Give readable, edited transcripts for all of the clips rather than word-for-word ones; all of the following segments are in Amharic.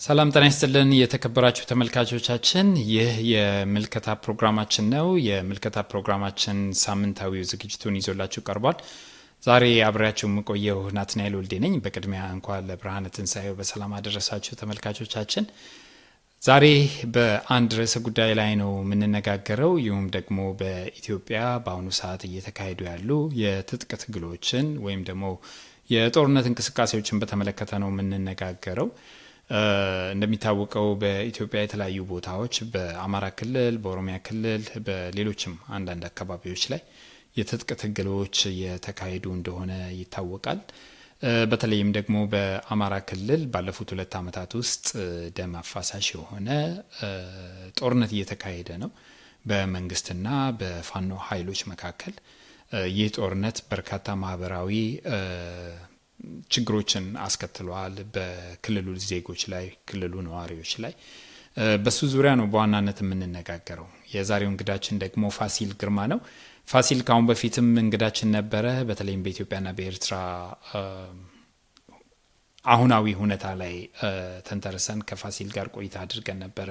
ሰላም ጤና ይስጥልን የተከበራችሁ ተመልካቾቻችን፣ ይህ የምልከታ ፕሮግራማችን ነው። የምልከታ ፕሮግራማችን ሳምንታዊው ዝግጅቱን ይዞላችሁ ቀርቧል። ዛሬ አብሬያችሁ የምቆየው ናትናኤል ወልዴ ነኝ። በቅድሚያ እንኳን ለብርሃነ ትንሣኤው በሰላም አደረሳችሁ ተመልካቾቻችን። ዛሬ በአንድ ርዕሰ ጉዳይ ላይ ነው የምንነጋገረው። ይህም ደግሞ በኢትዮጵያ በአሁኑ ሰዓት እየተካሄዱ ያሉ የትጥቅ ትግሎችን ወይም ደግሞ የጦርነት እንቅስቃሴዎችን በተመለከተ ነው የምንነጋገረው። እንደሚታወቀው በኢትዮጵያ የተለያዩ ቦታዎች በአማራ ክልል፣ በኦሮሚያ ክልል፣ በሌሎችም አንዳንድ አካባቢዎች ላይ የትጥቅ ትግሎች የተካሄዱ እንደሆነ ይታወቃል። በተለይም ደግሞ በአማራ ክልል ባለፉት 2 ዓመታት ውስጥ ደም አፋሳሽ የሆነ ጦርነት እየተካሄደ ነው በመንግስትና በፋኖ ኃይሎች መካከል። ይህ ጦርነት በርካታ ማህበራዊ ችግሮችን አስከትሏል በክልሉ ዜጎች ላይ፣ ክልሉ ነዋሪዎች ላይ። በሱ ዙሪያ ነው በዋናነት የምንነጋገረው። የዛሬው እንግዳችን ደግሞ ፋሲል ግርማ ነው። ፋሲል ካሁን በፊትም እንግዳችን ነበረ። በተለይም በኢትዮጵያና በኤርትራ አሁናዊ ሁኔታ ላይ ተንተርሰን ከፋሲል ጋር ቆይታ አድርገን ነበረ።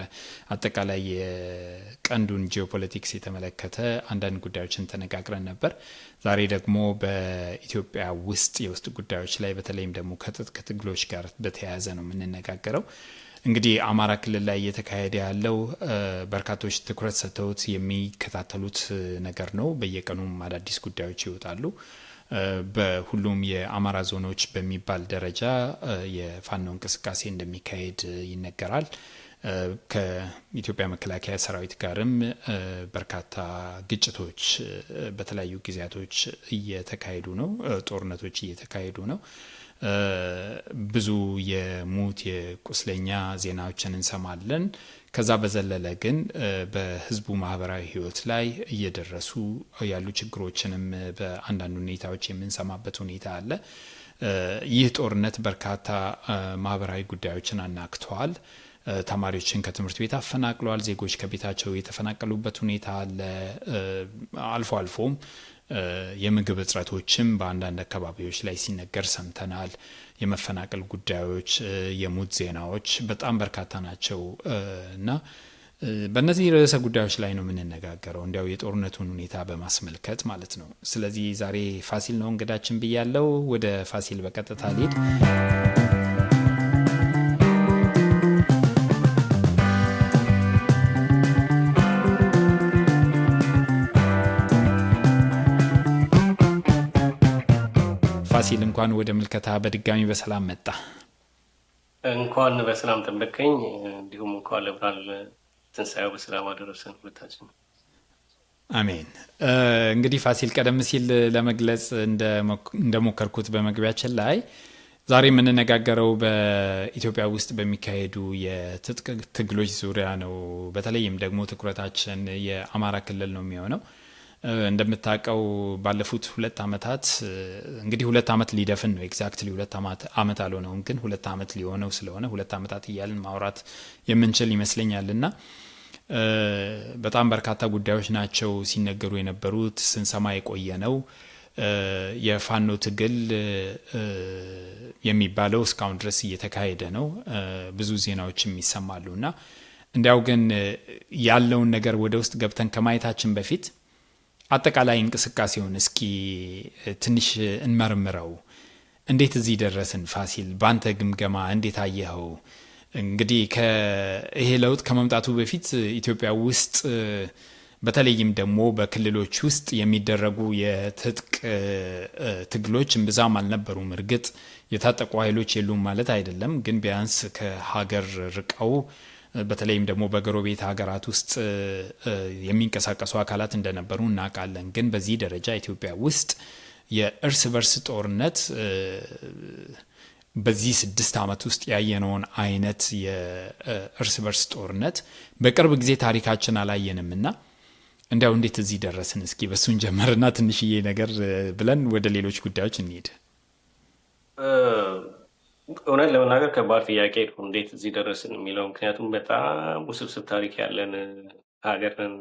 አጠቃላይ የቀንዱን ጂኦፖለቲክስ የተመለከተ አንዳንድ ጉዳዮችን ተነጋግረን ነበር። ዛሬ ደግሞ በኢትዮጵያ ውስጥ የውስጥ ጉዳዮች ላይ በተለይም ደግሞ ከትጥቅ ትግሎች ጋር በተያያዘ ነው የምንነጋገረው። እንግዲህ አማራ ክልል ላይ እየተካሄደ ያለው በርካቶች ትኩረት ሰጥተውት የሚከታተሉት ነገር ነው። በየቀኑም አዳዲስ ጉዳዮች ይወጣሉ። በሁሉም የአማራ ዞኖች በሚባል ደረጃ የፋኖ እንቅስቃሴ እንደሚካሄድ ይነገራል። ከኢትዮጵያ መከላከያ ሰራዊት ጋርም በርካታ ግጭቶች በተለያዩ ጊዜያቶች እየተካሄዱ ነው። ጦርነቶች እየተካሄዱ ነው። ብዙ የሙት የቁስለኛ ዜናዎችን እንሰማለን። ከዛ በዘለለ ግን በህዝቡ ማህበራዊ ህይወት ላይ እየደረሱ ያሉ ችግሮችንም በአንዳንድ ሁኔታዎች የምንሰማበት ሁኔታ አለ። ይህ ጦርነት በርካታ ማህበራዊ ጉዳዮችን አናክተዋል። ተማሪዎችን ከትምህርት ቤት አፈናቅሏል። ዜጎች ከቤታቸው የተፈናቀሉበት ሁኔታ አለ። አልፎ አልፎም የምግብ እጥረቶችም በአንዳንድ አካባቢዎች ላይ ሲነገር ሰምተናል። የመፈናቀል ጉዳዮች፣ የሙት ዜናዎች በጣም በርካታ ናቸው እና በእነዚህ ርዕሰ ጉዳዮች ላይ ነው የምንነጋገረው፣ እንዲያው የጦርነቱን ሁኔታ በማስመልከት ማለት ነው። ስለዚህ ዛሬ ፋሲል ነው እንግዳችን ብያለው። ወደ ፋሲል በቀጥታ ልሂድ። ፋሲል እንኳን ወደ ምልከታ በድጋሚ በሰላም መጣ። እንኳን በሰላም ጠበቀኝ። እንዲሁም እንኳን ለብርሃነ ትንሣኤው በሰላም አደረሰን ሁለታችን። አሜን። እንግዲህ ፋሲል ቀደም ሲል ለመግለጽ እንደሞከርኩት በመግቢያችን ላይ ዛሬ የምንነጋገረው በኢትዮጵያ ውስጥ በሚካሄዱ የትጥቅ ትግሎች ዙሪያ ነው። በተለይም ደግሞ ትኩረታችን የአማራ ክልል ነው የሚሆነው። እንደምታውቀው ባለፉት 2 ዓመታት እንግዲህ 2 ዓመት ሊደፍን ነው። ኤግዛክትሊ 2 ዓመት አልሆነውም፣ ግን 2 ዓመት ሊሆነው ስለሆነ 2 ዓመታት እያልን ማውራት የምንችል ይመስለኛልና በጣም በርካታ ጉዳዮች ናቸው ሲነገሩ የነበሩት፣ ስንሰማ የቆየ ነው። የፋኖ ትግል የሚባለው እስካሁን ድረስ እየተካሄደ ነው። ብዙ ዜናዎችም ይሰማሉና እንዲያው ግን ያለውን ነገር ወደ ውስጥ ገብተን ከማየታችን በፊት አጠቃላይ እንቅስቃሴውን እስኪ ትንሽ እንመርምረው። እንዴት እዚህ ደረስን? ፋሲል ባንተ ግምገማ እንዴት አየኸው? እንግዲህ ይሄ ለውጥ ከመምጣቱ በፊት ኢትዮጵያ ውስጥ በተለይም ደግሞ በክልሎች ውስጥ የሚደረጉ የትጥቅ ትግሎች እምብዛም አልነበሩም። እርግጥ የታጠቁ ኃይሎች የሉም ማለት አይደለም፣ ግን ቢያንስ ከሀገር ርቀው በተለይም ደግሞ በጎረቤት ሀገራት ውስጥ የሚንቀሳቀሱ አካላት እንደነበሩ እናውቃለን። ግን በዚህ ደረጃ ኢትዮጵያ ውስጥ የእርስ በርስ ጦርነት በዚህ 6 ዓመት ውስጥ ያየነውን አይነት የእርስ በርስ ጦርነት በቅርብ ጊዜ ታሪካችን አላየንምና እንዲያው እንዴት እዚህ ደረስን? እስኪ በሱን ጀመርና ትንሽዬ ነገር ብለን ወደ ሌሎች ጉዳዮች እንሂድ። እውነት ለመናገር ከባድ ጥያቄ ነው፣ እንዴት እዚህ ደረስን የሚለው። ምክንያቱም በጣም ውስብስብ ታሪክ ያለን ሀገር ነን።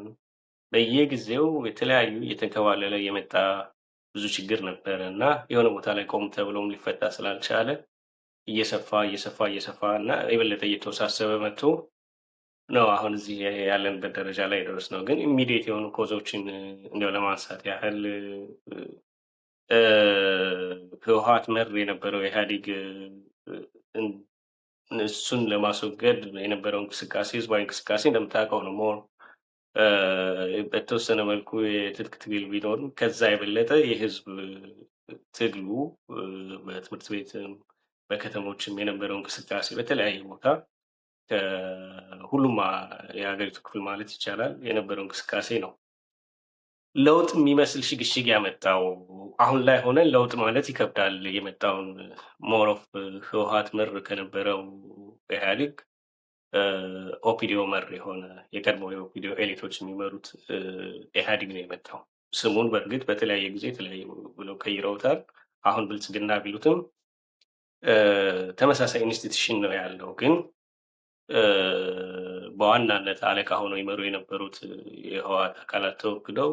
በየጊዜው የተለያዩ እየተንከባለለ የመጣ ብዙ ችግር ነበረ እና የሆነ ቦታ ላይ ቆም ተብሎም ሊፈታ ስላልቻለ እየሰፋ እና የበለጠ እየተወሳሰበ መጥቶ ነው አሁን እዚህ ያለንበት ደረጃ ላይ የደረስነው። ግን ኢሚዲየት የሆኑ ኮዞችን እንዲያው ለማንሳት ያህል ህወሓት መር የነበረው ኢህአዴግ እሱን ለማስወገድ የነበረው እንቅስቃሴ ህዝባዊ እንቅስቃሴ እንደምታውቀው ነው። ሞር በተወሰነ መልኩ የትጥቅ ትግል ቢኖርም ከዛ የበለጠ የህዝብ ትግሉ በትምህርት ቤትም በከተሞችም የነበረው እንቅስቃሴ በተለያየ ቦታ ከሁሉም የሀገሪቱ ክፍል ማለት ይቻላል የነበረው እንቅስቃሴ ነው ለውጥ የሚመስል ሽግሽግ ያመጣው። አሁን ላይ ሆነን ለውጥ ማለት ይከብዳል። የመጣውን ሞር ኦፍ ህወሓት መር ከነበረው ኢህአዴግ ኦፒዲዮ መር የሆነ የቀድሞ የኦፒዲዮ ኤሊቶች የሚመሩት ኢህአዴግ ነው የመጣው። ስሙን በእርግጥ በተለያየ ጊዜ የተለያየ ብለው ቀይረውታል። አሁን ብልጽግና ቢሉትም ተመሳሳይ ኢንስቲትዩሽን ነው ያለው። ግን በዋናነት አለቃ ሆነው ይመሩ የነበሩት የህወሓት አካላት ተወግደው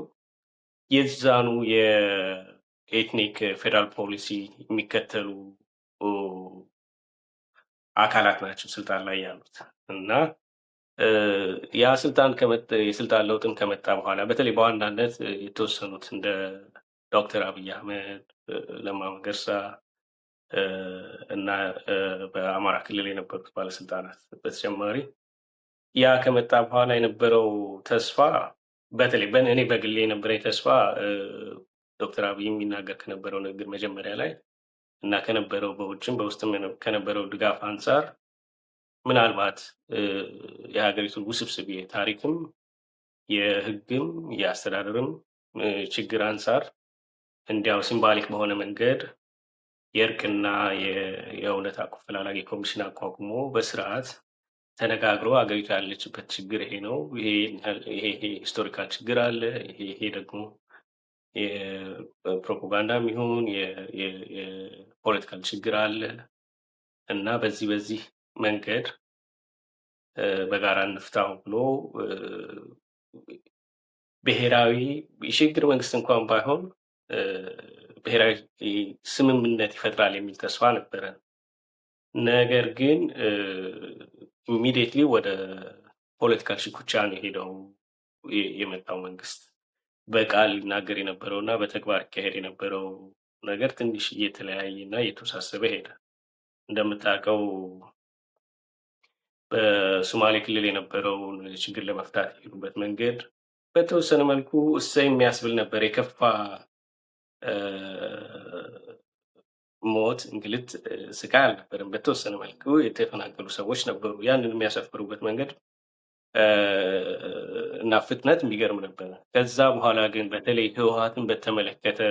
የዛኑ የኤትኒክ ፌደራል ፖሊሲ የሚከተሉ አካላት ናቸው ስልጣን ላይ ያሉት እና ያ የስልጣን ለውጥም ከመጣ በኋላ በተለይ በዋናነት የተወሰኑት እንደ ዶክተር አብይ አህመድ፣ ለማ መገርሳ እና በአማራ ክልል የነበሩት ባለስልጣናት በተጨማሪ ያ ከመጣ በኋላ የነበረው ተስፋ በተለይ እኔ በግሌ የነበረኝ ተስፋ ዶክተር አብይ የሚናገር ከነበረው ንግግር መጀመሪያ ላይ እና ከነበረው በውጭም በውስጥም ከነበረው ድጋፍ አንጻር ምናልባት የሀገሪቱን ውስብስብ የታሪክም የህግም የአስተዳደርም ችግር አንጻር እንዲያው ሲምባሊክ በሆነ መንገድ የእርቅና የእውነት አፈላላጊ ኮሚሽን አቋቁሞ በስርዓት ተነጋግሮ አገሪቱ ያለችበት ችግር ይሄ ነው፣ ይሄ ሂስቶሪካል ችግር አለ፣ ይሄ ደግሞ የፕሮፓጋንዳም ይሁን የፖለቲካል ችግር አለ እና በዚህ መንገድ በጋራ እንፍታው ብሎ ብሔራዊ የሽግግር መንግስት እንኳን ባይሆን ብሔራዊ ስምምነት ይፈጥራል የሚል ተስፋ ነበረ። ነገር ግን ኢሚዲየትሊ ወደ ፖለቲካል ሽኩቻ ነው የሄደው የመጣው መንግስት። በቃል ይናገር የነበረው እና በተግባር ይካሄድ የነበረው ነገር ትንሽ እየተለያየ እና እየተወሳሰበ ሄደ። እንደምታውቀው በሶማሌ ክልል የነበረውን ችግር ለመፍታት የሄዱበት መንገድ በተወሰነ መልኩ እሰይ የሚያስብል ነበር። የከፋ ሞት፣ እንግልት፣ ስቃይ አልነበረም። በተወሰነ መልኩ የተፈናቀሉ ሰዎች ነበሩ። ያንን የሚያሰፍሩበት መንገድ እና ፍጥነት የሚገርም ነበረ። ከዛ በኋላ ግን በተለይ ህወሓትን በተመለከተ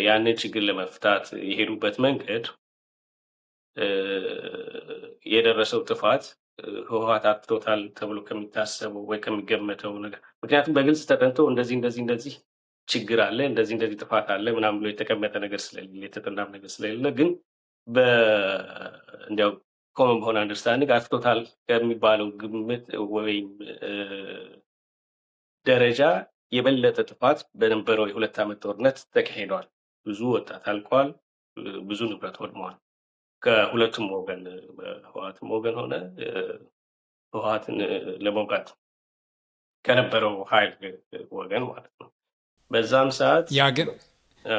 ያንን ችግር ለመፍታት የሄዱበት መንገድ የደረሰው ጥፋት ህወሓት አጥፍቶታል ተብሎ ከሚታሰበው ወይ ከሚገመተው ነገር ምክንያቱም በግልጽ ተጠንቶ እንደዚህ ችግር አለ፣ እንደዚህ ጥፋት አለ ምናምን ብሎ የተቀመጠ ነገር ስለሌለ የተጠናም ነገር ስለሌለ ግን እንዲያው ኮመን በሆነ አንደርስታንዲንግ አጥፍቶታል ከሚባለው ግምት ወይም ደረጃ የበለጠ ጥፋት በነበረው የሁለት ዓመት ጦርነት ተካሂዷል። ብዙ ወጣት አልቋል፣ ብዙ ንብረት ወድመዋል። ከሁለቱም ወገን በህወሓትም ወገን ሆነ ህወሓትን ለመውጋት ከነበረው ኃይል ወገን ማለት ነው። በዛም ሰዓት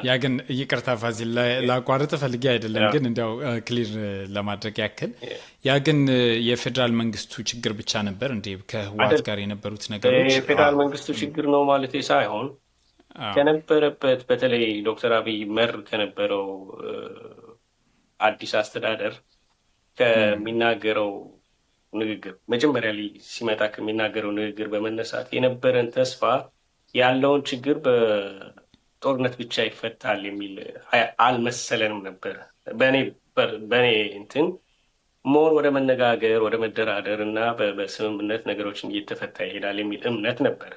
ያ ግን ይቅርታ ፋሲል ላቋርጥ ፈልጌ አይደለም፣ ግን እንዲያው ክሊር ለማድረግ ያክል ያ ግን የፌዴራል መንግስቱ ችግር ብቻ ነበር እንዴ? ከህወሓት ጋር የነበሩት ነገሮች የፌዴራል መንግስቱ ችግር ነው ማለት ሳይሆን ከነበረበት በተለይ ዶክተር አብይ መር ከነበረው አዲስ አስተዳደር ከሚናገረው ንግግር መጀመሪያ ላይ ሲመጣ ከሚናገረው ንግግር በመነሳት የነበረን ተስፋ ያለውን ችግር በጦርነት ብቻ ይፈታል የሚል አልመሰለንም ነበር። በእኔ እንትን ሞር ወደ መነጋገር ወደ መደራደር እና በስምምነት ነገሮችን እየተፈታ ይሄዳል የሚል እምነት ነበር።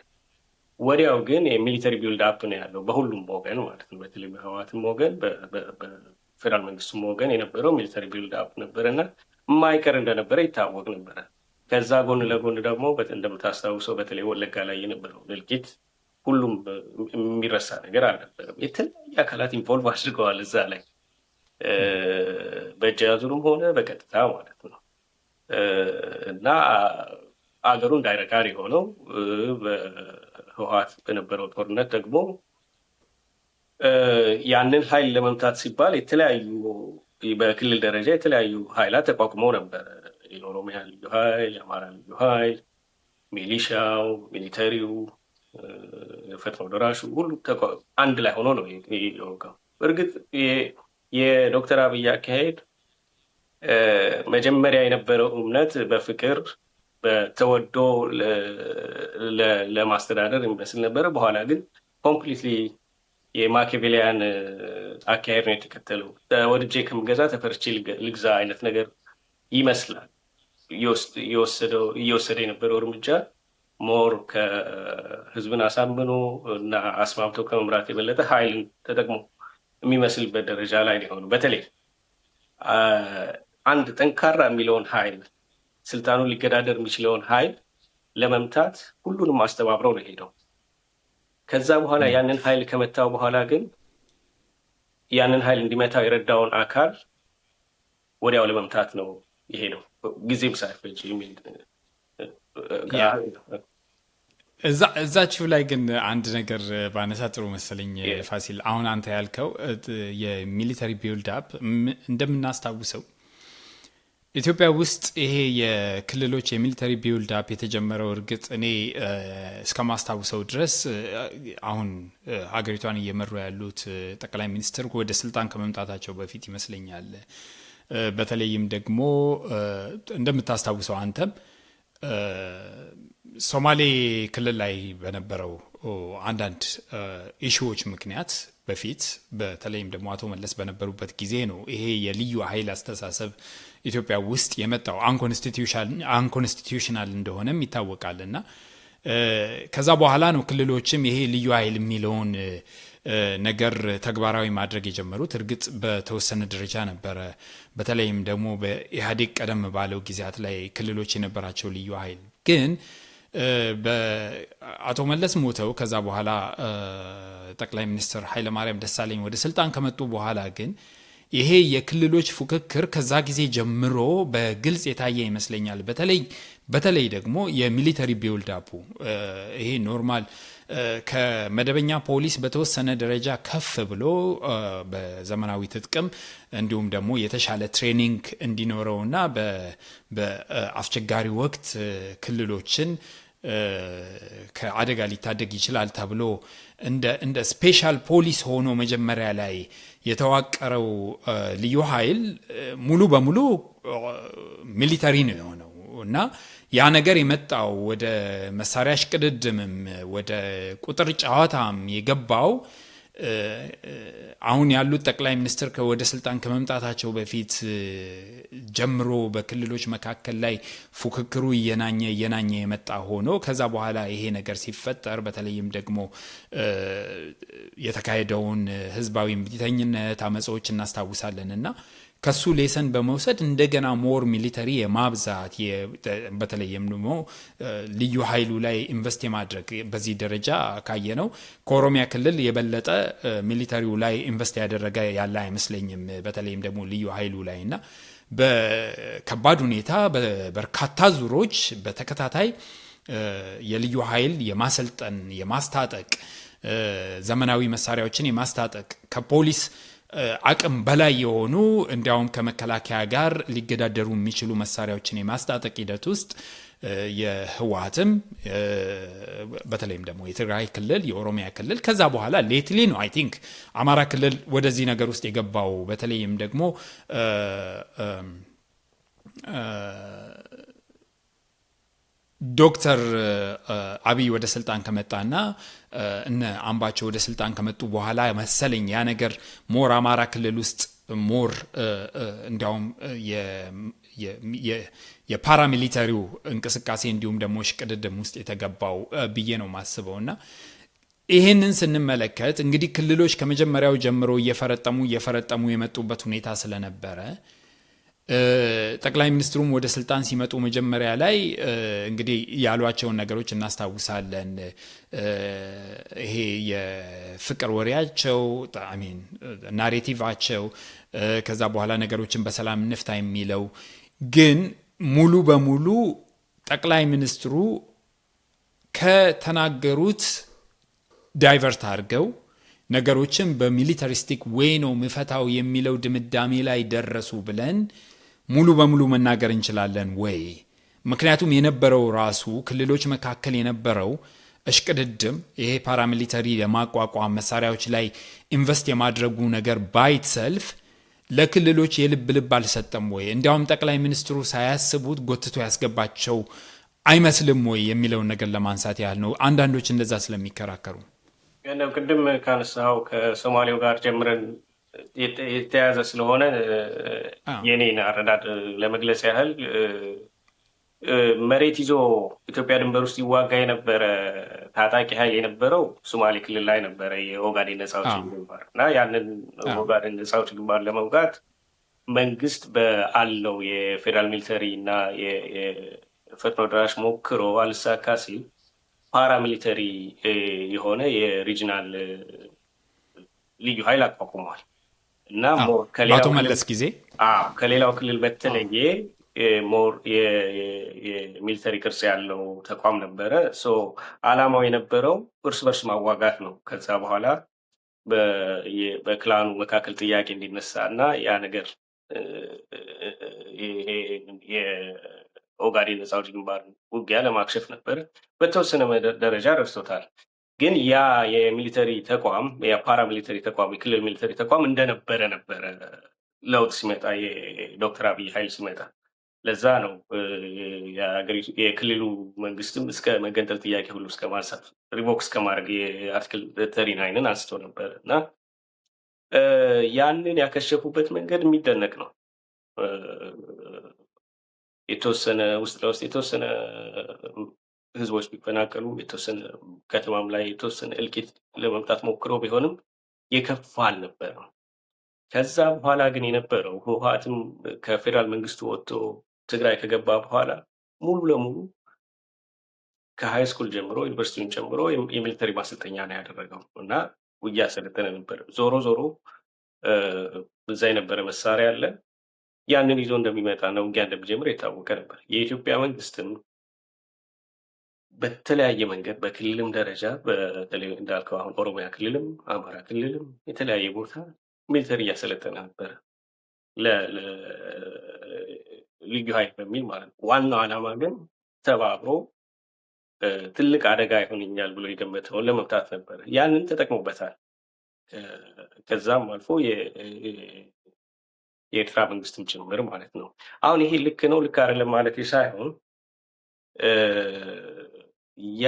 ወዲያው ግን የሚሊተሪ ቢልድ አፕ ነው ያለው በሁሉም ወገን ማለት ነው። በተለይ በህወሓትም ወገን በፌዴራል መንግስቱም ወገን የነበረው ሚሊተሪ ቢልድ አፕ ነበር እና የማይቀር እንደነበረ ይታወቅ ነበረ። ከዛ ጎን ለጎን ደግሞ እንደምታስታውሰው በተለይ ወለጋ ላይ የነበረው እልቂት ሁሉም የሚረሳ ነገር አልነበረም። የተለያዩ አካላት ኢንቮልቭ አድርገዋል እዛ ላይ በእጅ አዙርም ሆነ በቀጥታ ማለት ነው። እና አገሩ እንዳይረጋር የሆነው በህወሓት በነበረው ጦርነት ደግሞ ያንን ኃይል ለመምታት ሲባል የተለያዩ በክልል ደረጃ የተለያዩ ኃይላት ተቋቁመው ነበር። የኦሮሚያ ልዩ ኃይል፣ የአማራ ልዩ ኃይል፣ ሚሊሻው፣ ሚሊተሪው፣ ፈጥኖ ደራሹ ሁሉ አንድ ላይ ሆኖ ነው የወጋው። እርግጥ የዶክተር አብይ አካሄድ መጀመሪያ የነበረው እምነት በፍቅር በተወዶ ለማስተዳደር የሚመስል ነበረ። በኋላ ግን ኮምፕሊትሊ የማኪያቬሊያን አካሄድ ነው የተከተለው። ወድጄ ከምገዛ ተፈርቼ ልግዛ አይነት ነገር ይመስላል። እየወሰደ የነበረው እርምጃ ሞር ከህዝብን አሳምኖ እና አስማምቶ ከመምራት የበለጠ ኃይልን ተጠቅሞ የሚመስልበት ደረጃ ላይ ሊሆኑ በተለይ አንድ ጠንካራ የሚለውን ኃይል ስልጣኑን ሊገዳደር የሚችለውን ኃይል ለመምታት ሁሉንም አስተባብረው ነው ሄደው። ከዛ በኋላ ያንን ኃይል ከመታው በኋላ ግን ያንን ኃይል እንዲመታው የረዳውን አካል ወዲያው ለመምታት ነው የሄደው፣ ጊዜም ሳይፈጅ የሚል እዛችሁ ላይ ግን አንድ ነገር ባነሳ ጥሩ መሰለኝ ፋሲል። አሁን አንተ ያልከው የሚሊተሪ ቢልድ አፕ እንደምናስታውሰው ኢትዮጵያ ውስጥ ይሄ የክልሎች የሚሊተሪ ቢልድ አፕ የተጀመረው እርግጥ እኔ እስከማስታውሰው ድረስ አሁን ሀገሪቷን እየመሩ ያሉት ጠቅላይ ሚኒስትር ወደ ስልጣን ከመምጣታቸው በፊት ይመስለኛል። በተለይም ደግሞ እንደምታስታውሰው አንተም ሶማሌ ክልል ላይ በነበረው አንዳንድ ኢሹዎች ምክንያት በፊት በተለይም ደግሞ አቶ መለስ በነበሩበት ጊዜ ነው ይሄ የልዩ ኃይል አስተሳሰብ ኢትዮጵያ ውስጥ የመጣው አንኮንስቲቱሽናል እንደሆነም ይታወቃል። እና ከዛ በኋላ ነው ክልሎችም ይሄ ልዩ ኃይል የሚለውን ነገር ተግባራዊ ማድረግ የጀመሩት። እርግጥ በተወሰነ ደረጃ ነበረ። በተለይም ደግሞ በኢህአዴግ ቀደም ባለው ጊዜያት ላይ ክልሎች የነበራቸው ልዩ ኃይል ግን በአቶ መለስ ሞተው ከዛ በኋላ ጠቅላይ ሚኒስትር ኃይለማርያም ደሳለኝ ወደ ስልጣን ከመጡ በኋላ ግን ይሄ የክልሎች ፉክክር ከዛ ጊዜ ጀምሮ በግልጽ የታየ ይመስለኛል። በተለይ ደግሞ የሚሊተሪ ቢልድ አፑ ይሄ ኖርማል ከመደበኛ ፖሊስ በተወሰነ ደረጃ ከፍ ብሎ በዘመናዊ ትጥቅም እንዲሁም ደግሞ የተሻለ ትሬኒንግ እንዲኖረውና በአስቸጋሪ ወቅት ክልሎችን ከአደጋ ሊታደግ ይችላል ተብሎ እንደ ስፔሻል ፖሊስ ሆኖ መጀመሪያ ላይ የተዋቀረው ልዩ ኃይል ሙሉ በሙሉ ሚሊተሪ ነው የሆነው እና ያ ነገር የመጣው ወደ መሳሪያ ሽቅድድምም ወደ ቁጥር ጨዋታም የገባው አሁን ያሉት ጠቅላይ ሚኒስትር ወደ ስልጣን ከመምጣታቸው በፊት ጀምሮ በክልሎች መካከል ላይ ፉክክሩ እየናኘ የመጣ ሆኖ ከዛ በኋላ ይሄ ነገር ሲፈጠር በተለይም ደግሞ የተካሄደውን ህዝባዊ እምቢተኝነት አመጾች እናስታውሳለን እና ከሱ ሌሰን በመውሰድ እንደገና ሞር ሚሊተሪ የማብዛት በተለይም ደግሞ ልዩ ኃይሉ ላይ ኢንቨስት የማድረግ በዚህ ደረጃ ካየ ነው ከኦሮሚያ ክልል የበለጠ ሚሊተሪው ላይ ኢንቨስት ያደረገ ያለ አይመስለኝም። በተለይም ደግሞ ልዩ ኃይሉ ላይ እና በከባድ ሁኔታ በበርካታ ዙሮች በተከታታይ የልዩ ኃይል የማሰልጠን የማስታጠቅ ዘመናዊ መሳሪያዎችን የማስታጠቅ ከፖሊስ አቅም በላይ የሆኑ እንዲያውም ከመከላከያ ጋር ሊገዳደሩ የሚችሉ መሳሪያዎችን የማስታጠቅ ሂደት ውስጥ የህወሓትም በተለይም ደግሞ የትግራይ ክልል የኦሮሚያ ክልል ከዛ በኋላ ሌትሊ ነው አይ ቲንክ አማራ ክልል ወደዚህ ነገር ውስጥ የገባው። በተለይም ደግሞ ዶክተር አብይ ወደ ስልጣን ከመጣና እነ አምባቸው ወደ ስልጣን ከመጡ በኋላ መሰለኝ ያ ነገር ሞር አማራ ክልል ውስጥ ሞር እንዲያውም የፓራሚሊተሪው እንቅስቃሴ እንዲሁም ደግሞ ሽቅድድም ውስጥ የተገባው ብዬ ነው ማስበውና ይሄንን ስንመለከት እንግዲህ ክልሎች ከመጀመሪያው ጀምሮ እየፈረጠሙ የመጡበት ሁኔታ ስለነበረ ጠቅላይ ሚኒስትሩም ወደ ስልጣን ሲመጡ መጀመሪያ ላይ እንግዲህ ያሏቸውን ነገሮች እናስታውሳለን። ይሄ ፍቅር ወሬያቸው አሚን ናሬቲቫቸው ከዛ በኋላ ነገሮችን በሰላም እንፍታ የሚለው ግን ሙሉ በሙሉ ጠቅላይ ሚኒስትሩ ከተናገሩት ዳይቨርት አድርገው ነገሮችን በሚሊታሪስቲክ ዌይ ነው ምፈታው የሚለው ድምዳሜ ላይ ደረሱ ብለን ሙሉ በሙሉ መናገር እንችላለን ወይ? ምክንያቱም የነበረው ራሱ ክልሎች መካከል የነበረው እሽቅድድም ይሄ ፓራሚሊተሪ ለማቋቋም መሳሪያዎች ላይ ኢንቨስት የማድረጉ ነገር ባይት ሰልፍ ለክልሎች የልብ ልብ አልሰጠም ወይ? እንዲያውም ጠቅላይ ሚኒስትሩ ሳያስቡት ጎትቶ ያስገባቸው አይመስልም ወይ የሚለውን ነገር ለማንሳት ያህል ነው። አንዳንዶች እንደዛ ስለሚከራከሩ ቅድም ካነሳው ከሶማሌው ጋር ጀምረን የተያያዘ ስለሆነ የኔን አረዳድ ለመግለጽ ያህል መሬት ይዞ ኢትዮጵያ ድንበር ውስጥ ይዋጋ የነበረ ታጣቂ ኃይል የነበረው ሶማሌ ክልል ላይ ነበረ፣ የኦጋዴን ነፃ አውጪ ግንባር እና ያንን ኦጋዴን ነፃ አውጪ ግንባር ለመውጋት መንግስት በአለው የፌዴራል ሚሊተሪ እና የፈጥኖ ደራሽ ሞክሮ አልሳካ ሲል ፓራሚሊተሪ የሆነ የሪጂናል ልዩ ኃይል አቋቁሟል እና በአቶ መለስ ጊዜ ከሌላው ክልል በተለየ ሞር የሚሊተሪ ቅርጽ ያለው ተቋም ነበረ። አላማው የነበረው እርስ በርስ ማዋጋት ነው። ከዛ በኋላ በክላኑ መካከል ጥያቄ እንዲነሳ እና ያ ነገር የኦጋዴን ነፃ አውጪ ግንባር ውጊያ ለማክሸፍ ነበረ። በተወሰነ ደረጃ ደርሶታል። ግን ያ የሚሊተሪ ተቋም የፓራሚሊተሪ ተቋም የክልል ሚሊተሪ ተቋም እንደነበረ ነበረ ለውጥ ሲመጣ የዶክተር አብይ ኃይል ሲመጣ። ለዛ ነው የክልሉ መንግስትም እስከ መገንጠል ጥያቄ ሁሉ እስከ ማንሳት ሪቮክ እስከ ማድረግ የአርቲክል 39ን አንስቶ ነበር እና ያንን ያከሸፉበት መንገድ የሚደነቅ ነው። የተወሰነ ውስጥ ለውስጥ የተወሰነ ህዝቦች ቢፈናቀሉ የተወሰነ ከተማም ላይ የተወሰነ እልቂት ለመምጣት ሞክሮ ቢሆንም የከፋ አልነበረም። ከዛ በኋላ ግን የነበረው ህወሓትም ከፌዴራል መንግስቱ ወጥቶ ትግራይ ከገባ በኋላ ሙሉ ለሙሉ ከሃይ ስኩል ጀምሮ ዩኒቨርሲቲውን ጨምሮ የሚሊተሪ ማሰልጠኛ ነው ያደረገው እና ውጊያ ሰለጠነ ነበር። ዞሮ ዞሮ እዛ የነበረ መሳሪያ አለ። ያንን ይዞ እንደሚመጣ ነው ውጊያ እንደሚጀምር የታወቀ ነበር። የኢትዮጵያ መንግስትም በተለያየ መንገድ በክልልም ደረጃ በተለይ እንዳልከው አሁን ኦሮሚያ ክልልም አማራ ክልልም የተለያየ ቦታ ሚሊተሪ እያሰለጠነ ነበር ልዩ ኃይል በሚል ማለት ነው። ዋናው ዓላማ ግን ተባብሮ ትልቅ አደጋ ይሆንኛል ብሎ የገመተውን ለመምታት ነበር። ያንን ተጠቅሞበታል። ከዛም አልፎ የኤርትራ መንግስትም ጭምር ማለት ነው። አሁን ይሄ ልክ ነው ልክ አይደለም ማለት ሳይሆን ያ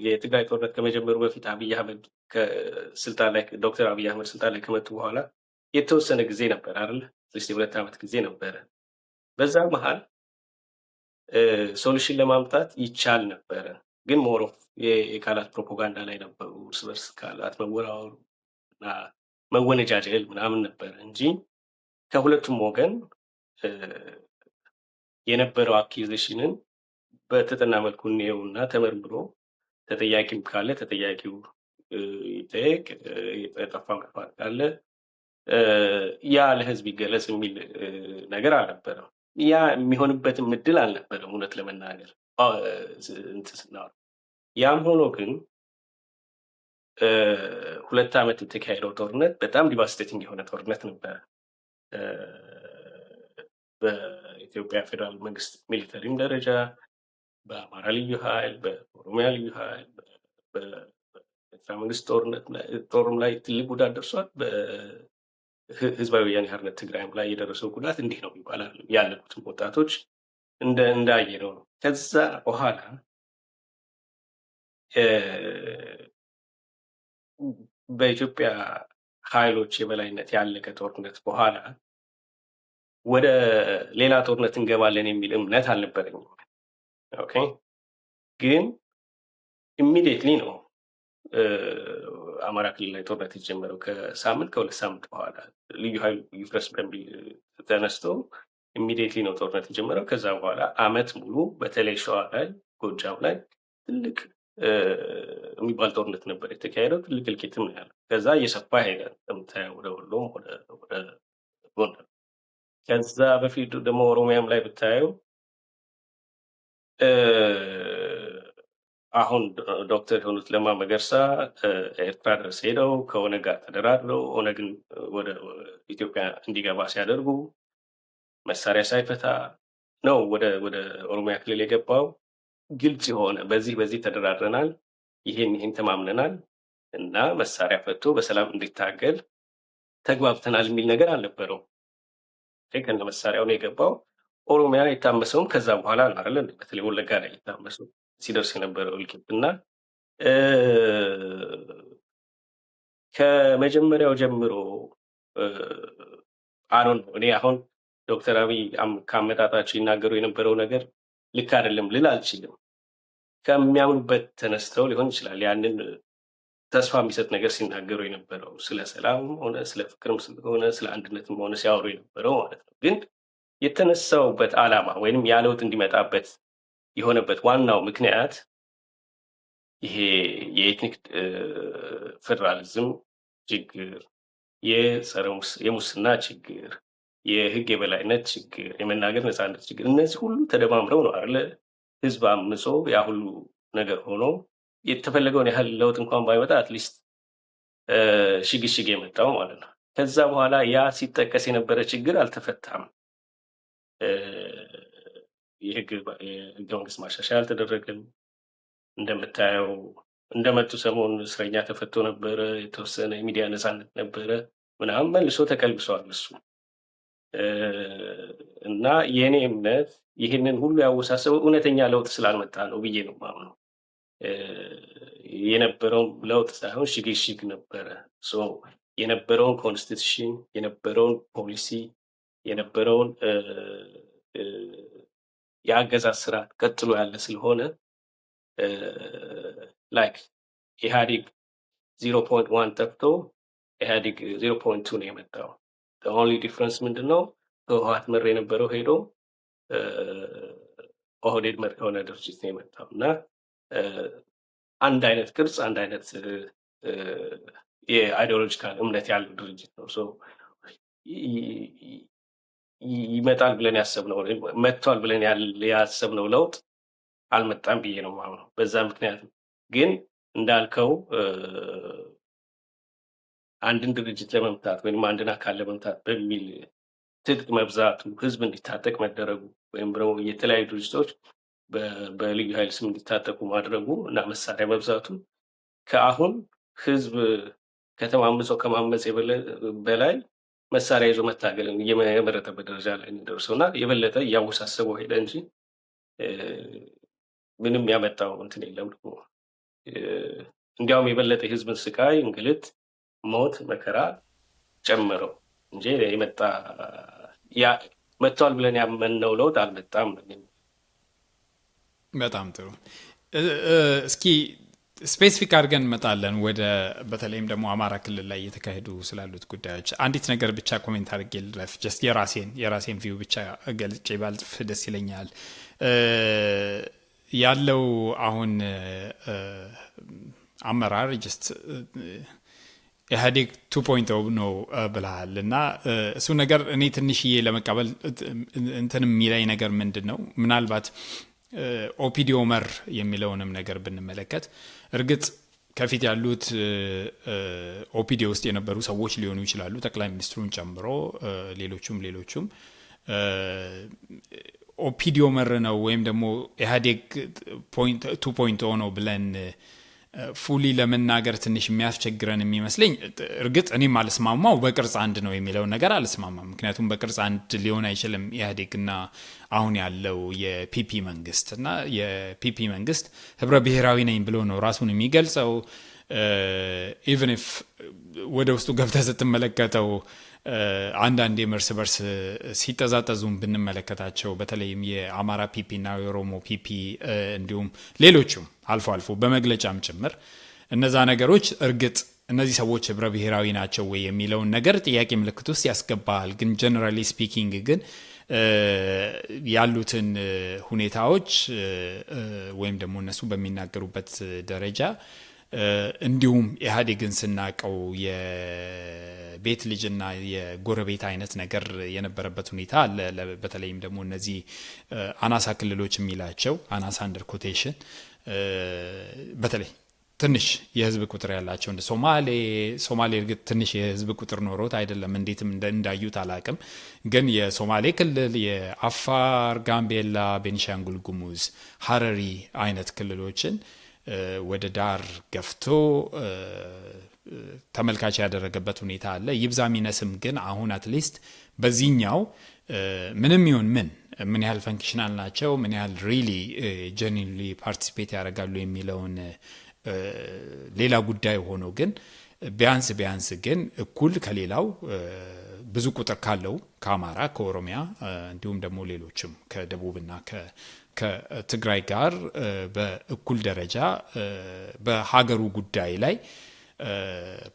የትግራይ ጦርነት ከመጀመሩ በፊት አብይ አህመድ ከስልጣን ላይ ዶክተር አብይ አህመድ ስልጣን ላይ ከመጡ በኋላ የተወሰነ ጊዜ ነበር አይደል? 2 ዓመት ጊዜ ነበረ። በዛ መሃል ሶሉሽን ለማምጣት ይቻል ነበረ፣ ግን ሞር ኦፍ የቃላት ፕሮፓጋንዳ ላይ ነበሩ። እርስ በርስ ቃላት መወራወሩ እና መወነጃጀል ምናምን ነበረ እንጂ ከሁለቱም ወገን የነበረው አኪዜሽንን በተጠና መልኩ እንየውና ተመርምሮ ተጠያቂም ካለ ተጠያቂው ይጠየቅ፣ የጠፋ መጥፋት ካለ ያ ለህዝብ ይገለጽ የሚል ነገር አልነበረም። ያ የሚሆንበትም እድል አልነበረም እውነት ለመናገር ስናወራ። ያም ሆኖ ግን 2 ዓመት የተካሄደው ጦርነት በጣም ዲቫስቴቲንግ የሆነ ጦርነት ነበረ። በኢትዮጵያ ፌዴራል መንግስት ሚሊተሪም ደረጃ፣ በአማራ ልዩ ኃይል፣ በኦሮሚያ ልዩ ኃይል፣ በኤርትራ መንግስት ጦርም ላይ ትልቅ ጉዳት ደርሷል። በህዝባዊ ወያነ ሓርነት ትግራይም ላይ የደረሰው ጉዳት እንዲህ ነው ይባላል። ያለቁትም ወጣቶች እንዳየነው ነው። ከዛ በኋላ በኢትዮጵያ ኃይሎች የበላይነት ያለቀ ጦርነት በኋላ ወደ ሌላ ጦርነት እንገባለን የሚል እምነት አልነበረኝም። ኦኬ፣ ግን ኢሚዲየትሊ ነው አማራ ክልል ላይ ጦርነት የተጀመረው። ከ2 ሳምንት በኋላ ልዩ ኃይሉ ይፍረስ በሚል ተነስቶ ኢሚዲየትሊ ነው ጦርነት የጀመረው። ከዛ በኋላ አመት ሙሉ በተለይ ሸዋ ላይ፣ ጎጃም ላይ ትልቅ የሚባል ጦርነት ነበር የተካሄደው። ትልቅ እልቂትም ነው ያለው። ከዛ እየሰፋ ሄደ እንደምታየው ወደ ወሎም ወደ ጎንደር። ከዛ በፊት ደግሞ ኦሮሚያም ላይ ብታየው አሁን ዶክተር የሆኑት ለማ መገርሳ ኤርትራ ድረስ ሄደው ከኦነግ ጋር ተደራድረው ኦነግን ወደ ኢትዮጵያ እንዲገባ ሲያደርጉ መሳሪያ ሳይፈታ ነው ወደ ኦሮሚያ ክልል የገባው። ግልጽ የሆነ በዚህ ተደራድረናል፣ ይሄን ተማምነናል እና መሳሪያ ፈቶ በሰላም እንዲታገል ተግባብተናል የሚል ነገር አልነበረው። ከነ መሳሪያው ነው የገባው። ኦሮሚያ የታመሰውም ከዛ በኋላ ነው አይደል? በተለይ ወለጋ ላይ የታመሰው ሲደርስ የነበረው እልቂት እና ከመጀመሪያው ጀምሮ አሁን እኔ አሁን ዶክተር አብይ ከአመጣጣቸው ይናገሩ የነበረው ነገር ልክ አይደለም ልል አልችልም። ከሚያምኑበት ተነስተው ሊሆን ይችላል ያንን ተስፋ የሚሰጥ ነገር ሲናገሩ የነበረው ስለ ሰላም ሆነ ስለ ፍቅርም ሆነ ስለ አንድነትም ሆነ ሲያወሩ የነበረው ማለት ነው። ግን የተነሳውበት ዓላማ ወይንም ያ ለውጥ እንዲመጣበት የሆነበት ዋናው ምክንያት ይሄ የኤትኒክ ፌዴራሊዝም ችግር፣ የሙስና ችግር፣ የህግ የበላይነት ችግር፣ የመናገር ነፃነት ችግር፣ እነዚህ ሁሉ ተደማምረው ነው አይደለ ህዝብ አምጾ ያ ሁሉ ነገር ሆኖ የተፈለገውን ያህል ለውጥ እንኳን ባይመጣ አትሊስት ሽግሽግ የመጣው ማለት ነው። ከዛ በኋላ ያ ሲጠቀስ የነበረ ችግር አልተፈታም። የህገ መንግስት ማሻሻያ አልተደረገም። እንደምታየው እንደመጡ ሰሞን እስረኛ ተፈቶ ነበረ፣ የተወሰነ የሚዲያ ነፃነት ነበረ ምናምን መልሶ ተቀልብሷል እሱ እና የእኔ እምነት ይህንን ሁሉ ያወሳሰበው እውነተኛ ለውጥ ስላልመጣ ነው ብዬ ነው የማምነው። የነበረውን ለውጥ ሳይሆን ሽግሽግ ነበረ። የነበረውን ኮንስቲቱሽን፣ የነበረውን ፖሊሲ፣ የነበረውን የአገዛዝ ስርዓት ቀጥሎ ያለ ስለሆነ ላይክ ኢህአዴግ 0.1 ጠፍቶ ኢህአዴግ 0.2 ነው የመጣው። ኦንሊ ዲፍረንስ ምንድን ነው? ህወሓት መር የነበረው ሄዶ ኦህዴድ መር የሆነ ድርጅት ነው የመጣው እና አንድ አይነት ቅርጽ፣ አንድ አይነት የአይዲዮሎጂካል እምነት ያለው ድርጅት ነው። ይመጣል ብለን ያሰብነው መጥቷል ብለን ያሰብነው ለውጥ አልመጣም ብዬ ነው የማምነው። በዛ ምክንያት ግን እንዳልከው አንድን ድርጅት ለመምታት ወይም አንድን አካል ለመምታት በሚል ትጥቅ መብዛቱ፣ ህዝብ እንዲታጠቅ መደረጉ ወይም ደግሞ የተለያዩ ድርጅቶች በልዩ ኃይል ስም እንዲታጠቁ ማድረጉ እና መሳሪያ መብዛቱ ከአሁን ህዝብ ከተማምጾ ከማመጽ በላይ መሳሪያ ይዞ መታገልን የመረጠበት ደረጃ ላይ እንደርሰው እና የበለጠ እያወሳሰበው ሄደ እንጂ ምንም ያመጣው እንትን የለም። እንዲያውም የበለጠ የህዝብን ስቃይ፣ እንግልት፣ ሞት፣ መከራ ጨመረው እንጂ መጥቷል ብለን ያመንነው ለውጥ አልመጣም። በጣም ጥሩ። እስኪ ስፔሲፊክ አድርገን እንመጣለን ወደ በተለይም ደግሞ አማራ ክልል ላይ እየተካሄዱ ስላሉት ጉዳዮች። አንዲት ነገር ብቻ ኮሜንት አድርጌ ልረፍ። ጀስት የራሴን ቪው ብቻ ገልጬ ባልጽፍ ደስ ይለኛል። ያለው አሁን አመራር ጀስት ኢህአዴግ 2.0 ነው ብለሃል እና እሱ ነገር እኔ ትንሽዬ ለመቀበል እንትን የሚለኝ ነገር ምንድን ነው ምናልባት ኦፒዲዮ መር የሚለውንም ነገር ብንመለከት እርግጥ ከፊት ያሉት ኦፒዲዮ ውስጥ የነበሩ ሰዎች ሊሆኑ ይችላሉ፣ ጠቅላይ ሚኒስትሩን ጨምሮ ሌሎቹም ኦፒዲዮ መር ነው ወይም ደግሞ ኢህአዴግ 2.0 ነው ብለን ፉሊ ለመናገር ትንሽ የሚያስቸግረን የሚመስለኝ። እርግጥ እኔም አልስማማው በቅርጽ አንድ ነው የሚለው ነገር አልስማማም። ምክንያቱም በቅርጽ አንድ ሊሆን አይችልም ኢህአዴግና አሁን ያለው የፒፒ መንግስት እና የፒፒ መንግስት ህብረ ብሔራዊ ነኝ ብሎ ነው ራሱን የሚገልጸው። ኢቨን ኢፍ ወደ ውስጡ ገብተህ ስትመለከተው አንዳንድ የእርስ በርስ ሲጠዛጠዙም ብንመለከታቸው በተለይም የአማራ ፒፒ እና የኦሮሞ ፒፒ እንዲሁም ሌሎችም አልፎ አልፎ በመግለጫም ጭምር እነዛ ነገሮች እርግጥ እነዚህ ሰዎች ህብረ ብሔራዊ ናቸው ወይ የሚለውን ነገር ጥያቄ ምልክት ውስጥ ያስገባል። ግን ጀነራሊ ስፒኪንግ ግን ያሉትን ሁኔታዎች ወይም ደግሞ እነሱ በሚናገሩበት ደረጃ እንዲሁም ኢህአዴግን ስናቀው የቤት ልጅና የጎረቤት አይነት ነገር የነበረበት ሁኔታ አለ። በተለይም ደግሞ እነዚህ አናሳ ክልሎች የሚላቸው አናሳ አንደር ኮቴሽን በተለይ ትንሽ የህዝብ ቁጥር ያላቸው እንደ ሶማሌ እርግጥ ትንሽ የህዝብ ቁጥር ኖሮት አይደለም፣ እንዴትም እንዳዩት አላቅም። ግን የሶማሌ ክልል፣ የአፋር፣ ጋምቤላ፣ ቤኒሻንጉል ጉሙዝ፣ ሀረሪ አይነት ክልሎችን ወደ ዳር ገፍቶ ተመልካች ያደረገበት ሁኔታ አለ። ይብዛ ሚነስም ግን አሁን አትሊስት በዚህኛው ምንም ይሁን ምን ያህል ፈንክሽናል ናቸው፣ ምን ያህል ሪሊ ጀኒንሊ ፓርቲሲፔት ያደርጋሉ የሚለውን ሌላ ጉዳይ ሆኖ ግን ቢያንስ ግን እኩል ከሌላው ብዙ ቁጥር ካለው ከአማራ፣ ከኦሮሚያ እንዲሁም ደግሞ ሌሎችም ከደቡብና ከትግራይ ጋር በእኩል ደረጃ በሀገሩ ጉዳይ ላይ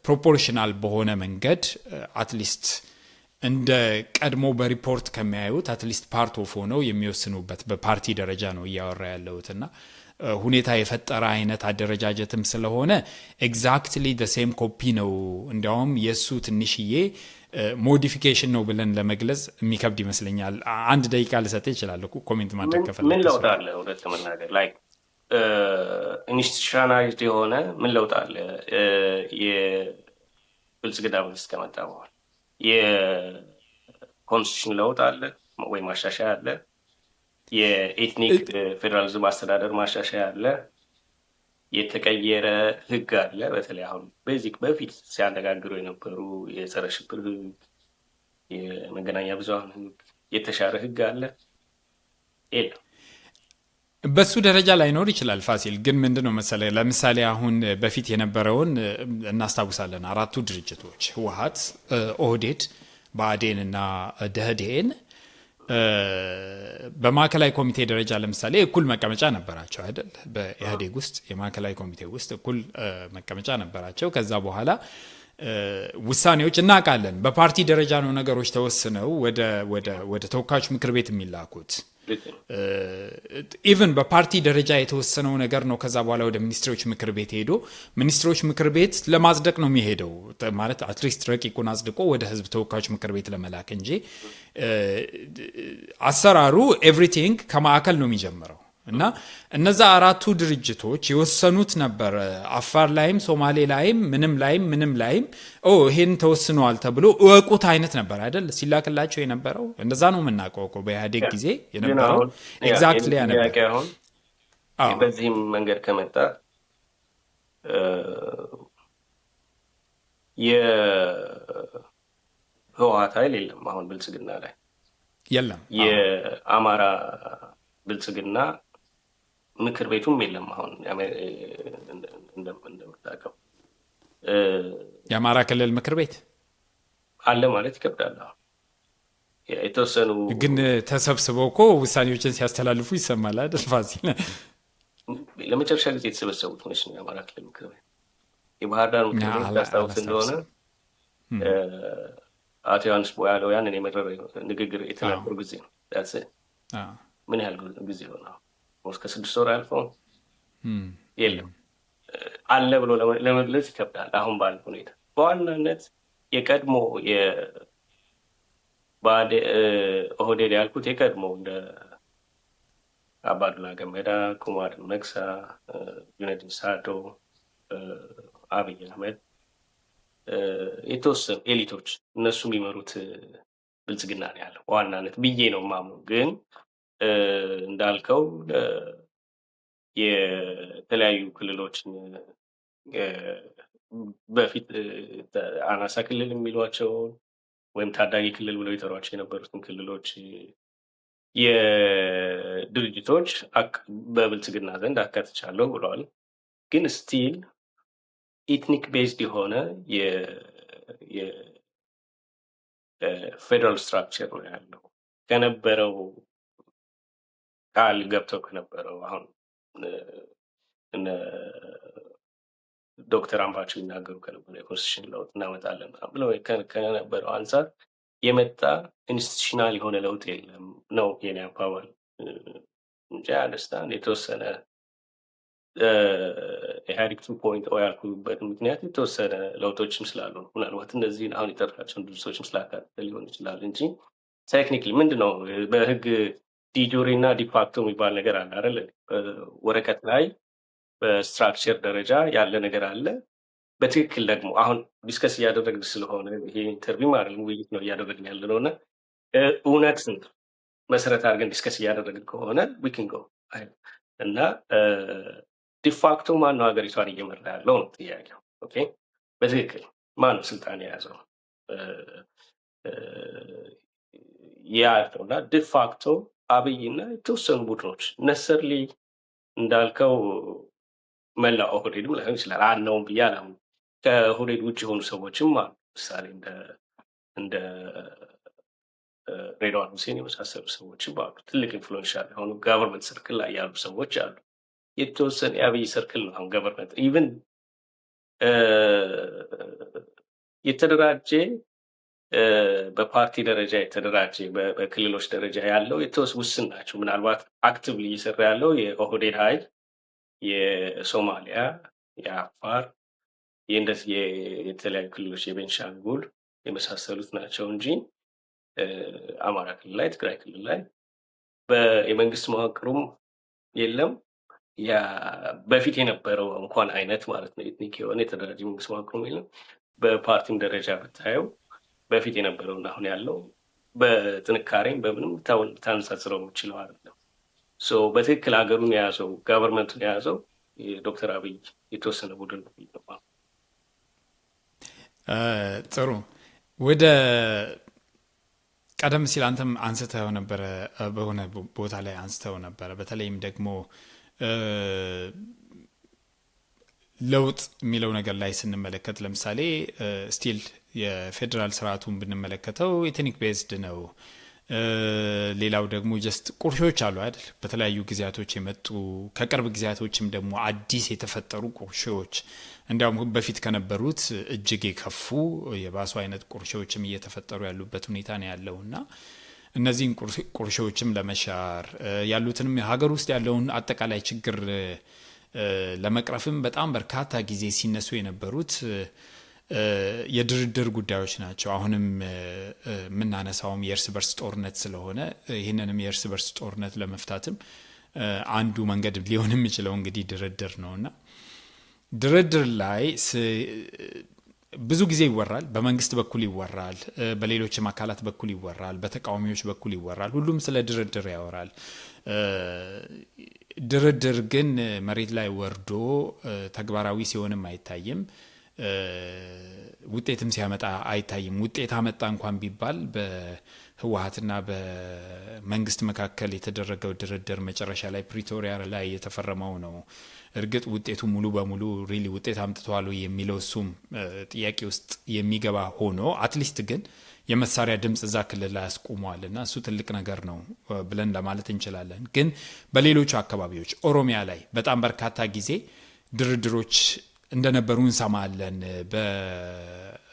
ፕሮፖርሽናል በሆነ መንገድ አትሊስት እንደ ቀድሞ በሪፖርት ከሚያዩት አትሊስት ፓርት ኦፍ ሆነው የሚወስኑበት በፓርቲ ደረጃ ነው እያወራ ያለሁትና ሁኔታ የፈጠረ አይነት አደረጃጀትም ስለሆነ ኤግዛክትሊ ደ ሴም ኮፒ ነው። እንዲያውም የእሱ ትንሽዬ ሞዲፊኬሽን ነው ብለን ለመግለጽ የሚከብድ ይመስለኛል። አንድ ደቂቃ ልሰጥ ይችላል ኮሜንት ማድረግ ከፈለግ። ምን ለውጥ አለ? እውነት ለመናገር ላይ ኢንስቲቱሽናላይዝድ የሆነ ምን ለውጥ አለ? የብልጽግና መንግስት ከመጣ በኋላ የኮንስቲቱሽን ለውጥ አለ ወይ ማሻሻያ አለ? የኤትኒክ ፌዴራሊዝም አስተዳደር ማሻሻያ አለ? የተቀየረ ህግ አለ? በተለይ አሁን ቤዚክ በፊት ሲያነጋግሩ የነበሩ የጸረ ሽብር ህግ፣ የመገናኛ ብዙሃን ህግ የተሻረ ህግ አለ? የለም። በሱ ደረጃ ላይኖር ይችላል ፋሲል። ግን ምንድነው መሰለህ፣ ለምሳሌ አሁን በፊት የነበረውን እናስታውሳለን። አራቱ ድርጅቶች ህወሓት፣ ኦህዴድ፣ ብአዴን እና ደህዴን በማዕከላዊ ኮሚቴ ደረጃ ለምሳሌ እኩል መቀመጫ ነበራቸው አይደል? በኢህአዴግ ውስጥ የማዕከላዊ ኮሚቴ ውስጥ እኩል መቀመጫ ነበራቸው። ከዛ በኋላ ውሳኔዎች እናውቃለን። በፓርቲ ደረጃ ነው ነገሮች ተወስነው ወደ ተወካዮች ምክር ቤት የሚላኩት። ኢቭን በፓርቲ ደረጃ የተወሰነው ነገር ነው ከዛ በኋላ ወደ ሚኒስትሮች ምክር ቤት ሄዶ ሚኒስትሮች ምክር ቤት ለማጽደቅ ነው የሚሄደው። ማለት አትሊስት ረቂቁን አጽድቆ ወደ ህዝብ ተወካዮች ምክር ቤት ለመላክ እንጂ አሰራሩ ኤቭሪቲንግ ከማዕከል ነው የሚጀምረው። እና እነዛ አራቱ ድርጅቶች የወሰኑት ነበር። አፋር ላይም ሶማሌ ላይም ምንም ላይም ይሄን ተወስኗል ተብሎ እወቁት አይነት ነበር አይደል ሲላክላቸው የነበረው። እንደዛ ነው የምናውቀው እኮ በኢህአዴግ ጊዜ የነበረው ኤግዛክትሊ ነበር። በዚህም መንገድ ከመጣ የህወሓት ኃይል የለም አሁን ብልጽግና ላይ የለም። የአማራ ብልጽግና ምክር ቤቱም የለም አሁን እንደምታውቀው። የአማራ ክልል ምክር ቤት አለ ማለት ይከብዳል። የተወሰኑ ግን ተሰብስበው እኮ ውሳኔዎችን ሲያስተላልፉ ይሰማል አይደል ፋሲል? ለመጨረሻ ጊዜ የተሰበሰቡት ሆነች ነው የአማራ ክልል ምክር ቤት። የባህር ዳር ምክር ቤት ታስታውስ እንደሆነ አቶ ዮሐንስ ቦያለው ያንን የመረረ ንግግር የተናገሩ ጊዜ ነው። ምን ያህል ጊዜ ሆነ? እስከ 6 ወር አልፈው የለም አለ ብሎ ለመግለጽ ይከብዳል አሁን ባለ ሁኔታ። በዋናነት የቀድሞ ኦህዴድ ያልኩት የቀድሞ እንደ አባዱላ ገመዳ፣ ኩማ ደመቅሳ፣ ጁነዲን ሳዶ፣ አብይ አህመድ የተወሰኑ ኤሊቶች እነሱ የሚመሩት ብልጽግና ነው ያለው በዋናነት ብዬ ነው የማምነው። ግን እንዳልከው የተለያዩ ክልሎችን በፊት አናሳ ክልል የሚሏቸውን ወይም ታዳጊ ክልል ብለው ይጠሯቸው የነበሩትን ክልሎች የድርጅቶች በብልጽግና ዘንድ አካትቻለሁ ብለዋል። ግን ስቲል ኢትኒክ ቤዝድ የሆነ የፌደራል ስትራክቸር ነው ያለው ከነበረው ቃል ገብተው ከነበረው አሁን ዶክተር አምባቸው ይናገሩ ከነበረ የኮንስቲቱሽን ለውጥ እናመጣለን ብለው ከነበረው አንጻር የመጣ ኢንስቲቱሽናል የሆነ ለውጥ የለም ነው የኔ አባባል እንጂ አንደርስታንድ የተወሰነ ኢህአዴግ 2.0 ያልኩበት ምክንያት የተወሰነ ለውጦችም ስላሉ ነው። ምናልባት እነዚህን አሁን የጠራቸውን ድርጅቶችም ስላካተተ ሊሆን ይችላል እንጂ ቴክኒክሊ ምንድነው በህግ ዲጆሪ እና ዲፋክቶ የሚባል ነገር አለ አይደል? ወረቀት ላይ በስትራክቸር ደረጃ ያለ ነገር አለ። በትክክል ደግሞ አሁን ዲስከስ እያደረግን ስለሆነ ይሄ ኢንተርቪው ማለት ውይይት ነው እያደረግን ያለ ነው እና እውነትን መሰረት አድርገን ዲስከስ እያደረግን ከሆነ ዊኪን ጎ እና ዲፋክቶ ማን ነው ሀገሪቷን እየመራ ያለው ነው ጥያቄው። ኦኬ በትክክል ማን ነው ስልጣን የያዘው ያለው እና ዲፋክቶ አብይና የተወሰኑ ቡድኖች ነሰርሊ እንዳልከው መላ ኦህዴድም ላይሆን ይችላል አናውም ብዬ አላምንም። ከኦህዴድ ውጭ የሆኑ ሰዎችም አሉ። ምሳሌ እንደ ሬድዋን ሁሴን የመሳሰሉ ሰዎችም አሉ። ትልቅ ኢንፍሉዌንሻል የሆኑ ጋቨርንመንት ሰርክል ላይ ያሉ ሰዎች አሉ። የተወሰነ የአብይ ሰርክል ነው አሁን ገቨርንመንት ኢቭን የተደራጀ በፓርቲ ደረጃ የተደራጀ በክልሎች ደረጃ ያለው ውስን ናቸው። ምናልባት አክቲቭሊ እየሰራ ያለው የኦህዴድ ኃይል የሶማሊያ፣ የአፋር፣ የእንደዚህ የተለያዩ ክልሎች የቤንሻንጉል የመሳሰሉት ናቸው እንጂ አማራ ክልል ላይ፣ ትግራይ ክልል ላይ የመንግስት መዋቅሩም የለም። ያ በፊት የነበረው እንኳን አይነት ማለት ነው ኤትኒክ የሆነ የተደራጀ መንግስት መዋቅሩም የለም። በፓርቲም ደረጃ ብታየው በፊት የነበረውና አሁን ያለው በጥንካሬም በምንም ታነጻጽረው የምችለው አይደለም። በትክክል ሀገሩን የያዘው ጋቨርንመንቱን የያዘው ዶክተር አብይ የተወሰነ ቡድን ነው። ጥሩ ወደ ቀደም ሲል አንተም አንስተው ነበረ በሆነ ቦታ ላይ አንስተው ነበረ በተለይም ደግሞ ለውጥ የሚለው ነገር ላይ ስንመለከት ለምሳሌ ስቲል የፌዴራል ስርዓቱን ብንመለከተው ኤትኒክ ቤዝድ ነው። ሌላው ደግሞ ጀስት ቁርሾች አሉ አይደል? በተለያዩ ጊዜያቶች የመጡ ከቅርብ ጊዜያቶችም ደግሞ አዲስ የተፈጠሩ ቁርሾች እንዲያውም በፊት ከነበሩት እጅግ የከፉ የባሱ አይነት ቁርሾችም እየተፈጠሩ ያሉበት ሁኔታ ነው ያለውና እነዚህን ቁርሾችም ለመሻር ያሉትንም ሀገር ውስጥ ያለውን አጠቃላይ ችግር ለመቅረፍም በጣም በርካታ ጊዜ ሲነሱ የነበሩት የድርድር ጉዳዮች ናቸው። አሁንም የምናነሳውም የእርስ በርስ ጦርነት ስለሆነ ይህንንም የእርስ በርስ ጦርነት ለመፍታትም አንዱ መንገድ ሊሆን የሚችለው እንግዲህ ድርድር ነውና ድርድር ላይ ብዙ ጊዜ ይወራል። በመንግስት በኩል ይወራል፣ በሌሎችም አካላት በኩል ይወራል፣ በተቃዋሚዎች በኩል ይወራል። ሁሉም ስለ ድርድር ያወራል። ድርድር ግን መሬት ላይ ወርዶ ተግባራዊ ሲሆንም አይታይም፣ ውጤትም ሲያመጣ አይታይም። ውጤት አመጣ እንኳን ቢባል በህወሓትና በመንግስት መካከል የተደረገው ድርድር መጨረሻ ላይ ፕሪቶሪያ ላይ የተፈረመው ነው። እርግጥ ውጤቱ ሙሉ በሙሉ ሪሊ ውጤት አምጥቷል የሚለው እሱም ጥያቄ ውስጥ የሚገባ ሆኖ አትሊስት ግን የመሳሪያ ድምጽ እዛ ክልል ላይ አስቆሟልና እሱ ትልቅ ነገር ነው ብለን ለማለት እንችላለን። ግን በሌሎቹ አካባቢዎች ኦሮሚያ ላይ በጣም በርካታ ጊዜ ድርድሮች እንደነበሩ እንሰማለን።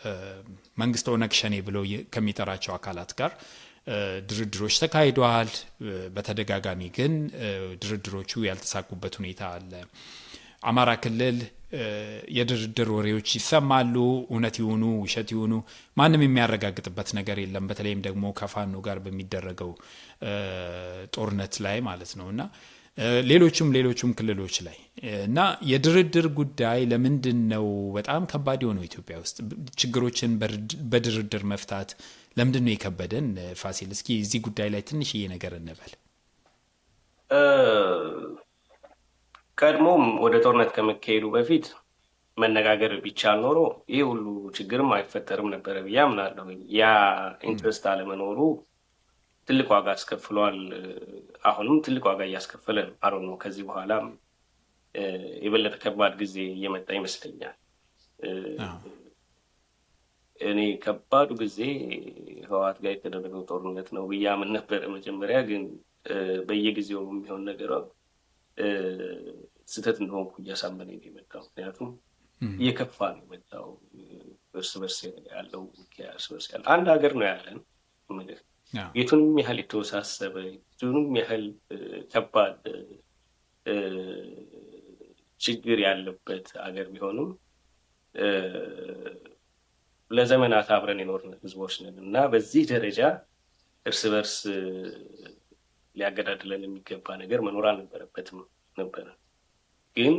በመንግስት ኦነግ ሸኔ ብሎ ከሚጠራቸው አካላት ጋር ድርድሮች ተካሂደዋል። በተደጋጋሚ ግን ድርድሮቹ ያልተሳኩበት ሁኔታ አለ። አማራ ክልል የድርድር ወሬዎች ይሰማሉ። እውነት ይሁኑ ውሸት ይሁኑ ማንም የሚያረጋግጥበት ነገር የለም። በተለይም ደግሞ ከፋኖ ጋር በሚደረገው ጦርነት ላይ ማለት ነውና ሌሎችም ክልሎች ላይ እና የድርድር ጉዳይ ለምንድን ነው በጣም ከባድ የሆነው ኢትዮጵያ ውስጥ ችግሮችን በድርድር መፍታት ለምንድን ነው የከበደን? ፋሲል እስኪ እዚህ ጉዳይ ላይ ትንሽዬ ነገር እንበል። ቀድሞም ወደ ጦርነት ከመካሄዱ በፊት መነጋገር ቢቻል ኖሮ ይህ ሁሉ ችግርም አይፈጠርም ነበረ ብዬ አምናለሁ። ያ ኢንትረስት አለመኖሩ ትልቅ ዋጋ አስከፍሏል። አሁንም ትልቅ ዋጋ እያስከፈለ ነው። አሮ ነው ከዚህ በኋላም የበለጠ ከባድ ጊዜ እየመጣ ይመስለኛል። እኔ ከባዱ ጊዜ ህወሓት ጋር የተደረገው ጦርነት ነው ብዬ አምን ነበረ መጀመሪያ። ግን በየጊዜው የሚሆን ነገር ስህተት እንደሆንኩ እያሳመነኝ ነው የመጣው። ምክንያቱም እየከፋ ነው የመጣው። እርስ በርስ ያለው ውጊያ እርስ በርስ ያለው አንድ ሀገር ነው ያለን። የቱንም ያህል የተወሳሰበ የቱንም ያህል ከባድ ችግር ያለበት ሀገር ቢሆንም ለዘመናት አብረን የኖርን ህዝቦች ነን እና በዚህ ደረጃ እርስ በርስ ሊያገዳድለን የሚገባ ነገር መኖር አልነበረበትም ነበረ። ግን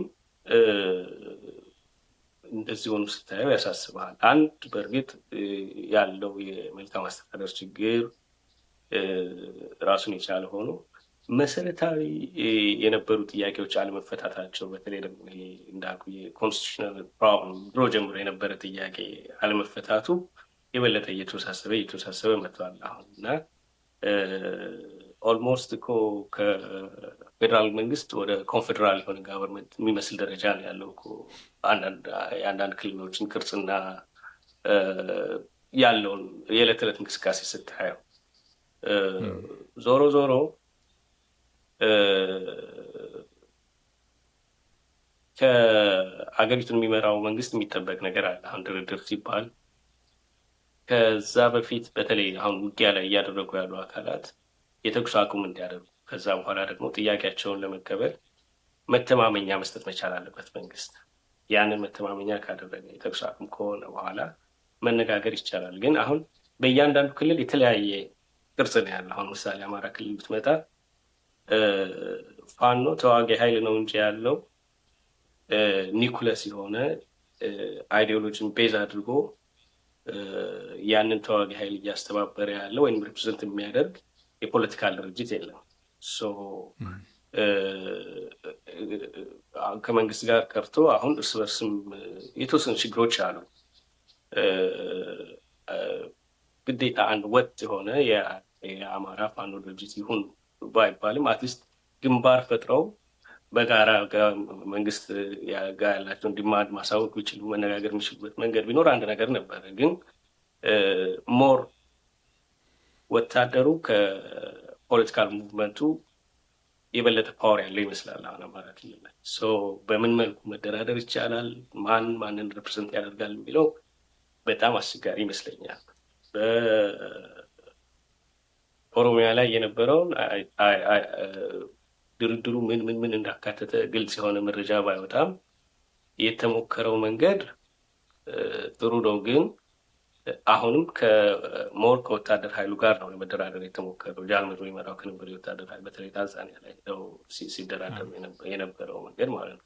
እንደዚህ ሆኖ ስታየው ያሳስባል። አንድ በእርግጥ ያለው የመልካም አስተዳደር ችግር ራሱን የቻለ ሆኖ መሰረታዊ የነበሩ ጥያቄዎች አለመፈታታቸው፣ በተለይ ደግሞ እንዳልኩ የኮንስቲቱሽናል ፕሮብለም ድሮ ጀምሮ የነበረ ጥያቄ አለመፈታቱ የበለጠ እየተወሳሰበ መጥቷል አሁን እና ኦልሞስት እኮ ከፌዴራል መንግስት ወደ ኮንፌዴራል የሆነ ጋቨርንመንት የሚመስል ደረጃ ነው ያለው እኮ የአንዳንድ ክልሎችን ቅርጽና ያለውን የዕለት ተዕለት እንቅስቃሴ ስታየው ዞሮ ዞሮ ከአገሪቱን የሚመራው መንግስት የሚጠበቅ ነገር አለ። አሁን ድርድር ሲባል ከዛ በፊት በተለይ አሁን ውጊያ ላይ እያደረጉ ያሉ አካላት የተኩስ አቁም እንዲያደርጉ፣ ከዛ በኋላ ደግሞ ጥያቄያቸውን ለመቀበል መተማመኛ መስጠት መቻል አለበት መንግስት። ያንን መተማመኛ ካደረገ የተኩስ አቁም ከሆነ በኋላ መነጋገር ይቻላል። ግን አሁን በእያንዳንዱ ክልል የተለያየ ቅርጽ ነው ያለ። አሁን ምሳሌ አማራ ክልል ብትመጣ ፋኖ ተዋጊ ኃይል ነው እንጂ ያለው ኒኩለስ የሆነ አይዲዮሎጂን ቤዝ አድርጎ ያንን ተዋጊ ኃይል እያስተባበረ ያለ ወይም ሪፕሬዘንት የሚያደርግ የፖለቲካ ድርጅት የለም። ከመንግስት ጋር ቀርቶ አሁን እርስ በርስም የተወሰኑ ችግሮች አሉ። ግዴታ አንድ ወጥ የሆነ የአማራ ፋኖ ድርጅት ይሁን ባይባልም አትሊስት ግንባር ፈጥረው በጋራ መንግስት ጋር ያላቸውን ዲማንድ ማሳወቅ ቢችሉ መነጋገር የሚችሉበት መንገድ ቢኖር አንድ ነገር ነበረ። ግን ሞር ወታደሩ ከፖለቲካል ሙቭመንቱ የበለጠ ፓወር ያለው ይመስላል አሁን አማራ ክልል ላይ። በምን መልኩ መደራደር ይቻላል፣ ማንን ሪፕሬዘንት ያደርጋል የሚለው በጣም አስቸጋሪ ይመስለኛል። በኦሮሚያ ላይ የነበረውን ድርድሩ ምን እንዳካተተ ግልጽ የሆነ መረጃ ባይወጣም የተሞከረው መንገድ ጥሩ ነው። ግን አሁንም ከሞር ከወታደር ኃይሉ ጋር ነው ለመደራደር የተሞከረው። ጃልመሮ ይመራው ከነበረው የወታደር ኃይል በተለይ ታንዛኒያ ላይ ሄደው ሲደራደሩ የነበረው መንገድ ማለት ነው።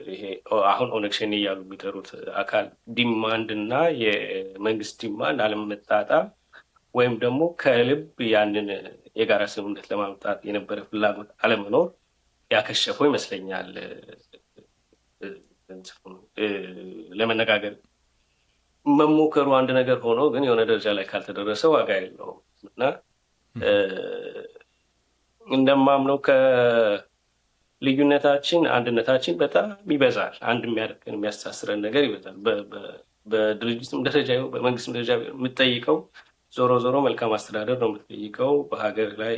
ይሄ አሁን ኦነግ ሸኔ እያሉ የሚጠሩት አካል ዲማንድ እና የመንግስት ዲማንድ አለመጣጣም ወይም ደግሞ ከልብ ያንን የጋራ ስምምነት ለማምጣት የነበረ ፍላጎት አለመኖር ያከሸፈው ይመስለኛል። ለመነጋገር መሞከሩ አንድ ነገር ሆኖ ግን የሆነ ደረጃ ላይ ካልተደረሰ ዋጋ የለውም እና እንደማምነው ልዩነታችን አንድነታችን በጣም ይበዛል። አንድ የሚያደርገን የሚያስተሳስረን ነገር ይበዛል። በድርጅትም ደረጃ በመንግስትም ደረጃ የምትጠይቀው ዞሮ ዞሮ መልካም አስተዳደር ነው የምትጠይቀው። በሀገር ላይ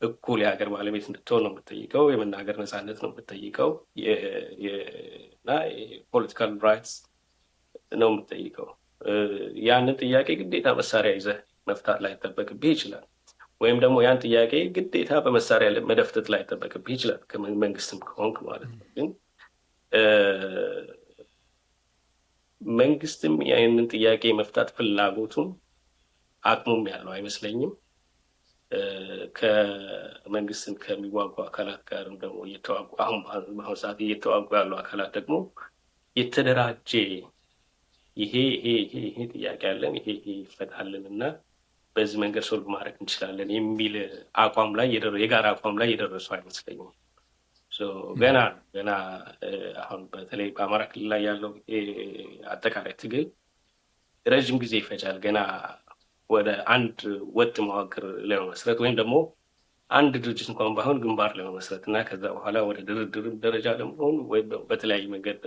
እኩል የሀገር ባለቤት እንድትሆን ነው የምትጠይቀው። የመናገር ነፃነት ነው የምትጠይቀው እና የፖለቲካል ራይትስ ነው የምትጠይቀው። ያንን ጥያቄ ግዴታ መሳሪያ ይዘህ መፍታት ላይ ይጠበቅብህ ይችላል። ወይም ደግሞ ያን ጥያቄ ግዴታ በመሳሪያ መደፍተት ላይ ይጠበቅብህ ይችላል፣ ከመንግስትም ከሆንክ ማለት ነው። ግን መንግስትም ያንን ጥያቄ መፍታት ፍላጎቱም አቅሙም ያለው አይመስለኝም። ከመንግስትን ከሚዋጉ አካላት ጋርም ደግሞ እየተዋጉ በአሁኑ ሰዓት እየተዋጉ ያሉ አካላት ደግሞ የተደራጀ ይሄ ጥያቄ አለን፣ ይሄ ይፈታልን እና በዚህ መንገድ ሶልቭ ማድረግ እንችላለን የሚል አቋም ላይ የጋራ አቋም ላይ የደረሱ አይመስለኝም። ገና አሁን በተለይ በአማራ ክልል ላይ ያለው አጠቃላይ ትግል ረጅም ጊዜ ይፈጃል። ገና ወደ አንድ ወጥ መዋቅር ለመመስረት ወይም ደግሞ አንድ ድርጅት እንኳን ባይሆን ግንባር ለመመስረት እና ከዛ በኋላ ወደ ድርድር ደረጃ ለመሆን ወይም በተለያየ መንገድ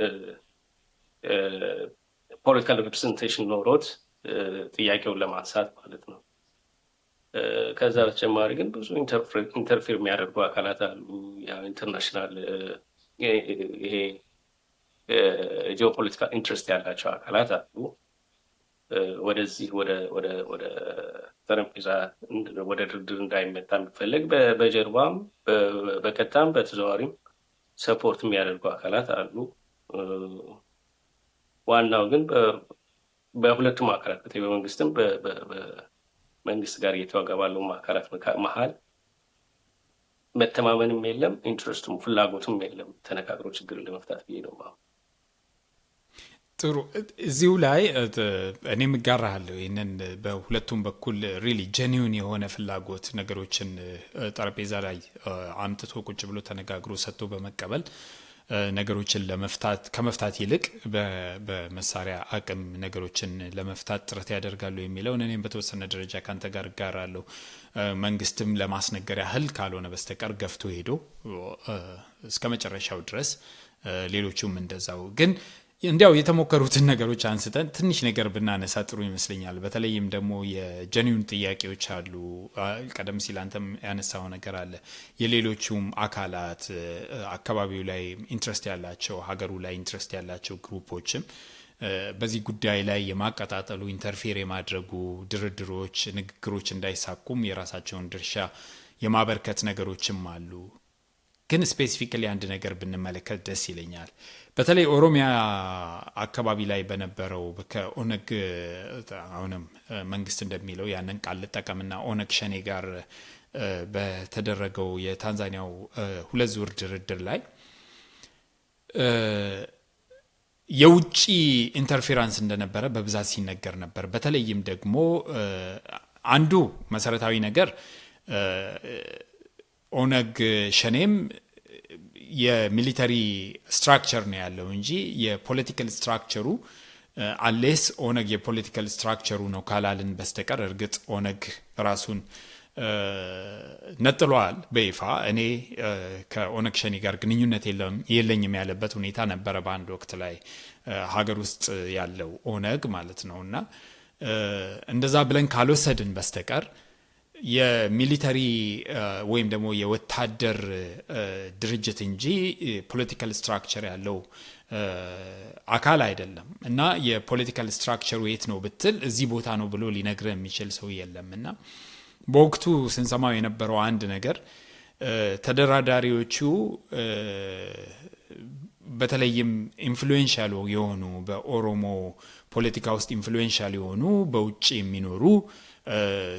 ፖለቲካል ሪፕሬዘንቴሽን ኖሮት ጥያቄውን ለማንሳት ማለት ነው። ከዛ በተጨማሪ ግን ብዙ ኢንተርፌር የሚያደርጉ አካላት አሉ። ያው ኢንተርናሽናል ይሄ ጂኦፖለቲካል ኢንትረስት ያላቸው አካላት አሉ። ወደዚህ ወደ ጠረጴዛ ወደ ድርድር እንዳይመጣ የሚፈለግ በጀርባም በቀጥታም በተዘዋዋሪም ሰፖርት የሚያደርጉ አካላት አሉ። ዋናው ግን በሁለቱም አካላት በተለይ በመንግስትም በመንግስት ጋር እየተዋጋ ባለው አካላት መሀል መተማመንም የለም፣ ኢንትረስቱም ፍላጎቱም የለም ተነጋግሮ ችግርን ለመፍታት ብዬ ነው። ጥሩ። እዚሁ ላይ እኔም እጋራሃለሁ ይህንን በሁለቱም በኩል ሪሊ ጀኒውን የሆነ ፍላጎት ነገሮችን ጠረጴዛ ላይ አምጥቶ ቁጭ ብሎ ተነጋግሮ ሰጥቶ በመቀበል ነገሮችን ከመፍታት ይልቅ በመሳሪያ አቅም ነገሮችን ለመፍታት ጥረት ያደርጋሉ የሚለውን እኔም በተወሰነ ደረጃ ካንተ ጋር እጋራለሁ። መንግስትም ለማስነገር ያህል ካልሆነ በስተቀር ገፍቶ ሄዶ እስከ መጨረሻው ድረስ ሌሎቹም እንደዛው። ግን እንዲያው የተሞከሩትን ነገሮች አንስተን ትንሽ ነገር ብናነሳ ጥሩ ይመስለኛል። በተለይም ደግሞ የጀኒውን ጥያቄዎች አሉ። ቀደም ሲል አንተም ያነሳው ነገር አለ። የሌሎቹም አካላት አካባቢው ላይ ኢንትረስት ያላቸው ሀገሩ ላይ ኢንትረስት ያላቸው ግሩፖችም በዚህ ጉዳይ ላይ የማቀጣጠሉ ኢንተርፌር የማድረጉ ድርድሮች፣ ንግግሮች እንዳይሳኩም የራሳቸውን ድርሻ የማበርከት ነገሮችም አሉ። ግን ስፔሲፊካሊ አንድ ነገር ብንመለከት ደስ ይለኛል። በተለይ ኦሮሚያ አካባቢ ላይ በነበረው ከኦነግ አሁንም መንግስት እንደሚለው ያንን ቃል ልጠቀምና ኦነግ ሸኔ ጋር በተደረገው የታንዛኒያው 2 ዙር ድርድር ላይ የውጭ ኢንተርፌራንስ እንደነበረ በብዛት ሲነገር ነበር። በተለይም ደግሞ አንዱ መሰረታዊ ነገር ኦነግ ሸኔም የሚሊተሪ ስትራክቸር ነው ያለው እንጂ የፖለቲካል ስትራክቸሩ አሌስ ኦነግ የፖለቲካል ስትራክቸሩ ነው ካላልን በስተቀር እርግጥ ኦነግ ራሱን ነጥሏል በይፋ። እኔ ከኦነግ ሸኔ ጋር ግንኙነት የለኝም ያለበት ሁኔታ ነበረ በአንድ ወቅት ላይ ሀገር ውስጥ ያለው ኦነግ ማለት ነውና እንደዛ ብለን ካልወሰድን በስተቀር የሚሊተሪ ወይም ደግሞ የወታደር ድርጅት እንጂ ፖለቲካል ስትራክቸር ያለው አካል አይደለም። እና የፖለቲካል ስትራክቸሩ የት ነው ብትል እዚህ ቦታ ነው ብሎ ሊነግርህ የሚችል ሰው የለም። እና በወቅቱ ስንሰማው የነበረው አንድ ነገር ተደራዳሪዎቹ በተለይም ኢንፍሉዌንሻል የሆኑ በኦሮሞ ፖለቲካ ውስጥ ኢንፍሉዌንሻል የሆኑ በውጭ የሚኖሩ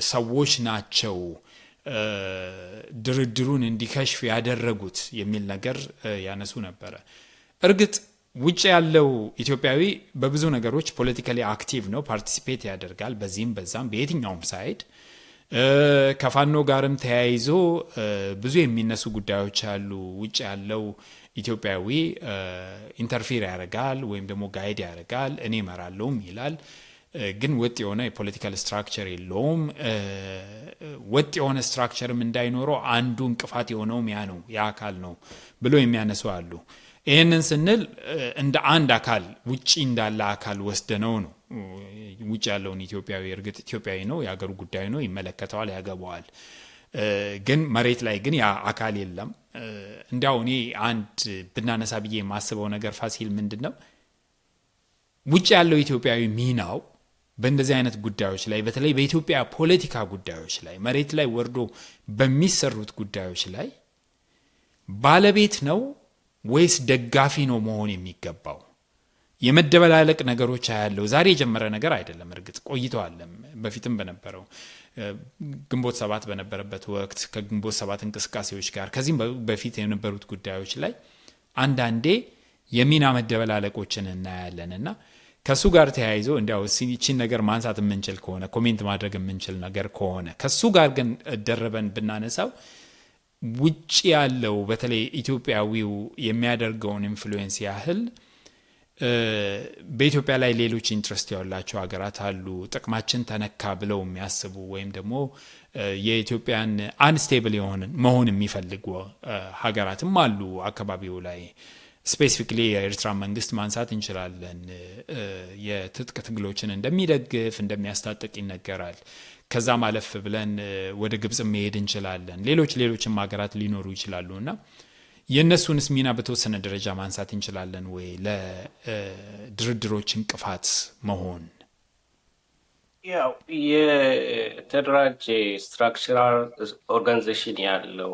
ሰዎች ናቸው ድርድሩን እንዲከሽፍ ያደረጉት የሚል ነገር ያነሱ ነበረ። እርግጥ ውጭ ያለው ኢትዮጵያዊ በብዙ ነገሮች ፖለቲካሊ አክቲቭ ነው፣ ፓርቲሲፔት ያደርጋል በዚህም በዛም በየትኛውም ሳይድ። ከፋኖ ጋርም ተያይዞ ብዙ የሚነሱ ጉዳዮች አሉ። ውጭ ያለው ኢትዮጵያዊ ኢንተርፌር ያደርጋል ወይም ደግሞ ጋይድ ያደርጋል፣ እኔ እመራለሁም ይላል። ግን ወጥ የሆነ የፖለቲካል ስትራክቸር የለውም። ወጥ የሆነ ስትራክቸርም እንዳይኖረው አንዱ እንቅፋት የሆነውም ያ አካል ነው ብሎ የሚያነሱ አሉ። ይህንን ስንል እንደ አንድ አካል ውጪ እንዳለ አካል ወስደነው ነው። ውጭ ያለውን ኢትዮጵያዊ እርግጥ ኢትዮጵያዊ ነው፣ የሀገሩ ጉዳይ ነው፣ ይመለከተዋል፣ ያገባዋል። ግን መሬት ላይ ግን ያ አካል የለም። እንዲያው እኔ አንድ ብናነሳ ብዬ የማስበው ነገር ፋሲል ምንድን ነው ውጭ ያለው ኢትዮጵያዊ ሚናው በእንደዚህ አይነት ጉዳዮች ላይ በተለይ በኢትዮጵያ ፖለቲካ ጉዳዮች ላይ መሬት ላይ ወርዶ በሚሰሩት ጉዳዮች ላይ ባለቤት ነው ወይስ ደጋፊ ነው መሆን የሚገባው? የመደበላለቅ ነገሮች ያለው ዛሬ የጀመረ ነገር አይደለም። እርግጥ ቆይተዋል። በፊትም በነበረው ግንቦት 7 በነበረበት ወቅት ከግንቦት 7 እንቅስቃሴዎች ጋር ከዚህም በፊት የነበሩት ጉዳዮች ላይ አንዳንዴ የሚና መደበላለቆችን እናያለንና ከሱ ጋር ተያይዞ እንዲያው እቺን ነገር ማንሳት የምንችል ከሆነ ኮሜንት ማድረግ የምንችል ነገር ከሆነ ከሱ ጋር ግን ደረበን ብናነሳው ውጭ ያለው በተለይ ኢትዮጵያዊው የሚያደርገውን ኢንፍሉዌንስ ያህል በኢትዮጵያ ላይ ሌሎች ኢንትረስት ያላቸው ሀገራት አሉ። ጥቅማችን ተነካ ብለው የሚያስቡ ወይም ደግሞ የኢትዮጵያን አንስቴብል መሆን የሚፈልጉ ሀገራትም አሉ አካባቢው ላይ። ስፔሲፊክሊ የኤርትራ መንግስት ማንሳት እንችላለን። የትጥቅ ትግሎችን እንደሚደግፍ እንደሚያስታጥቅ ይነገራል። ከዛ ማለፍ ብለን ወደ ግብጽ መሄድ እንችላለን። ሌሎችም ሀገራት ሊኖሩ ይችላሉ እና የእነሱንስ ሚና በተወሰነ ደረጃ ማንሳት እንችላለን ወይ ለድርድሮች እንቅፋት መሆን? ያው የተደራጀ ስትራክቸራል ኦርጋናይዜሽን ያለው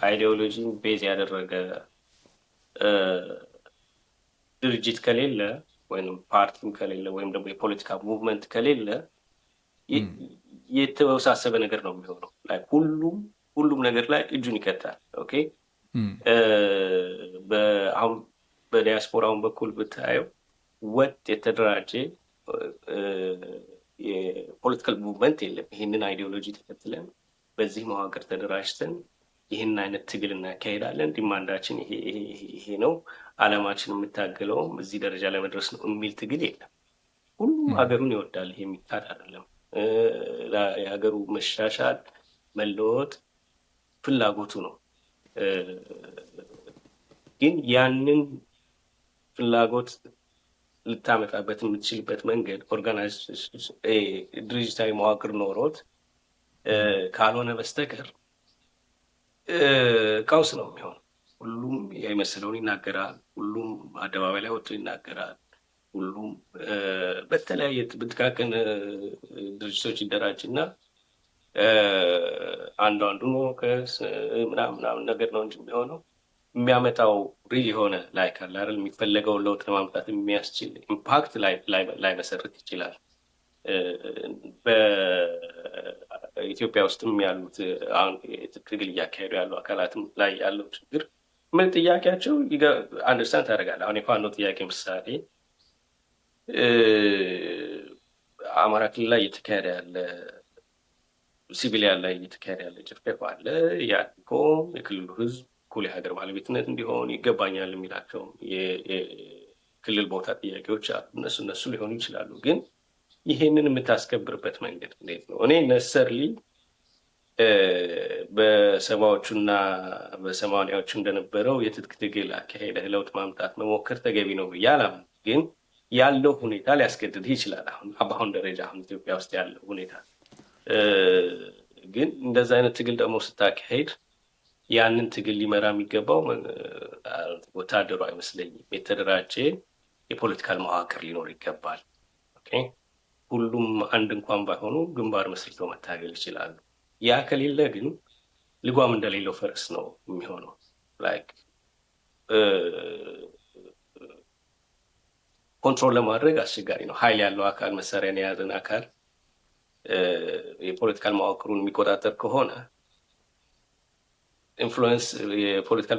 አይዲዮሎጂን ቤዝ ያደረገ ድርጅት ከሌለ ወይም ፓርቲም ከሌለ ወይም ደግሞ የፖለቲካ ሙቭመንት ከሌለ የተወሳሰበ ነገር ነው የሚሆነው። ሁሉም ነገር ላይ እጁን ይከታል። ኦኬ አሁን በዲያስፖራውን በኩል ብታየው ወጥ የተደራጀ የፖለቲካል ሙቭመንት የለም። ይህንን አይዲዮሎጂ ተከትለን በዚህ መዋቅር ተደራጅተን ይህን አይነት ትግል እናካሄዳለን፣ ዲማንዳችን ይሄ ነው፣ አላማችን የምታገለውም እዚህ ደረጃ ላይ መድረስ ነው የሚል ትግል የለም። ሁሉም ሀገሩን ይወዳል። ይሄ የሚካድ አይደለም። የሀገሩ መሻሻል መለወጥ ፍላጎቱ ነው። ግን ያንን ፍላጎት ልታመጣበት የምትችልበት መንገድ ኦርጋናይዝ ድርጅታዊ መዋቅር ኖሮት ካልሆነ በስተቀር ቀውስ ነው የሚሆን። ሁሉም የመሰለውን ይናገራል። ሁሉም አደባባይ ላይ ወጥቶ ይናገራል። ሁሉም በተለያየ ጥቃቅን ድርጅቶች ይደራጅና አንዱን መወቀስ ምናምን ነገር ነው እንጂ የሚሆነው የሚያመጣው ሪል የሆነ ላይክ አለ አይደል የሚፈለገውን ለውጥ ለማምጣት የሚያስችል ኢምፓክት ላይ መሰረት ይችላል። በኢትዮጵያ ውስጥም ያሉት አሁን ትግል እያካሄዱ ያሉ አካላትም ላይ ያለው ችግር ምን ጥያቄያቸው አንደርስታንድ ታደርጋለህ። አሁን የፋኖ ጥያቄ ምሳሌ አማራ ክልል ላይ እየተካሄደ ያለ ሲቪሊያን ላይ እየተካሄደ ያለ ጭፍጨፋ አለ። ያቆም የክልሉ ህዝብ እኩል የሀገር ባለቤትነት እንዲሆን ይገባኛል የሚላቸው የክልል ቦታ ጥያቄዎች አሉ። እነሱ ሊሆኑ ይችላሉ። ግን ይሄንን የምታስከብርበት መንገድ እንዴት ነው? እኔ ነሰርሊ በሰባዎቹና በሰማንያዎቹ እንደነበረው የትጥቅ ትግል አካሄደህ ለውጥ ማምጣት መሞከር ተገቢ ነው ብዬ አላምንም። ግን ያለው ሁኔታ ሊያስገድድህ ይችላል። አሁን ደረጃ አሁን ኢትዮጵያ ውስጥ ያለው ሁኔታ ግን እንደዛ አይነት ትግል ደግሞ ስታካሄድ ያንን ትግል ሊመራ የሚገባው ወታደሩ አይመስለኝም። የተደራጀ የፖለቲካል መዋቅር ሊኖር ይገባል። ሁሉም አንድ እንኳን ባይሆኑ ግንባር መስርተው መታገል ይችላሉ። ያ ከሌለ ግን ልጓም እንደሌለው ፈረስ ነው የሚሆነው። ላይክ ኮንትሮል ለማድረግ አስቸጋሪ ነው። ኃይል ያለው አካል መሳሪያን የያዘን አካል የፖለቲካል መዋቅሩን የሚቆጣጠር ከሆነ ኢንፍሉዌንስ የፖለቲካል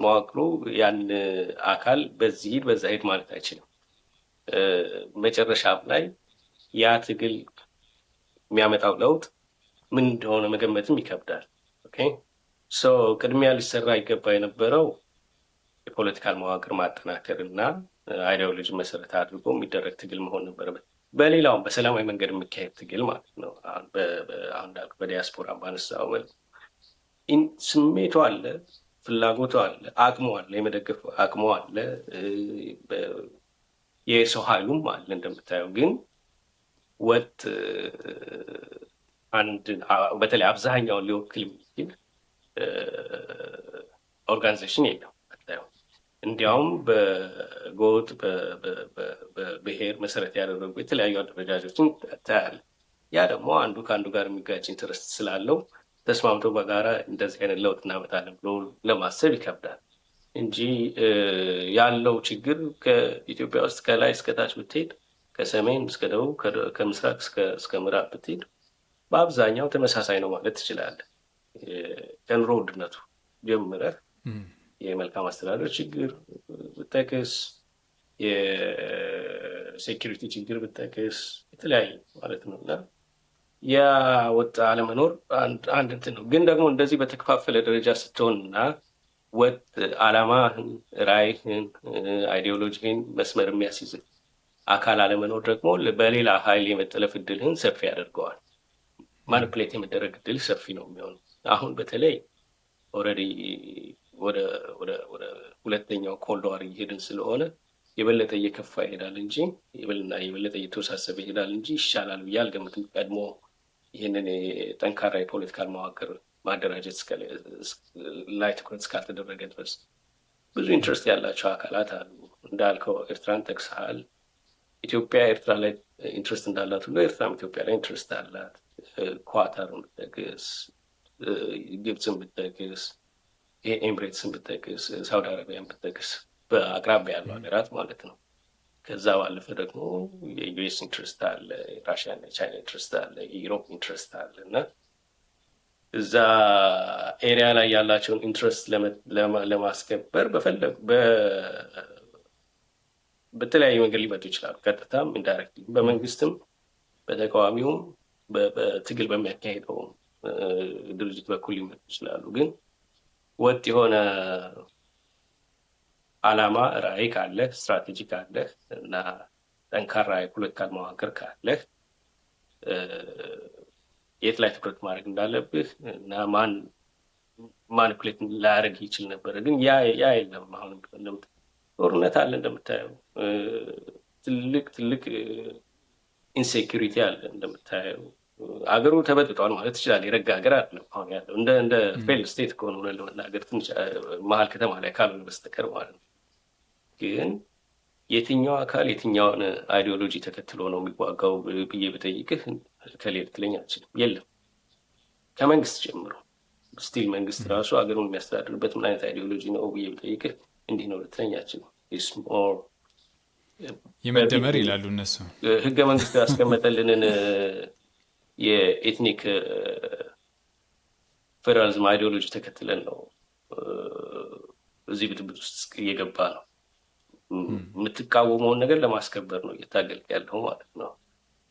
መዋቅሩ ያን አካል በዚህ ሂድ በዛ ሂድ ማለት አይችልም። መጨረሻ ላይ ያ ትግል የሚያመጣው ለውጥ ምን እንደሆነ መገመትም ይከብዳል። ቅድሚያ ሊሰራ ይገባ የነበረው የፖለቲካል መዋቅር ማጠናከር እና አይዲዮሎጂ መሰረት አድርጎ የሚደረግ ትግል መሆን ነበረበት። በሌላውም በሰላማዊ መንገድ የሚካሄድ ትግል ማለት ነው። አሁን እንዳልኩ በዲያስፖራ ባነሳው መልኩ ስሜቱ አለ፣ ፍላጎቱ አለ፣ አቅሙ አለ፣ የመደገፍ አቅሙ አለ፣ የሰው ኃይሉም አለ። እንደምታየው ግን ወጥ በተለይ አብዛኛውን ሊወክል የሚችል ኦርጋናይዜሽን የለም። እንዲያውም በጎጥ በብሔር መሰረት ያደረጉ የተለያዩ አደረጃጆችን ታያለ። ያ ደግሞ አንዱ ከአንዱ ጋር የሚጋጭ ኢንተረስት ስላለው ተስማምቶ በጋራ እንደዚህ አይነት ለውጥ እናመጣለን ብሎ ለማሰብ ይከብዳል እንጂ ያለው ችግር ከኢትዮጵያ ውስጥ ከላይ እስከታች ብትሄድ፣ ከሰሜን እስከ ደቡብ፣ ከምስራቅ እስከ ምዕራብ ብትሄድ በአብዛኛው ተመሳሳይ ነው ማለት ትችላለህ። ከኑሮ ውድነቱ ጀምረህ የመልካም አስተዳደር ችግር ብጠቅስ፣ የሴኪሪቲ ችግር ብጠቅስ የተለያዩ ማለት ነው። እና ያ ወጥ አለመኖር አንድ እንትን ነው። ግን ደግሞ እንደዚህ በተከፋፈለ ደረጃ ስትሆንና ወጥ አላማህን፣ ራዕይህን፣ አይዲዮሎጂህን መስመር የሚያስይዝ አካል አለመኖር ደግሞ በሌላ ኃይል የመጠለፍ እድልህን ሰፊ ያደርገዋል። ማኒፕሌት የመደረግ እድል ሰፊ ነው የሚሆነው። አሁን በተለይ ኦልሬዲ ወደ ሁለተኛው ኮልድ ዋር እየሄድን ስለሆነ የበለጠ እየከፋ ይሄዳል እንጂ የበለጠ እየተወሳሰበ ይሄዳል እንጂ ይሻላል ብዬ አልገምትም። ቀድሞ ይህንን ጠንካራ የፖለቲካል መዋቅር ማደራጀት ላይ ትኩረት እስካልተደረገ ድረስ ብዙ ኢንትረስት ያላቸው አካላት አሉ። እንዳልከው ኤርትራን ጠቅሰሃል። ኢትዮጵያ ኤርትራ ላይ ኢንትረስት እንዳላት ሁሉ ኤርትራም ኢትዮጵያ ላይ ኢንትረስት አላት። ኳታርን ብትጠቅስ፣ ግብፅን ብትጠቅስ፣ ኤምሬትስን ብትጠቅስ፣ ሳውዲ አረቢያን ብትጠቅስ በአቅራቢያ ያሉ ሀገራት ማለት ነው። ከዛ ባለፈ ደግሞ የዩኤስ ኢንትረስት አለ፣ የራሽያ እና የቻይና ኢንትረስት አለ፣ የዩሮፕ ኢንትረስት አለ እና እዛ ኤሪያ ላይ ያላቸውን ኢንትረስት ለማስከበር በተለያዩ መንገድ ሊመጡ ይችላሉ። ቀጥታም ኢንዳይሬክት በመንግስትም በተቃዋሚውም በትግል በሚያካሄደው ድርጅት በኩል ሊመጡ ይችላሉ። ግን ወጥ የሆነ አላማ ራዕይ ካለህ፣ ስትራቴጂ ካለህ እና ጠንካራ የፖለቲካል መዋቅር ካለህ የት ላይ ትኩረት ማድረግ እንዳለብህ እና ማን ማኒፕሌት ላያደርግ ይችል ነበረ። ግን ያ የለም። አሁን ጦርነት አለ እንደምታየው፣ ትልቅ ኢንሴኪሪቲ አለ እንደምታየው። አገሩ ተበጥጧል ማለት ይችላል። የረጋ ሀገር አይደለም አሁን ያለው። እንደ ፌል ስቴት ከሆነ ለመናገር ትንሽ መሀል ከተማ ላይ ካልሆነ በስተቀር ማለት ነው። ግን የትኛው አካል የትኛውን አይዲዮሎጂ ተከትሎ ነው የሚዋጋው ብዬ ብጠይቅህ ከሌል ትለኝ አልችልም። የለም ከመንግስት ጀምሮ ስቲል መንግስት ራሱ ሀገሩን የሚያስተዳድርበት ምን አይነት አይዲዮሎጂ ነው ብዬ ብጠይቅህ እንዲህ ነው ልትለኝ አልችልም። የመደመር ይላሉ እነሱ። ህገ መንግስት ያስቀመጠልንን የኤትኒክ ፌዴራሊዝም አይዲዮሎጂ ተከትለን ነው እዚህ ብጥብጥ ውስጥ እየገባ ነው። የምትቃወመውን ነገር ለማስከበር ነው እየታገልክ ያለው ማለት ነው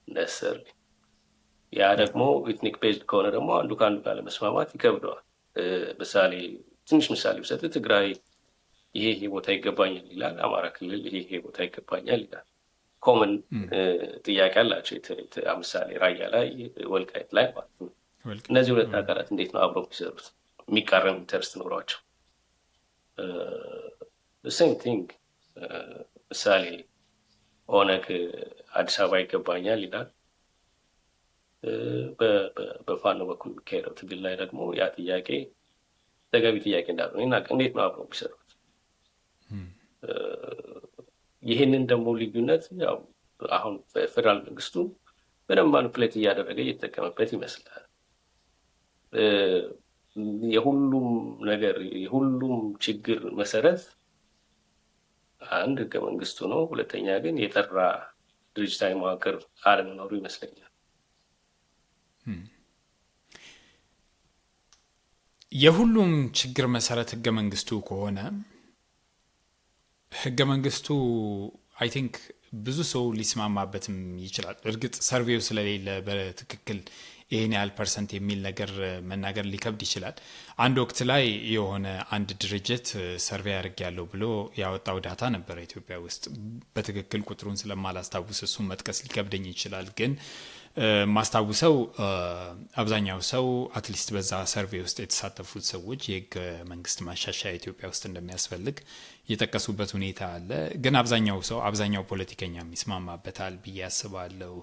ነሰርሊ። ያ ደግሞ ኤትኒክ ቤዝድ ከሆነ ደግሞ አንዱ ከአንዱ ጋር ለመስማማት ይከብደዋል። ትንሽ ምሳሌ ብሰጥ ትግራይ ይሄ ቦታ ይገባኛል ይላል፣ አማራ ክልል ይሄ ቦታ ይገባኛል ይላል። ኮመን ጥያቄ አላቸው። ምሳሌ ራያ ላይ፣ ወልቃይት ላይ ማለት ነው። እነዚህ ሁለት አካላት እንዴት ነው አብረው የሚሰሩት? የሚቃረን ኢንተርስት ኖሯቸው ሴም ቲንግ። ምሳሌ ኦነግ አዲስ አበባ ይገባኛል ይላል። በፋኖ በኩል የሚካሄደው ትግል ላይ ደግሞ ያ ጥያቄ ተገቢ ጥያቄ እንዳልሆነ ይናገር። እንዴት ነው አብረው የሚሰሩት? ይህንን ደግሞ ልዩነት ያው አሁን ፌደራል መንግስቱ በደንብ ማኒፕሌት እያደረገ እየተጠቀመበት ይመስላል። የሁሉም ነገር የሁሉም ችግር መሰረት አንድ ህገ መንግስቱ ነው። ሁለተኛ ግን የጠራ ድርጅታዊ መዋቅር አለመኖሩ ይመስለኛል። የሁሉም ችግር መሰረት ህገ መንግስቱ ከሆነ ህገ መንግስቱ አይ ቲንክ ብዙ ሰው ሊስማማበትም ይችላል። እርግጥ ሰርቬው ስለሌለ በትክክል ይሄን ያህል ፐርሰንት የሚል ነገር መናገር ሊከብድ ይችላል። አንድ ወቅት ላይ የሆነ አንድ ድርጅት ሰርቬይ አድርጌያለሁ ብሎ ያወጣው ዳታ ነበረ ኢትዮጵያ ውስጥ። በትክክል ቁጥሩን ስለማላስታውስ እሱን መጥቀስ ሊከብደኝ ይችላል። ግን ማስታውሰው አብዛኛው ሰው አትሊስት በዛ ሰርቬይ ውስጥ የተሳተፉት ሰዎች የህገ መንግስት ማሻሻያ ኢትዮጵያ ውስጥ እንደሚያስፈልግ የጠቀሱበት ሁኔታ አለ። ግን አብዛኛው ፖለቲከኛ ይስማማበታል ብዬ አስባለሁ።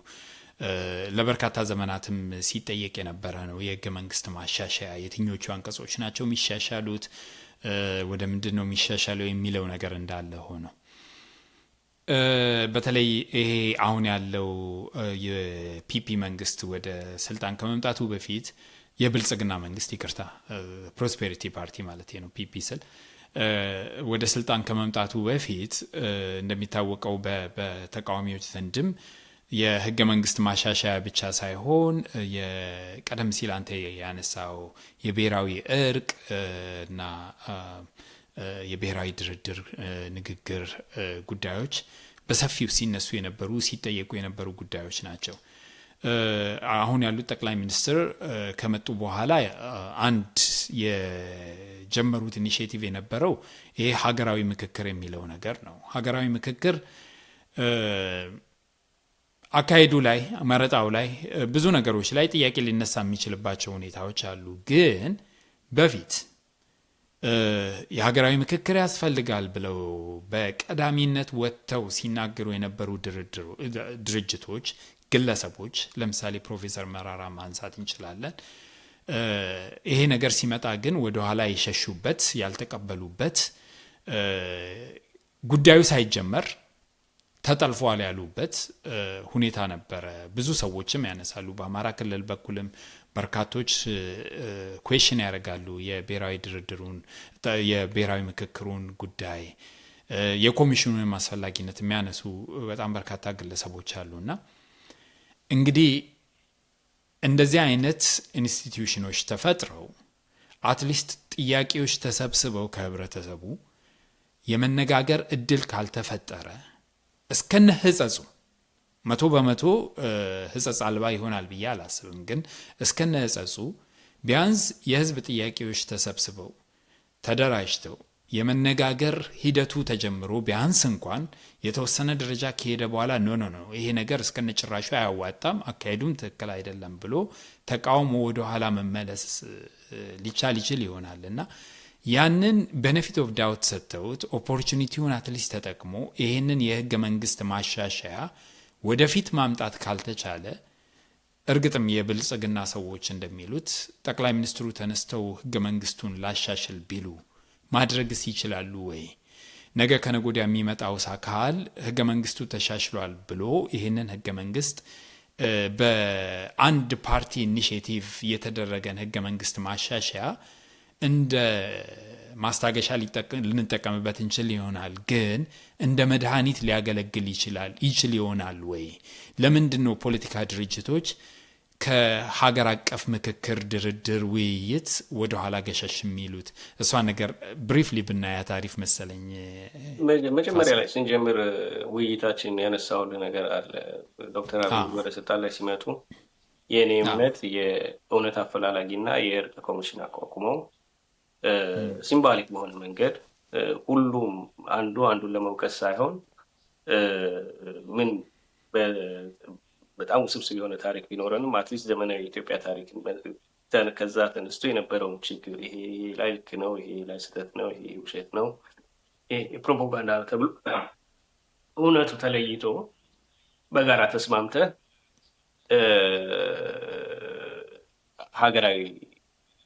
ለበርካታ ዘመናትም ሲጠየቅ የነበረ ነው። የህገ መንግስት ማሻሻያ የትኞቹ አንቀጾች ናቸው የሚሻሻሉት፣ ወደ ምንድን ነው የሚሻሻለው የሚለው ነገር እንዳለ ሆኖ በተለይ ይሄ አሁን ያለው የፒፒ መንግስት ወደ ስልጣን ከመምጣቱ በፊት የብልጽግና መንግስት ይቅርታ፣ ፕሮስፔሪቲ ፓርቲ ማለት ነው ፒፒ ስል ወደ ስልጣን ከመምጣቱ በፊት እንደሚታወቀው በተቃዋሚዎች ዘንድም የህገ መንግስት ማሻሻያ ብቻ ሳይሆን የቀደም ሲል አንተ ያነሳው የብሔራዊ እርቅ እና የብሔራዊ ድርድር ንግግር ጉዳዮች በሰፊው ሲነሱ የነበሩ ሲጠየቁ የነበሩ ጉዳዮች ናቸው። አሁን ያሉት ጠቅላይ ሚኒስትር ከመጡ በኋላ አንድ የጀመሩት ኢኒሼቲቭ የነበረው ይሄ ሀገራዊ ምክክር የሚለው ነገር ነው። ሀገራዊ ምክክር አካሄዱ ላይ መረጣው ላይ ብዙ ነገሮች ላይ ጥያቄ ሊነሳ የሚችልባቸው ሁኔታዎች አሉ። ግን በፊት የሀገራዊ ምክክር ያስፈልጋል ብለው በቀዳሚነት ወጥተው ሲናገሩ የነበሩ ድርጅቶች፣ ግለሰቦች ለምሳሌ ፕሮፌሰር መራራ ማንሳት እንችላለን። ይሄ ነገር ሲመጣ ግን ወደኋላ የሸሹበት ያልተቀበሉበት ጉዳዩ ሳይጀመር ተጠልፏል ያሉበት ሁኔታ ነበረ። ብዙ ሰዎችም ያነሳሉ። በአማራ ክልል በኩልም በርካቶች ኩዌሽን ያደርጋሉ የብሔራዊ ድርድሩን የብሔራዊ ምክክሩን ጉዳይ የኮሚሽኑን አስፈላጊነት የሚያነሱ በጣም በርካታ ግለሰቦች አሉና እንግዲህ እንደዚህ አይነት ኢንስቲትዩሽኖች ተፈጥረው አትሊስት ጥያቄዎች ተሰብስበው ከህብረተሰቡ የመነጋገር እድል ካልተፈጠረ እስከነ ህጸጹ 100% ህጸጽ አልባ ይሆናል ብዬ አላስብም። ግን እስከነ ህጸጹ ቢያንስ የህዝብ ጥያቄዎች ተሰብስበው ተደራጅተው የመነጋገር ሂደቱ ተጀምሮ ቢያንስ እንኳን የተወሰነ ደረጃ ከሄደ በኋላ ኖ ይሄ ነገር እስከነ ጭራሹ አያዋጣም፣ አካሄዱም ትክክል አይደለም ብሎ ተቃውሞ ወደ ኋላ መመለስ ሊቻል ይችል ይሆናልና ያንን ቤኔፊት ኦፍ ዳውት ሰጥተውት ኦፖርቹኒቲውን አትሊስት ተጠቅሞ ይሄንን የህገ መንግስት ማሻሻያ ወደፊት ማምጣት ካልተቻለ እርግጥም የብልጽግና ሰዎች እንደሚሉት ጠቅላይ ሚኒስትሩ ተነስተው ህገ መንግስቱን ላሻሽል ቢሉ ማድረግስ ይችላሉ ወይ? ነገ ከነጎዲያ የሚመጣው አካል ህገ መንግስቱ ተሻሽሏል ብሎ ይህንን ህገ መንግስት በአንድ ፓርቲ ኢኒሼቲቭ የተደረገን ህገ መንግስት ማሻሻያ እንደ ማስታገሻ ልንጠቀምበት እንችል ይሆናል። ግን እንደ መድኃኒት ሊያገለግል ይችል ይሆናል ወይ? ለምንድነው ፖለቲካ ድርጅቶች ከሀገር አቀፍ ምክክር ድርድር ውይይት ወደ ኋላ ገሸሽ የሚሉት? እሷ ነገር ብሪፍሊ ብናያት አሪፍ መሰለኝ። መጀመሪያ ላይ ስንጀምር ውይይታችን ያነሳውልህ ነገር አለ። ዶክተር አብይ ወደ ስልጣን ላይ ሲመጡ የእኔ እምነት የእውነት አፈላላጊና የእርቅ ኮሚሽን አቋቁመው ሲምባሊክ በሆነ መንገድ ሁሉም አንዱን ለመውቀስ ሳይሆን ምን በጣም ውስብስብ የሆነ ታሪክ ቢኖረንም አትሊስት ዘመናዊ የኢትዮጵያ ታሪክ ከዛ ተነስቶ የነበረውን ችግር ይሄ ላይ ልክ ነው፣ ይሄ ላይ ስህተት ነው፣ ይሄ ውሸት ነው፣ ይሄ ፕሮፓጋንዳ ነው ተብሎ እውነቱ ተለይቶ በጋራ ተስማምተ ሀገራዊ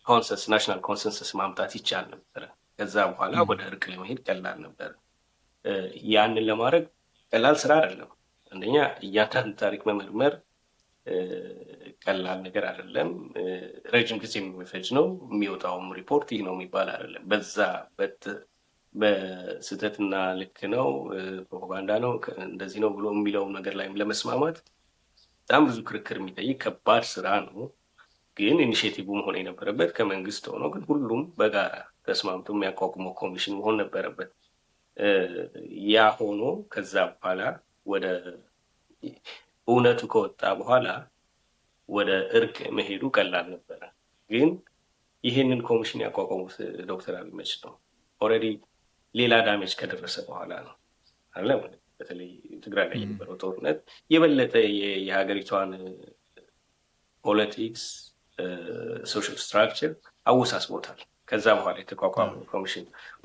ኮንሰንሰስ ናሽናል ኮንሰንሰስ ማምጣት ይቻል ነበረ። ከዛ በኋላ ወደ እርቅ ለመሄድ ቀላል ነበር። ያንን ለማድረግ ቀላል ስራ አይደለም። አንደኛ እያንዳንዱ ታሪክ መመርመር ቀላል ነገር አይደለም። ረጅም ጊዜ የሚፈጅ ነው። የሚወጣውም ሪፖርት ይህ ነው የሚባል አይደለም። በዛ በስህተትና ልክ ነው ፕሮፓጋንዳ ነው እንደዚህ ነው ብሎ የሚለው ነገር ላይ ለመስማማት በጣም ብዙ ክርክር የሚጠይቅ ከባድ ስራ ነው። ግን ኢኒሼቲቭ መሆን የነበረበት ከመንግስት ሆኖ ግን ሁሉም በጋራ ተስማምቶ የሚያቋቁመው ኮሚሽን መሆን ነበረበት። ያ ሆኖ ከዛ በኋላ ወደ እውነቱ ከወጣ በኋላ ወደ እርቅ መሄዱ ቀላል ነበረ። ግን ይህንን ኮሚሽን ያቋቋሙት ዶክተር አብይ መች ነው? ኦልሬዲ ሌላ ዳሜጅ ከደረሰ በኋላ ነው አለ። በተለይ ትግራይ ላይ የነበረው ጦርነት የበለጠ የሀገሪቷን ፖለቲክስ ሶሻል ስትራክቸር አወሳስቦታል። ከዛ በኋላ የተቋቋመው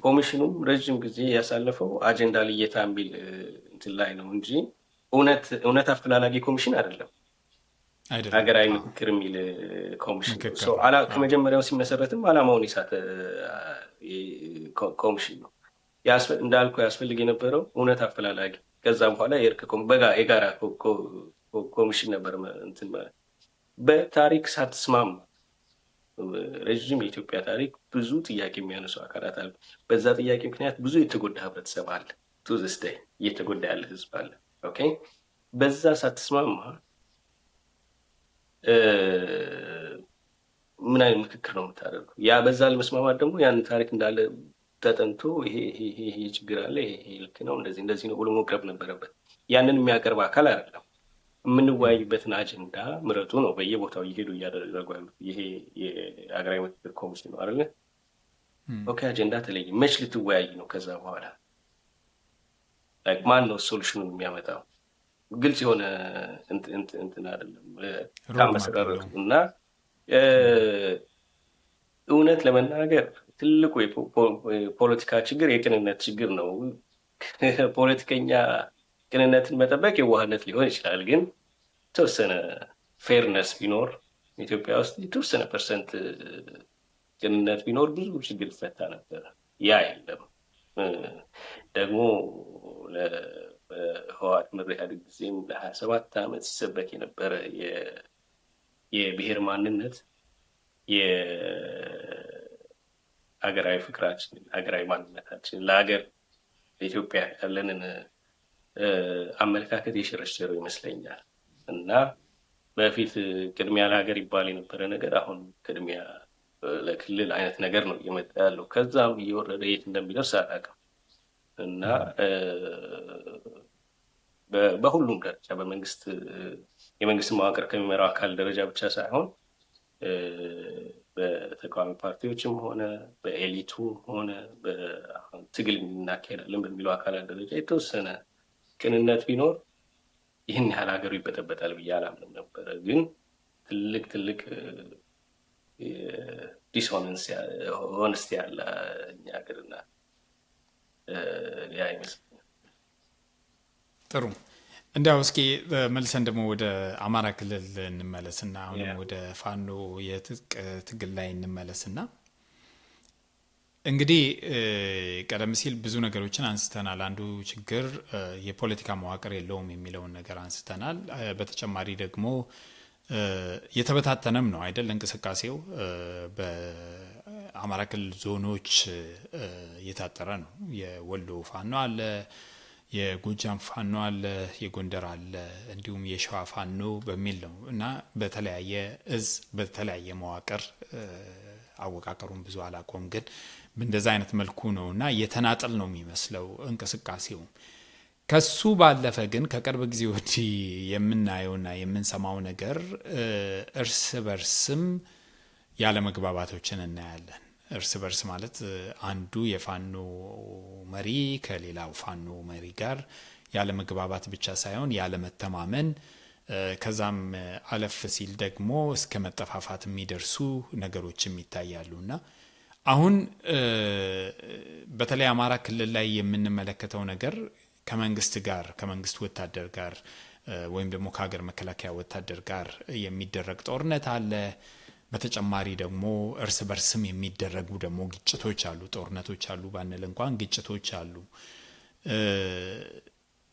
ኮሚሽኑም ረጅም ጊዜ ያሳለፈው አጀንዳ ልየታ የሚል እንትን ላይ ነው እንጂ እውነት አፈላላጊ ኮሚሽን አይደለም። ሀገራዊ ምክክር የሚል ኮሚሽን ከመጀመሪያው ሲመሰረትም አላማውን የሳተ ኮሚሽን ነው። እንዳልኩ ያስፈልግ የነበረው እውነት አፈላላጊ፣ ከዛ በኋላ የጋራ ኮሚሽን ነበር። እንትን በታሪክ ሳትስማማ ረዥም የኢትዮጵያ ታሪክ ብዙ ጥያቄ የሚያነሱ አካላት አሉ። በዛ ጥያቄ ምክንያት ብዙ የተጎዳ ህብረተሰብ አለ። ቱ ዚስ ዴይ እየተጎዳ ያለ ህዝብ አለ። ኦኬ፣ በዛ ሳትስማማ ምን አይነት ምክክር ነው የምታደርገው? ያ በዛ ለመስማማት ደግሞ ያን ታሪክ እንዳለ ተጠንቶ ይሄ ችግር አለ፣ ይሄ ልክ ነው፣ እንደዚህ ነው ብሎ መቅረብ ነበረበት። ያንን የሚያቀርብ አካል አይደለም። የምንወያይበትን አጀንዳ ምረጡ ነው በየቦታው እየሄዱ እያደረጉ ያሉት። ይሄ የሀገራዊ ምክክር ኮሚሽን ነው አይደለ? ኦኬ፣ አጀንዳ ተለየ። መች ልትወያይ ነው? ከዛ በኋላ ማን ነው ሶሉሽኑን የሚያመጣው? ግልጽ የሆነ እንትን አይደለም ካመሰራረቱ እና እውነት ለመናገር ትልቁ የፖለቲካ ችግር የቅንነት ችግር ነው። ፖለቲከኛ ቅንነትን መጠበቅ የዋህነት ሊሆን ይችላል፣ ግን የተወሰነ ፌርነስ ቢኖር ኢትዮጵያ ውስጥ የተወሰነ ፐርሰንት ቅንነት ቢኖር ብዙ ችግር ይፈታ ነበር። ያ የለም። ደግሞ በህወሓት መሪ ኢህአዴግ ጊዜም ለ27 ዓመት ሲሰበክ የነበረ የብሔር ማንነት የሀገራዊ ፍቅራችን፣ ሀገራዊ ማንነታችን፣ ለሀገር ለኢትዮጵያ ያለንን አመለካከት የሸረሸረው ይመስለኛል። እና በፊት ቅድሚያ ለሀገር ይባል የነበረ ነገር አሁን ቅድሚያ ለክልል አይነት ነገር ነው እየመጣ ያለው። ከዛም እየወረደ የት እንደሚደርስ አላውቅም። እና በሁሉም ደረጃ የመንግስት መዋቅር ከሚመራው አካል ደረጃ ብቻ ሳይሆን በተቃዋሚ ፓርቲዎችም ሆነ በኤሊቱ ሆነ ትግል እናካሄዳለን በሚለው አካላት ደረጃ የተወሰነ ቅንነት ቢኖር ይህን ያህል ሀገሩ ይበጠበጣል ብዬ አላምንም ነበረ። ግን ትልቅ ዲስሆነስቲ ያለ እኛ ሀገርና ያ ይመስለኛል። ጥሩ። እንዲያው እስኪ መልሰን ደግሞ ወደ አማራ ክልል እንመለስና አሁንም ወደ ፋኖ የትጥቅ ትግል ላይ እንመለስና እንግዲህ ቀደም ሲል ብዙ ነገሮችን አንስተናል። አንዱ ችግር የፖለቲካ መዋቅር የለውም የሚለውን ነገር አንስተናል። በተጨማሪ ደግሞ የተበታተነም ነው አይደል እንቅስቃሴው። በአማራ ክልል ዞኖች የታጠረ ነው። የወሎ ፋኖ አለ፣ የጎጃም ፋኖ አለ፣ የጎንደር አለ፣ እንዲሁም የሸዋ ፋኖ በሚል ነው እና በተለያየ እዝ በተለያየ መዋቅር አወቃቀሩን ብዙ አላቆም፣ ግን እንደዛ አይነት መልኩ ነው እና የተናጠል ነው የሚመስለው እንቅስቃሴው። ከሱ ባለፈ ግን ከቅርብ ጊዜ ወዲህ የምናየውና የምንሰማው ነገር እርስ በርስም ያለመግባባቶችን እናያለን። እርስ በርስ ማለት አንዱ የፋኖ መሪ ከሌላው ፋኖ መሪ ጋር ያለመግባባት ብቻ ሳይሆን ያለመተማመን፣ ከዛም አለፍ ሲል ደግሞ እስከ መጠፋፋት የሚደርሱ ነገሮችም ይታያሉና አሁን በተለይ አማራ ክልል ላይ የምንመለከተው ነገር ከመንግስት ወታደር ጋር ወይም ደግሞ ከሀገር መከላከያ ወታደር ጋር የሚደረግ ጦርነት አለ። በተጨማሪ ደግሞ እርስ በርስም የሚደረጉ ደግሞ ግጭቶች አሉ። ጦርነቶች አሉ ባንል እንኳን ግጭቶች አሉ።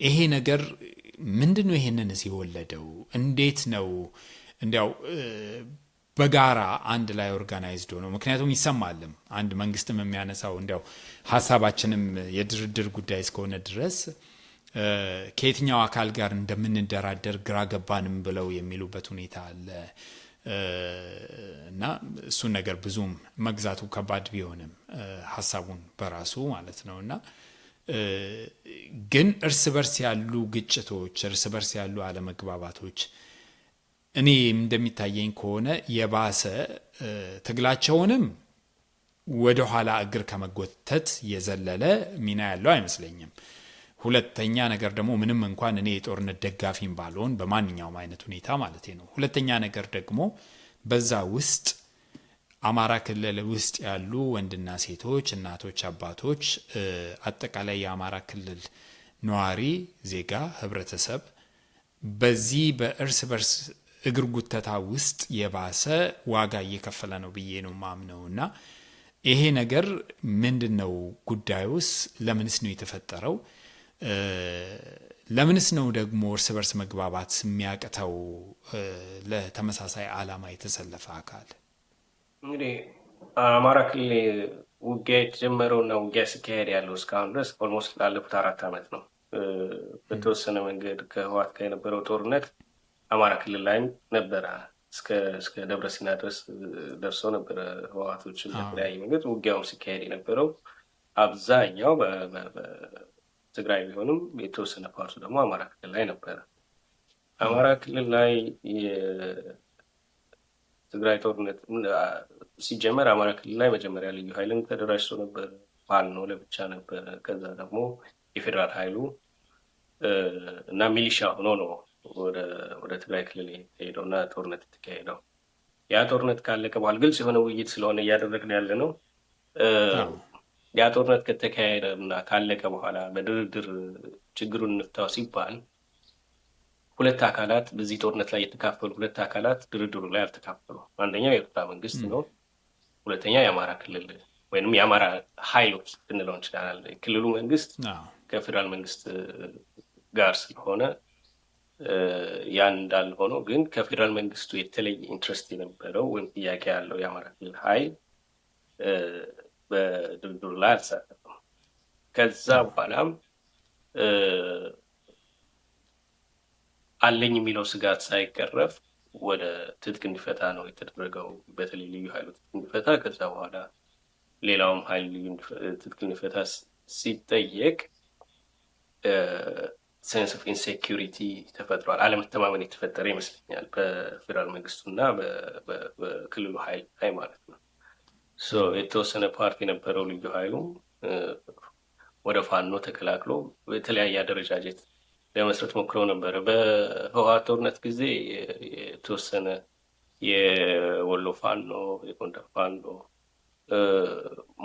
ይሄ ነገር ምንድነው? ይሄንንስ የወለደው እንዴት ነው? እንዲያው በጋራ አንድ ላይ ኦርጋናይዝድ ነው። ምክንያቱም ይሰማልም አንድ መንግስትም የሚያነሳው እንዲያው ሀሳባችንም የድርድር ጉዳይ እስከሆነ ድረስ ከየትኛው አካል ጋር እንደምንደራደር ግራ ገባንም ብለው የሚሉበት ሁኔታ አለ እና እሱን ነገር ብዙም መግዛቱ ከባድ ቢሆንም ሀሳቡን በራሱ ማለት ነው እና ግን እርስ በርስ ያሉ ግጭቶች፣ እርስ በርስ ያሉ አለመግባባቶች እኔ እንደሚታየኝ ከሆነ የባሰ ትግላቸውንም ወደ ኋላ እግር ከመጎተት የዘለለ ሚና ያለው አይመስለኝም። ሁለተኛ ነገር ደግሞ ምንም እንኳን እኔ የጦርነት ደጋፊም ባልሆን በማንኛውም አይነት ሁኔታ ማለት ነው። ሁለተኛ ነገር ደግሞ በዛ ውስጥ አማራ ክልል ውስጥ ያሉ ወንድና ሴቶች፣ እናቶች፣ አባቶች፣ አጠቃላይ የአማራ ክልል ነዋሪ ዜጋ ህብረተሰብ በዚህ በእርስ በርስ እግር ጉተታ ውስጥ የባሰ ዋጋ እየከፈለ ነው ብዬ ነው ማምነውና ይሄ ነገር ምንድነው? ጉዳዩስ ለምንስ ነው የተፈጠረው? ለምንስ ነው ደግሞ እርስ በርስ መግባባት የሚያቅተው ለተመሳሳይ ዓላማ የተሰለፈ አካል? እንግዲህ አማራ ክልል ውጊያ የተጀመረውና ውጊያ ሲካሄድ ያለው እስካሁን ድረስ ኦልሞስት ላለፉት 4 ዓመት ነው። በተወሰነ መንገድ ከህወሓት ጋር የነበረው ጦርነት አማራ ክልል ላይም ነበረ። እስከ ደብረ ሲና ድረስ ደርሰው ነበረ ህወሓቶችን በተለያየ መንገድ ውጊያውም ሲካሄድ የነበረው። አብዛኛው በትግራይ ቢሆንም የተወሰነ ፓርቱ ደግሞ አማራ ክልል ላይ ነበረ። አማራ ክልል ላይ የትግራይ ጦርነት ሲጀመር አማራ ክልል ላይ መጀመሪያ ልዩ ኃይልን ተደራጅቶ ነበር፣ ፋኖ ለብቻ ነበረ። ከዛ ደግሞ የፌዴራል ኃይሉ እና ሚሊሻ ሆኖ ነው ወደ ትግራይ ክልል የተሄደው እና ጦርነት የተካሄደው። ያ ጦርነት ካለቀ በኋላ ግልጽ የሆነ ውይይት ስለሆነ እያደረግን ያለ ነው። አዎ ያ ጦርነት ከተካሄደ እና ካለቀ በኋላ በድርድር ችግሩን እንፍታው ሲባል ሁለት አካላት በዚህ ጦርነት ላይ የተካፈሉ ሁለት አካላት ድርድሩ ላይ አልተካፈሉም። አንደኛው የኤርትራ መንግስት ነው። ሁለተኛ የአማራ ክልል ወይንም የአማራ ኃይሎች ልንለው እንችላለን። የክልሉ መንግስት አዎ ከፌዴራል መንግስት ጋር ስለሆነ ያን እንዳለ ሆኖ ግን ከፌዴራል መንግስቱ የተለየ ኢንትረስት የነበረው ወይም ጥያቄ ያለው የአማራ ክልል ኃይል በድርድሩ ላይ አልተሳተፈም። ከዛ በኋላም አለኝ የሚለው ስጋት ሳይቀረፍ ወደ ትጥቅ እንዲፈታ ነው የተደረገው። በተለይ ልዩ ኃይሉ ትጥቅ እንዲፈታ፣ ከዛ በኋላ ሌላውም ኃይል ትጥቅ እንዲፈታ ሲጠየቅ ሴንስ ኦፍ ኢንሴኪሪቲ ተፈጥሯል። አለመተማመን የተፈጠረ ይመስለኛል በፌዴራል መንግስቱ እና በክልሉ ኃይል ላይ ማለት ነው። የተወሰነ ፓርቲ የነበረው ልዩ ኃይሉ ወደ ፋኖ ተቀላቅሎ የተለያየ አደረጃጀት ለመስረት ሞክረው ነበረ። በህወሓት ጦርነት ጊዜ የተወሰነ የወሎ ፋኖ፣ የጎንደር ፋኖ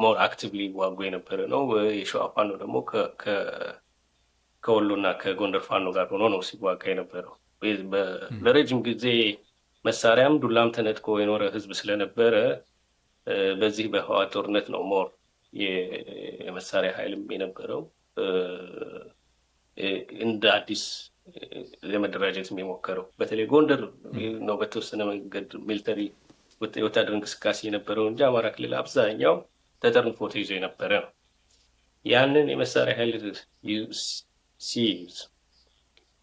ሞር አክቲቭሊ ዋጉ የነበረ ነው። የሸዋ ፋኖ ደግሞ ከወሎ እና ከጎንደር ፋኖ ጋር ሆኖ ነው ሲዋጋ የነበረው። ለረጅም ጊዜ መሳሪያም ዱላም ተነጥቆ የኖረ ህዝብ ስለነበረ በዚህ በህወሓት ጦርነት ነው ሞር የመሳሪያ ኃይልም የነበረው እንደ አዲስ ለመደራጀት የሞከረው። በተለይ ጎንደር ነው በተወሰነ መንገድ ሚሊተሪ የወታደር እንቅስቃሴ የነበረው እንጂ አማራ ክልል አብዛኛው ተጠርንፎ ተይዞ የነበረ ነው። ያንን የመሳሪያ ኃይል ሲይዝ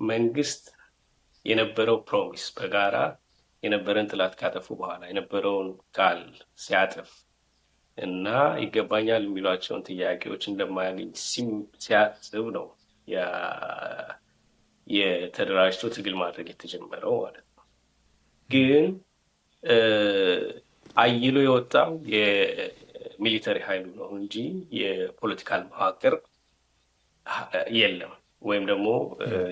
መንግስት የነበረው ፕሮሚስ በጋራ የነበረን ጥላት ካጠፉ በኋላ የነበረውን ቃል ሲያጥፍ እና ይገባኛል የሚሏቸውን ጥያቄዎች እንደማያገኝ ሲያስብ ነው የተደራጅቶ ትግል ማድረግ የተጀመረው ማለት ነው። ግን አይሎ የወጣው የሚሊተሪ ኃይሉ ነው እንጂ የፖለቲካል መዋቅር የለም። ወይም ደግሞ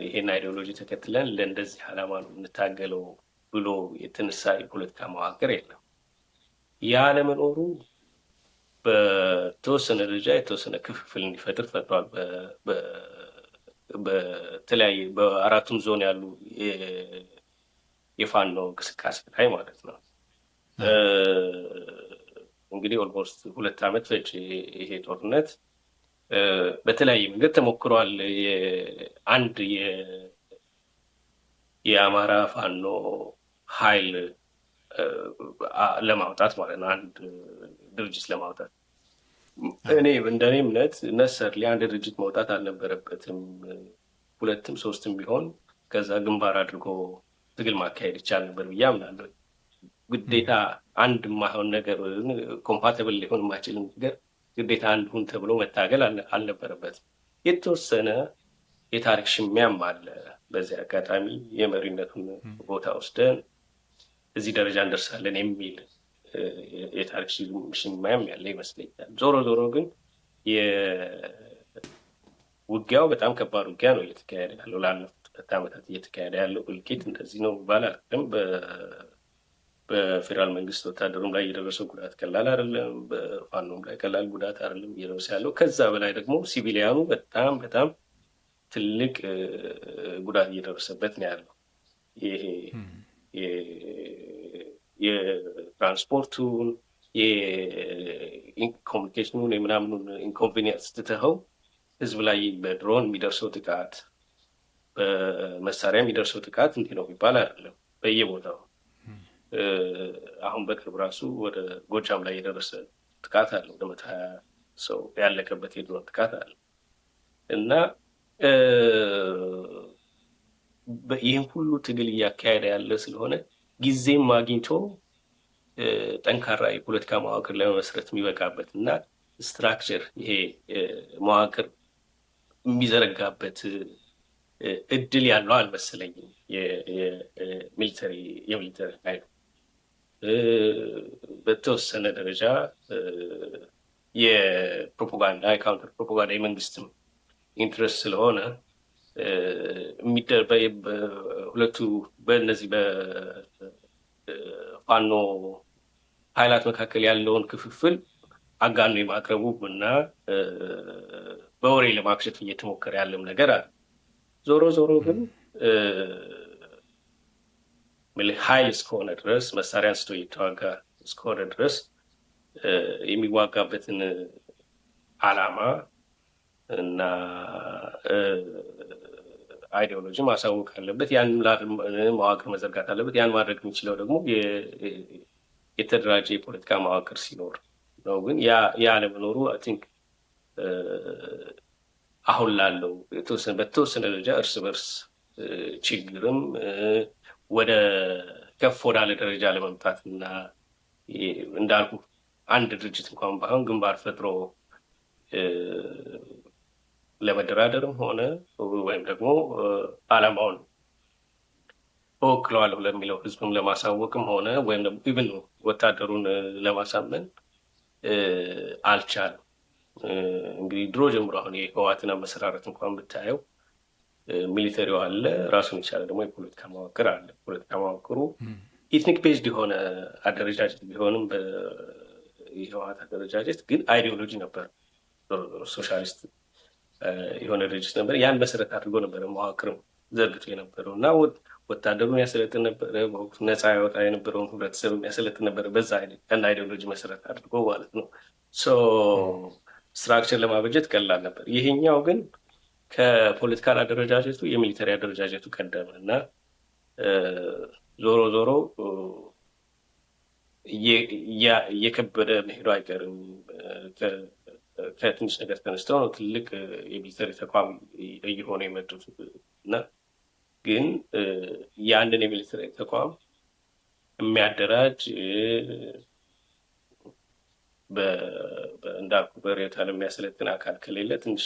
ይሄን አይዲዮሎጂ ተከትለን ለእንደዚህ ዓላማ ነው የምንታገለው ብሎ የተነሳ የፖለቲካ መዋቅር የለም። ያለመኖሩ በተወሰነ ደረጃ የተወሰነ ክፍፍል እንዲፈጥር ፈጥሯል። በተለያየ በአራቱም ዞን ያሉ የፋኖ እንቅስቃሴ ላይ ማለት ነው። እንግዲህ ኦልሞስት 2 ዓመት ፈጅ ይሄ ጦርነት በተለያየ መንገድ ተሞክሯል። አንድ የአማራ ፋኖ ኃይል ለማውጣት ማለት ነው፣ አንድ ድርጅት ለማውጣት እኔ እንደኔ እምነት ነሰርሊ አንድ ድርጅት መውጣት አልነበረበትም። 2ም 3ም ቢሆን ከዛ ግንባር አድርጎ ትግል ማካሄድ ይቻል ነበር ብዬ አምናለሁ። ግዴታ አንድ የማይሆን ነገር ኮምፓቲብል ሊሆን የማይችል ነገር ግዴታ አንድ ሁን ተብሎ መታገል አልነበረበትም። የተወሰነ የታሪክ ሽሚያም አለ። በዚህ አጋጣሚ የመሪነቱን ቦታ ወስደን እዚህ ደረጃ እንደርሳለን የሚል የታሪክ ሽሚያም ያለ ይመስለኛል። ዞሮ ዞሮ ግን ውጊያው በጣም ከባድ ውጊያ ነው እየተካሄደ ያለው። ላለፉት 2 ዓመታት እየተካሄደ ያለው እልቂት እንደዚህ ነው ይባላል። በፌዴራል መንግስት ወታደሩም ላይ እየደረሰው ጉዳት ቀላል አይደለም። በፋኖም ላይ ቀላል ጉዳት አይደለም እየደረሰ ያለው። ከዛ በላይ ደግሞ ሲቪሊያኑ በጣም በጣም ትልቅ ጉዳት እየደረሰበት ነው ያለው። ይሄ የትራንስፖርቱን የኮሚኒኬሽኑን የምናምኑን ኢንኮንቬኒየንስ ትተኸው ህዝብ ላይ በድሮን የሚደርሰው ጥቃት፣ በመሳሪያ የሚደርሰው ጥቃት እንዲህ ነው የሚባል አይደለም በየቦታው። አሁን በቅርብ ራሱ ወደ ጎጃም ላይ የደረሰ ጥቃት አለ። ወደ 120 ሰው ያለቀበት የድሮን ጥቃት አለ እና ይህን ሁሉ ትግል እያካሄደ ያለ ስለሆነ ጊዜም አግኝቶ ጠንካራ የፖለቲካ መዋቅር ለመመስረት የሚበቃበት እና ስትራክቸር ይሄ መዋቅር የሚዘረጋበት እድል ያለው አልመሰለኝም። የሚሊተሪ ኃይል በተወሰነ ደረጃ የፕሮፓጋንዳ የካውንተር ፕሮፓጋንዳ የመንግስትም ኢንትረስት ስለሆነ ሁለቱ በእነዚህ በፋኖ ኃይላት መካከል ያለውን ክፍፍል አጋኖ የማቅረቡ እና በወሬ ለማክሸፍ እየተሞከረ ያለም ነገር አለ። ዞሮ ዞሮ ግን ኃይል እስከሆነ ድረስ መሳሪያ አንስቶ እየተዋጋ እስከሆነ ድረስ የሚዋጋበትን ዓላማ እና አይዲዮሎጂ ማሳወቅ አለበት። ያን መዋቅር መዘርጋት አለበት። ያን ማድረግ የሚችለው ደግሞ የተደራጀ የፖለቲካ መዋቅር ሲኖር ነው። ግን ያ አለመኖሩ አይ ቲንክ አሁን ላለው በተወሰነ ደረጃ እርስ በርስ ችግርም ወደ ከፍ ወዳለ ደረጃ ለመምጣት እና እንዳልኩ አንድ ድርጅት እንኳን ባይሆን ግንባር ፈጥሮ ለመደራደርም ሆነ ወይም ደግሞ ዓላማውን እወክለዋለሁ ለሚለው ህዝብም ለማሳወቅም ሆነ ወይም ደግሞ ኢቭን ወታደሩን ለማሳመን አልቻለም። እንግዲህ ድሮ ጀምሮ አሁን የህወሓትን አመሰራረት እንኳን ብታየው ሚሊተሪው አለ፣ ራሱን የቻለ ደግሞ የፖለቲካ መዋቅር አለ። ፖለቲካ መዋቅሩ ኢትኒክ ቤዝድ የሆነ አደረጃጀት ቢሆንም የህወሓት አደረጃጀት ግን አይዲዮሎጂ ነበር፣ ሶሻሊስት የሆነ ድርጅት ነበር። ያን መሰረት አድርጎ ነበረ መዋቅርም ዘርግቶ የነበረው እና ወታደሩን ያሰለጥን ነበረ። በወቅቱ ነፃ ያወጣ የነበረውን ህብረተሰብ ያሰለጥን ነበረ። በዛ አይዲዮሎጂ መሰረት አድርጎ ማለት ነው። ስትራክቸር ለማበጀት ቀላል ነበር። ይሄኛው ግን ከፖለቲካል አደረጃጀቱ የሚሊተሪ አደረጃጀቱ ቀደመ እና ዞሮ ዞሮ እየከበደ መሄዱ አይቀርም። ከትንሽ ነገር ተነስተው ነው ትልቅ የሚሊተሪ ተቋም እየሆነ የመጡት እና ግን ያንን የሚሊተሪ ተቋም የሚያደራጅ እንዳልኩ በሬታ ለሚያሰለጥን አካል ከሌለ ትንሽ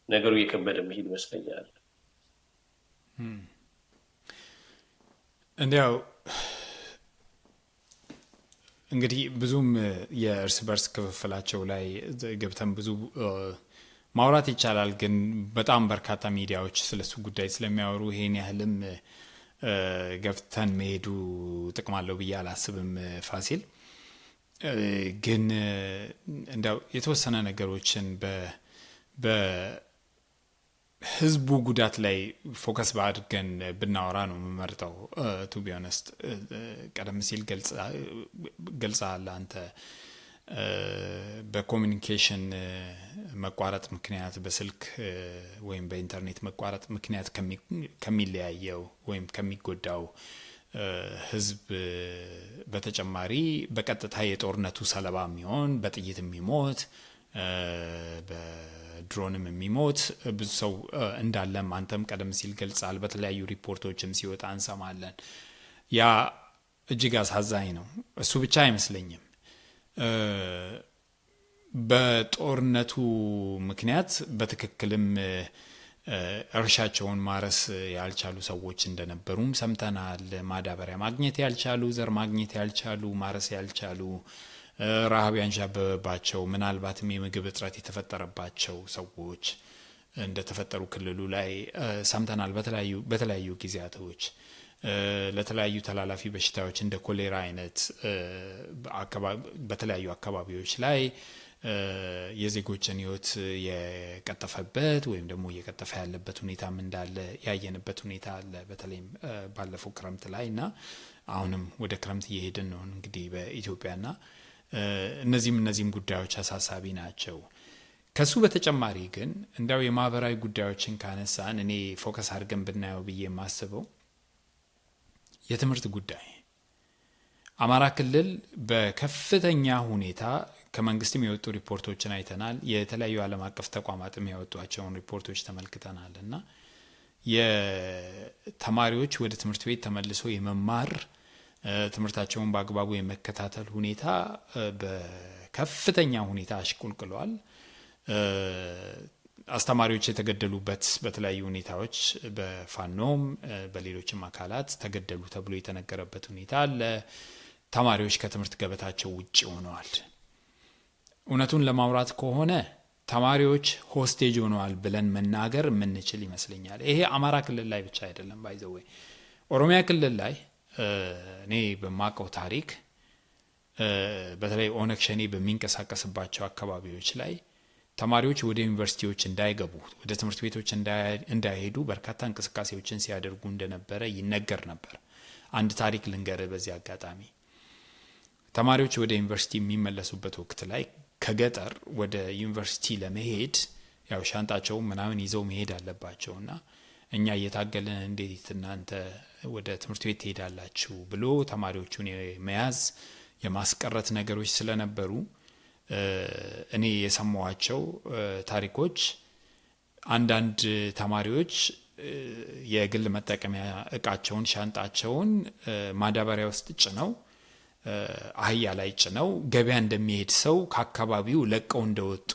ነገሩ እየከበደ መሄድ ይመስለኛል። እንዲያው እንግዲህ ብዙም የእርስ በርስ ክፍፍላቸው ላይ ገብተን ብዙ ማውራት ይቻላል። ግን በጣም በርካታ ሚዲያዎች ስለሱ ጉዳይ ስለሚያወሩ ይሄን ያህልም ገብተን መሄዱ ጥቅም አለው ብዬ አላስብም። ፋሲል ግን እንደው የተወሰነ ነገሮችን በህዝቡ ጉዳት ላይ ፎከስ ባድርገን ብናወራ ነው የምመርጠው። ቱ ቢ ኦነስት ቀደም ሲል ገልጸሃል አንተ በኮሚኒኬሽን መቋረጥ ምክንያት በስልክ ወይም በኢንተርኔት መቋረጥ ምክንያት ከሚለያየው ወይም ከሚጎዳው ህዝብ በተጨማሪ በቀጥታ የጦርነቱ ሰለባ የሚሆን በጥይት የሚሞት በድሮንም የሚሞት ብዙ ሰው እንዳለም አንተም ቀደም ሲል ገልጻል። በተለያዩ ሪፖርቶችም ሲወጣ እንሰማለን። ያ እጅግ አሳዛኝ ነው። እሱ ብቻ አይመስለኝም። በጦርነቱ ምክንያት በትክክልም እርሻቸውን ማረስ ያልቻሉ ሰዎች እንደነበሩም ሰምተናል። ማዳበሪያ ማግኘት ያልቻሉ፣ ዘር ማግኘት ያልቻሉ፣ ማረስ ያልቻሉ፣ ረሃብ ያንዣበበባቸው፣ ምናልባትም የምግብ እጥረት የተፈጠረባቸው ሰዎች እንደተፈጠሩ ክልሉ ላይ ሰምተናል። በተለያዩ ጊዜያቶች ለተለያዩ ተላላፊ በሽታዎች እንደ ኮሌራ አይነት በተለያዩ አካባቢዎች ላይ የዜጎችን ህይወት የቀጠፈበት ወይም ደግሞ እየቀጠፈ ያለበት ሁኔታም እንዳለ ያየንበት ሁኔታ አለ። በተለይም ባለፈው ክረምት ላይ እና አሁንም ወደ ክረምት እየሄድን ነው እንግዲህ በኢትዮጵያና እነዚህም ጉዳዮች አሳሳቢ ናቸው። ከሱ በተጨማሪ ግን እንደው የማህበራዊ ጉዳዮችን ካነሳን እኔ ፎከስ አድርገን ብናየው ብዬ የማስበው የትምህርት ጉዳይ አማራ ክልል በከፍተኛ ሁኔታ ከመንግስትም የወጡ ሪፖርቶችን አይተናል። የተለያዩ ዓለም አቀፍ ተቋማትም ያወጧቸውን ሪፖርቶች ተመልክተናል እና የተማሪዎች ወደ ትምህርት ቤት ተመልሶ የመማር ትምህርታቸውን በአግባቡ የመከታተል ሁኔታ በከፍተኛ ሁኔታ አሽቆልቁሏል። አስተማሪዎች የተገደሉበት በተለያዩ ሁኔታዎች በፋኖም በሌሎችም አካላት ተገደሉ ተብሎ የተነገረበት ሁኔታ አለ። ተማሪዎች ከትምህርት ገበታቸው ውጪ ሆነዋል። እውነቱን ለማውራት ከሆነ ተማሪዎች ሆስቴጅ ሆነዋል ብለን መናገር የምንችል ይመስለኛል። ይሄ አማራ ክልል ላይ ብቻ አይደለም። ባይዘወይ ኦሮሚያ ክልል ላይ እኔ በማቀው ታሪክ በተለይ ኦነግ ሸኔ በሚንቀሳቀስባቸው አካባቢዎች ላይ ተማሪዎች ወደ ዩኒቨርሲቲዎች እንዳይገቡ ወደ ትምህርት ቤቶች እንዳይሄዱ በርካታ እንቅስቃሴዎችን ሲያደርጉ እንደነበረ ይነገር ነበር። አንድ ታሪክ ልንገር በዚህ አጋጣሚ። ተማሪዎች ወደ ዩኒቨርሲቲ የሚመለሱበት ወቅት ላይ ከገጠር ወደ ዩኒቨርሲቲ ለመሄድ ያው ሻንጣቸው ምናምን ይዘው መሄድ አለባቸውና እኛ እየታገልን እንዴት እናንተ ወደ ትምህርት ቤት ትሄዳላችሁ ብሎ ተማሪዎቹን የመያዝ የማስቀረት ነገሮች ስለነበሩ እኔ የሰማዋቸው ታሪኮች አንዳንድ ተማሪዎች የግል መጠቀሚያ እቃቸውን ሻንጣቸውን ማዳበሪያ ውስጥ ጭነው አህያ ላይ ጭነው ገበያ እንደሚሄድ ሰው ከአካባቢው ለቀው እንደወጡ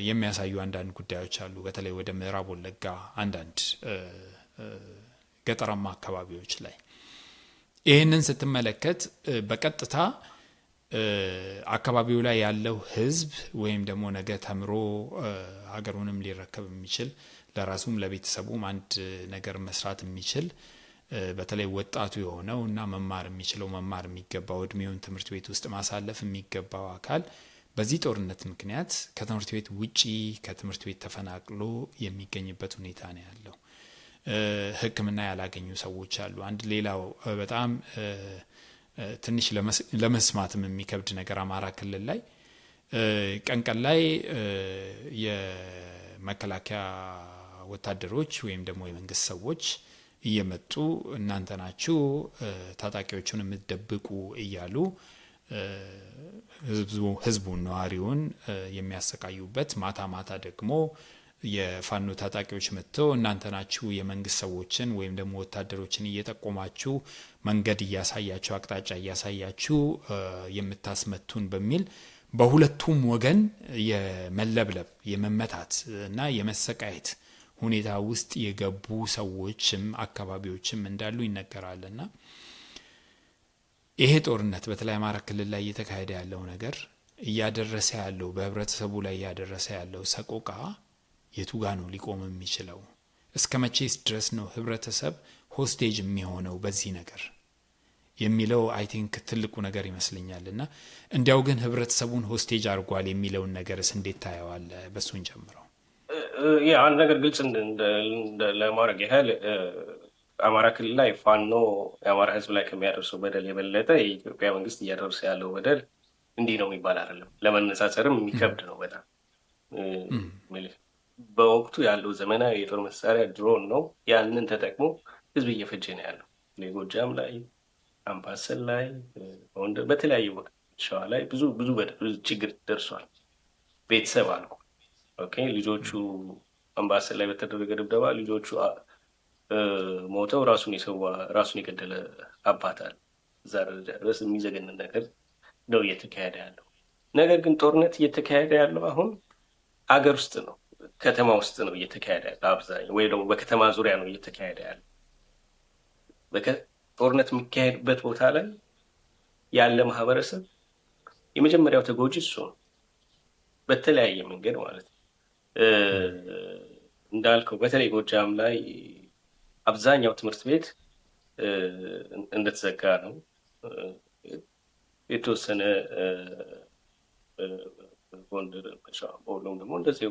የሚያሳዩ አንዳንድ ጉዳዮች አሉ። በተለይ ወደ ምዕራብ ወለጋ አንዳንድ ገጠራማ አካባቢዎች ላይ ይህንን ስትመለከት በቀጥታ አካባቢው ላይ ያለው ህዝብ ወይም ደግሞ ነገ ተምሮ ሀገሩንም ሊረከብ የሚችል ለራሱም ለቤተሰቡም አንድ ነገር መስራት የሚችል በተለይ ወጣቱ የሆነው እና መማር የሚችለው መማር የሚገባው እድሜውን ትምህርት ቤት ውስጥ ማሳለፍ የሚገባው አካል በዚህ ጦርነት ምክንያት ከትምህርት ቤት ውጪ ከትምህርት ቤት ተፈናቅሎ የሚገኝበት ሁኔታ ነው ያለው። ሕክምና ያላገኙ ሰዎች አሉ። አንድ ሌላው በጣም ትንሽ ለመስማትም የሚከብድ ነገር አማራ ክልል ላይ ቀን ቀን ላይ የመከላከያ ወታደሮች ወይም ደግሞ የመንግስት ሰዎች እየመጡ እናንተ ናችሁ ታጣቂዎቹን የምትደብቁ እያሉ ህዝቡን ነዋሪውን የሚያሰቃዩበት፣ ማታ ማታ ደግሞ የፋኖ ታጣቂዎች መጥተው እናንተ ናችሁ የመንግስት ሰዎችን ወይም ደግሞ ወታደሮችን እየጠቆማችሁ መንገድ እያሳያችሁ አቅጣጫ እያሳያችሁ የምታስመቱን በሚል በሁለቱም ወገን የመለብለብ የመመታት እና የመሰቃየት ሁኔታ ውስጥ የገቡ ሰዎችም አካባቢዎችም እንዳሉ ይነገራልና ይሄ ጦርነት በተለይ አማራ ክልል ላይ እየተካሄደ ያለው ነገር እያደረሰ ያለው በህብረተሰቡ ላይ እያደረሰ ያለው ሰቆቃ የቱ ጋ ነው ሊቆም የሚችለው? እስከ መቼስ ድረስ ነው ህብረተሰብ ሆስቴጅ የሚሆነው በዚህ ነገር የሚለው አይ ቲንክ ትልቁ ነገር ይመስለኛልና እንዲያው ግን ህብረተሰቡን ሆስቴጅ አድርጓል የሚለውን ነገርስ እንዴት ታየዋለህ? በሱን ጀምረው። አንድ ነገር ግልጽ ለማድረግ ያህል አማራ ክልል ላይ ፋኖ የአማራ ህዝብ ላይ ከሚያደርሰው በደል የበለጠ የኢትዮጵያ መንግስት እያደረሰ ያለው በደል እንዲህ ነው የሚባል አይደለም። ለመነጻጸርም የሚከብድ ነው በጣም። በወቅቱ ያለው ዘመናዊ የጦር መሳሪያ ድሮን ነው። ያንን ተጠቅሞ ህዝብ እየፈጀ ነው ያለው። ጎጃም ላይ፣ አምባሰል ላይ፣ በተለያዩ ሸዋ ላይ ብዙ ችግር ደርሷል። ቤተሰብ አልኩ። ኦኬ፣ ልጆቹ አምባሰል ላይ በተደረገ ድብደባ ልጆቹ ሞተው ራሱን የገደለ አባት አለ። እዛ ደረጃ ድረስ የሚዘገንን ነገር ነው እየተካሄደ ያለው። ነገር ግን ጦርነት እየተካሄደ ያለው አሁን አገር ውስጥ ነው፣ ከተማ ውስጥ ነው እየተካሄደ ያለው አብዛኛው፣ ወይ ደግሞ በከተማ ዙሪያ ነው እየተካሄደ ያለው። ጦርነት የሚካሄድበት ቦታ ላይ ያለ ማህበረሰብ የመጀመሪያው ተጎጂ እሱ ነው፣ በተለያየ መንገድ ማለት ነው። እንዳልከው በተለይ ጎጃም ላይ አብዛኛው ትምህርት ቤት እንደተዘጋ ነው። የተወሰነ ጎንደር፣ ሁሉም ደግሞ እንደዚህ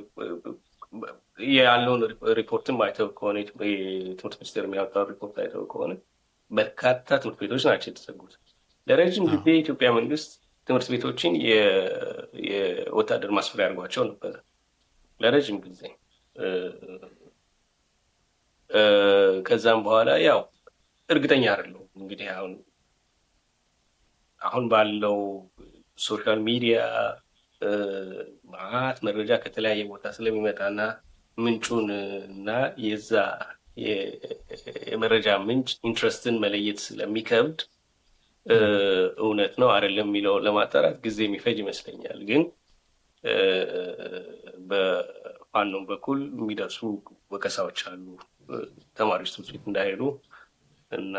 ያለውን ሪፖርትም አይተው ከሆነ የትምህርት ሚኒስቴር የሚያወጣው ሪፖርት አይተው ከሆነ በርካታ ትምህርት ቤቶች ናቸው የተዘጉት። ለረጅም ጊዜ የኢትዮጵያ መንግስት ትምህርት ቤቶችን የወታደር ማስፈሪያ አድርጓቸው ነበረ ለረጅም ጊዜ። ከዛም በኋላ ያው እርግጠኛ አይደለሁም እንግዲህ አሁን ባለው ሶሻል ሚዲያ ማት መረጃ ከተለያየ ቦታ ስለሚመጣና ምንጩን እና የዛ የመረጃ ምንጭ ኢንትረስትን መለየት ስለሚከብድ እውነት ነው አይደለም የሚለው ለማጣራት ጊዜ የሚፈጅ ይመስለኛል። ግን በፋኖም በኩል የሚደርሱ ወቀሳዎች አሉ። ተማሪዎች ትምህርት ቤት እንዳይሄዱ እና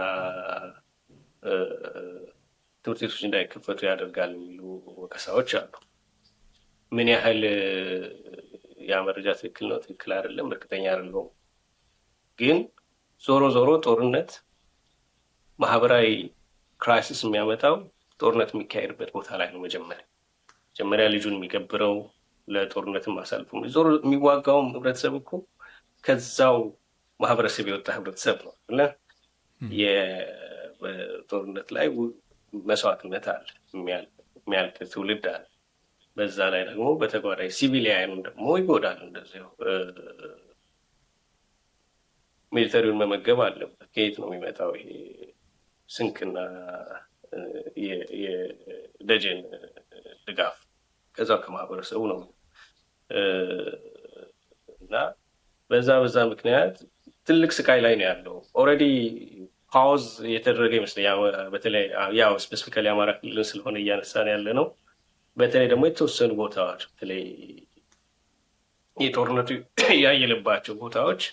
ትምህርት ቤቶች እንዳይከፈቱ ያደርጋል የሚሉ ወቀሳዎች አሉ። ምን ያህል ያ መረጃ ትክክል ነው ትክክል አይደለም እርግጠኛ አይደለሁም። ግን ዞሮ ጦርነት ማህበራዊ ክራይሲስ የሚያመጣው ጦርነት የሚካሄድበት ቦታ ላይ ነው መጀመሪያ ልጁን የሚገብረው ለጦርነትም አሳልፎ የሚዋጋውም ህብረተሰብ እኮ ከዛው ማህበረሰብ የወጣ ህብረተሰብ ነው ብለ በጦርነት ላይ መስዋዕትነት አለ፣ የሚያልቅ ትውልድ አለ። በዛ ላይ ደግሞ በተጓዳኝ ሲቪሊያኑን ደግሞ ይጎዳል። እንደዚያው ሚሊተሪውን መመገብ አለበት። ከየት ነው የሚመጣው ይሄ ስንክና የደጀን ድጋፍ? ከዛው ከማህበረሰቡ ነው እና በዛ ምክንያት ትልቅ ስቃይ ላይ ነው ያለው። ኦልሬዲ ፓውዝ የተደረገ ይመስለኛል። በተለይ ያው ስፔሲፊካሊ አማራ ክልል ስለሆነ እያነሳን ያለ ነው። በተለይ ደግሞ የተወሰኑ ቦታዎች በተለይ የጦርነቱ ያየለባቸው ቦታዎች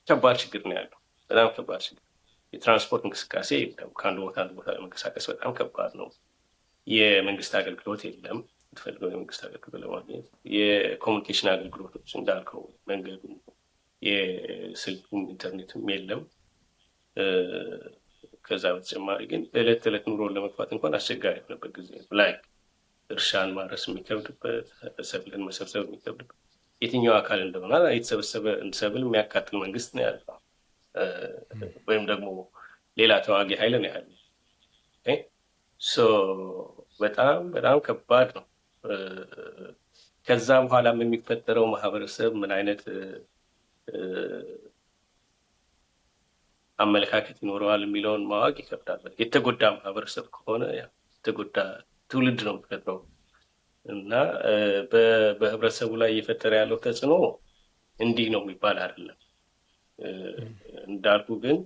ከባድ ችግር ነው ያለው። በጣም ከባድ ችግር። የትራንስፖርት እንቅስቃሴ ከአንድ ቦታ አንድ ቦታ ለመንቀሳቀስ በጣም ከባድ ነው። የመንግስት አገልግሎት የለም። የምትፈልገው የመንግስት አገልግሎት ለማግኘት የኮሚኒኬሽን አገልግሎቶች እንዳልከው መንገዱ፣ የስልኩም ኢንተርኔትም የለም። ከዛ በተጨማሪ ግን ዕለት ተዕለት ኑሮን ለመግፋት እንኳን አስቸጋሪ የሆነበት ጊዜ ነው። ላይ እርሻን ማረስ የሚከብድበት፣ ሰብልን መሰብሰብ የሚከብድበት፣ የትኛው አካል እንደሆነ የተሰበሰበ ሰብል የሚያቃጥል መንግስት ነው ያለው፣ ወይም ደግሞ ሌላ ተዋጊ ኃይል ነው ያለው። በጣም በጣም ከባድ ነው። ከዛ በኋላም የሚፈጠረው ማህበረሰብ ምን አይነት አመለካከት ይኖረዋል የሚለውን ማወቅ ይከብዳል። የተጎዳ ማህበረሰብ ከሆነ የተጎዳ ትውልድ ነው የሚፈጥረው እና በህብረተሰቡ ላይ እየፈጠረ ያለው ተጽዕኖ እንዲህ ነው የሚባል አይደለም። እንዳልኩ ግን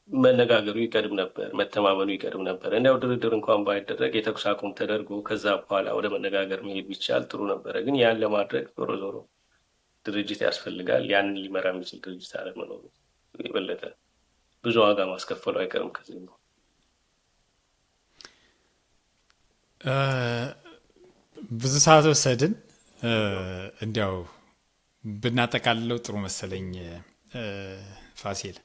መነጋገሩ ይቀድም ነበር፣ መተማመኑ ይቀድም ነበር። እንዲያው ድርድር እንኳን ባይደረግ የተኩስ አቁም ተደርጎ ከዛ በኋላ ወደ መነጋገር መሄድ ቢቻል ጥሩ ነበረ። ግን ያን ለማድረግ ዞሮ ድርጅት ያስፈልጋል። ያንን ሊመራ የሚችል ድርጅት አለመኖሩ የበለጠ ብዙ ዋጋ ማስከፈሉ አይቀርም። ከዚህ ነው ብዙ ሰዓት ወሰድን። እንዲያው ብናጠቃልለው ጥሩ መሰለኝ። ፋሲል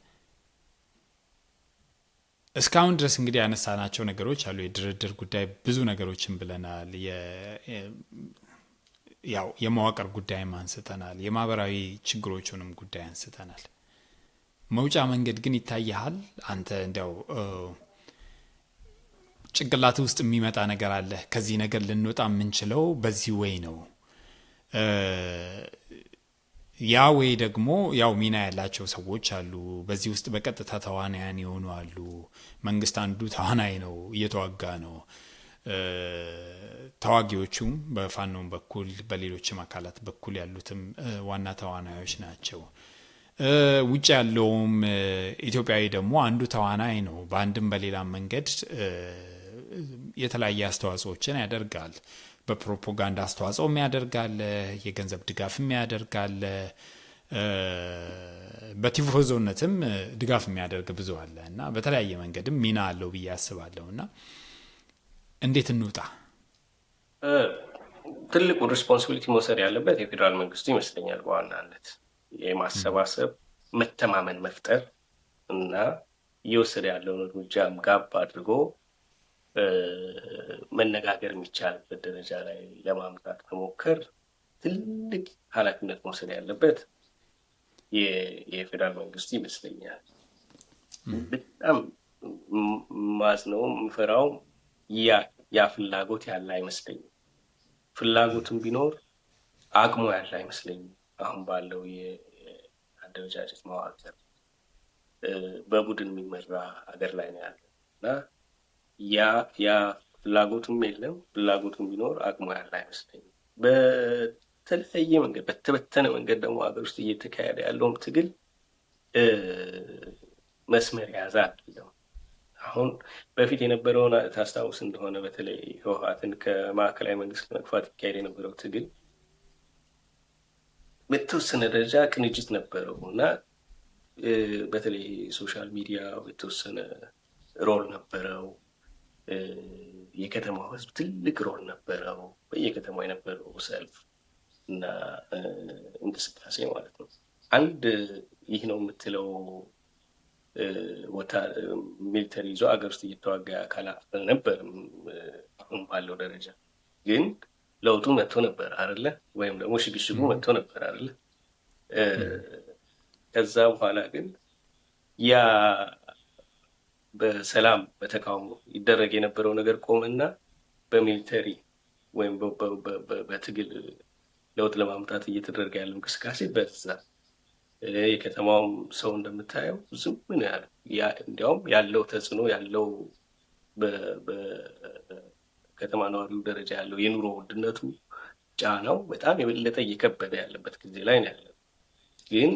እስካሁን ድረስ እንግዲህ ያነሳናቸው ነገሮች አሉ። የድርድር ጉዳይ ብዙ ነገሮችን ብለናል። ያው የመዋቅር ጉዳይም አንስተናል። የማህበራዊ ችግሮቹንም ጉዳይ አንስተናል። መውጫ መንገድ ግን ይታያል? አንተ እንዲያው ጭንቅላት ውስጥ የሚመጣ ነገር አለ? ከዚህ ነገር ልንወጣ የምንችለው በዚህ ወይ ነው? ያ ወይ ደግሞ ያው ሚና ያላቸው ሰዎች አሉ። በዚህ ውስጥ በቀጥታ ተዋናያን የሆኑ አሉ። መንግስት አንዱ ተዋናይ ነው፣ እየተዋጋ ነው። ተዋጊዎቹም በፋኖም በኩል በሌሎችም አካላት በኩል ያሉትም ዋና ተዋናዮች ናቸው። ውጭ ያለውም ኢትዮጵያዊ ደግሞ አንዱ ተዋናይ ነው። በአንድም በሌላም መንገድ የተለያየ አስተዋጽኦችን ያደርጋል። በፕሮፓጋንዳ አስተዋጽኦም ያደርጋል፣ የገንዘብ ድጋፍም ያደርጋል፣ በቲፎዞነትም ድጋፍ የሚያደርግ ብዙ አለ እና በተለያየ መንገድም ሚና አለው ብዬ አስባለሁ። እና እንዴት እንውጣ? ትልቁ ሪስፖንሲቢሊቲ መውሰድ ያለበት የፌዴራል መንግስቱ ይመስለኛል። በዋናነት የማሰባሰብ መተማመን መፍጠር እና እየወሰደ ያለውን እርምጃም ጋብ አድርጎ መነጋገር የሚቻልበት ደረጃ ላይ ለማምጣት መሞከር ትልቅ ኃላፊነት መውሰድ ያለበት የፌዴራል መንግስቱ ይመስለኛል። በጣም ማዝነው የምፈራው ያ ፍላጎት ያለ አይመስለኝም። ፍላጎትም ቢኖር አቅሙ ያለ አይመስለኝም። አሁን ባለው የአደረጃጀት መዋቅር በቡድን የሚመራ ሀገር ላይ ነው ያለ እና ያ ፍላጎቱም የለም። ፍላጎቱም ቢኖር አቅሙ ያለ አይመስለኝም። በተለያየ መንገድ በተበተነ መንገድ ደግሞ ሀገር ውስጥ እየተካሄደ ያለውም ትግል መስመር የያዘ አይደለም። አሁን በፊት የነበረውን ታስታውስ እንደሆነ በተለይ ህወሓትን ከማዕከላዊ መንግስት ለመግፋት ይካሄድ የነበረው ትግል በተወሰነ ደረጃ ቅንጅት ነበረው እና በተለይ ሶሻል ሚዲያ የተወሰነ ሮል ነበረው። የከተማው ህዝብ ትልቅ ሮል ነበረው። በየከተማው የነበረው ሰልፍ እና እንቅስቃሴ ማለት ነው። አንድ ይህ ነው የምትለው ሚሊተሪ ይዞ አገር ውስጥ እየተዋጋ አካል አልነበርም። አሁን ባለው ደረጃ ግን ለውጡ መጥቶ ነበር አይደለ? ወይም ደግሞ ሽግሽጉ መጥቶ ነበር አይደለ? ከዛ በኋላ ግን ያ በሰላም በተቃውሞ ይደረግ የነበረው ነገር ቆመና በሚሊተሪ ወይም በትግል ለውጥ ለማምጣት እየተደረገ ያለው እንቅስቃሴ በዛ የከተማውም ሰው እንደምታየው ዝም ምን ያለ እንዲያውም ያለው ተጽዕኖ ያለው በከተማ ነዋሪው ደረጃ ያለው የኑሮ ውድነቱ ጫናው በጣም የበለጠ እየከበደ ያለበት ጊዜ ላይ ነው ያለው። ግን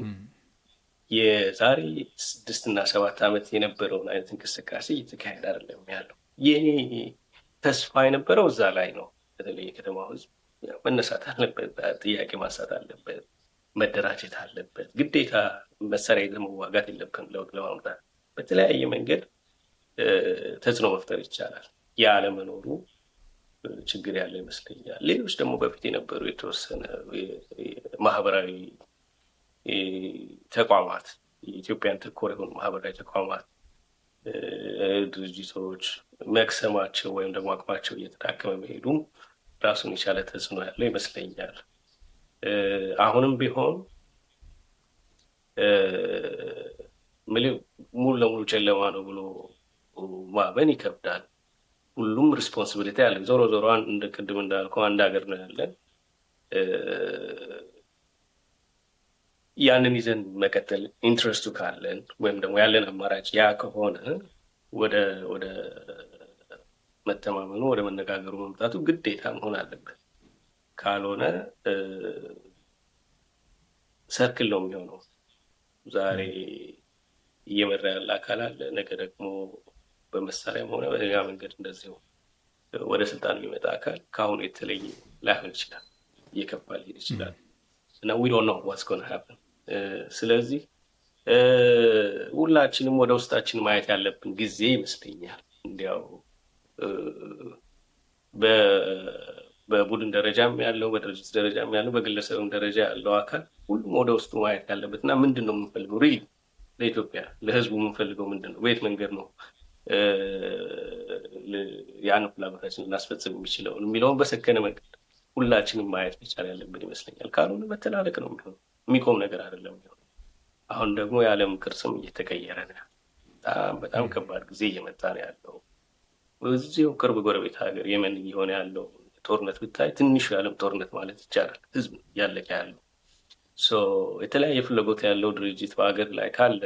የዛሬ 6 እና 7 ዓመት የነበረውን አይነት እንቅስቃሴ እየተካሄደ አይደለም ያለው። የኔ ተስፋ የነበረው እዛ ላይ ነው። በተለይ የከተማው ህዝብ መነሳት አለበት፣ ጥያቄ ማንሳት አለበት፣ መደራጀት አለበት። ግዴታ መሳሪያ ይዘን መዋጋት የለብንም። ለውጥ ለማምጣት በተለያየ መንገድ ተጽዕኖ መፍጠር ይቻላል። ያለመኖሩ ችግር ያለ ይመስለኛል። ሌሎች ደግሞ በፊት የነበሩ የተወሰነ ማህበራዊ ተቋማት የኢትዮጵያን ተኮር የሆኑ ማህበራዊ ተቋማት ድርጅቶች መክሰማቸው ወይም ደግሞ አቅማቸው እየተዳከመ መሄዱም ራሱን የቻለ ተጽዕኖ ያለው ይመስለኛል። አሁንም ቢሆን ሙሉ ለሙሉ ጨለማ ነው ብሎ ማመን ይከብዳል። ሁሉም ሪስፖንሲቢሊቲ አለ። ዞሮ ዞሮ እንደ ቅድም እንዳልከው አንድ ሀገር ነው ያለን። ያንን ይዘን መቀጠል ኢንትረስቱ ካለን ወይም ደግሞ ያለን አማራጭ ያ ከሆነ ወደ መተማመኑ ወደ መነጋገሩ መምጣቱ ግዴታ መሆን አለበት። ካልሆነ ሰርክል ነው የሚሆነው። ዛሬ እየመራ ያለ አካል አለ፣ ነገ ደግሞ በመሳሪያም ሆነ በሌላ መንገድ እንደዚሁ ወደ ስልጣን የሚመጣ አካል ከአሁኑ የተለየ ላይሆን ይችላል፣ እየከፋ ሊሄድ ይችላል እና we don't know what's going to happen። ስለዚህ ሁላችንም ወደ ውስጣችን ማየት ያለብን ጊዜ ይመስለኛል። እንዲያው በቡድን ደረጃም ያለው በድርጅት ደረጃም ያለው በግለሰብም ደረጃ ያለው አካል ሁሉም ወደ ውስጡ ማየት ያለበት እና ምንድነው የምንፈልገው ሪል ለኢትዮጵያ ለህዝቡ የምንፈልገው ምንድነው፣ በየት መንገድ ነው ያን ፍላጎታችን ልናስፈጽም የሚችለው የሚለውን በሰከነ መንገድ ሁላችንም ማየት መቻል ያለብን ይመስለኛል። ካልሆነ መተላለቅ ነው የሚሆነው፣ የሚቆም ነገር አይደለም የሚሆነው። አሁን ደግሞ የዓለም ቅርጽም እየተቀየረ ነው። በጣም ከባድ ጊዜ እየመጣ ነው ያለው። እዚሁ ቅርብ ጎረቤት ሀገር የመን እየሆነ ያለው ጦርነት ብታይ ትንሹ የዓለም ጦርነት ማለት ይቻላል። ህዝብ እያለቀ ያለው የተለያየ ፍላጎት ያለው ድርጅት በሀገር ላይ ካለ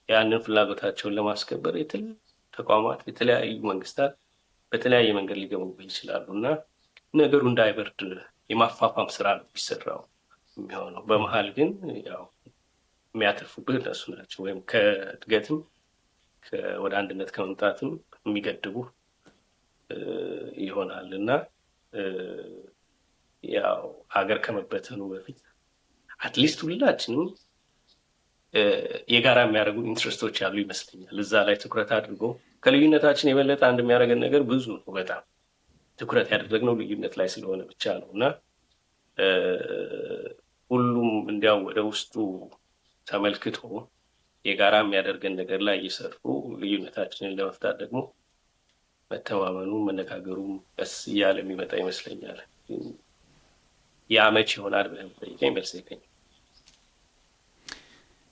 ያንን ፍላጎታቸውን ለማስከበር የተለያዩ ተቋማት የተለያዩ መንግስታት በተለያየ መንገድ ሊገቡ ይችላሉ እና ነገሩ እንዳይበርድ የማፋፋም ስራ ነው የሚሰራው የሚሆነው። በመሀል ግን ያው የሚያተርፉብህ እነሱ ናቸው፣ ወይም ከእድገትም ወደ አንድነት ከመምጣትም የሚገድቡ ይሆናል እና ያው ሀገር ከመበተኑ በፊት አትሊስት ሁላችንም የጋራ የሚያደርጉ ኢንትረስቶች ያሉ ይመስለኛል። እዛ ላይ ትኩረት አድርጎ ከልዩነታችን የበለጠ አንድ የሚያደርገን ነገር ብዙ ነው። በጣም ትኩረት ያደረግነው ልዩነት ላይ ስለሆነ ብቻ ነው እና ሁሉም እንዲያው ወደ ውስጡ ተመልክቶ የጋራ የሚያደርገን ነገር ላይ እየሰሩ ልዩነታችንን ለመፍታት ደግሞ መተማመኑ መነጋገሩም ቀስ እያለ የሚመጣ ይመስለኛል። ያ መቼ ይሆናል ብለህ ጠይቀኝ መልስ የለኝም።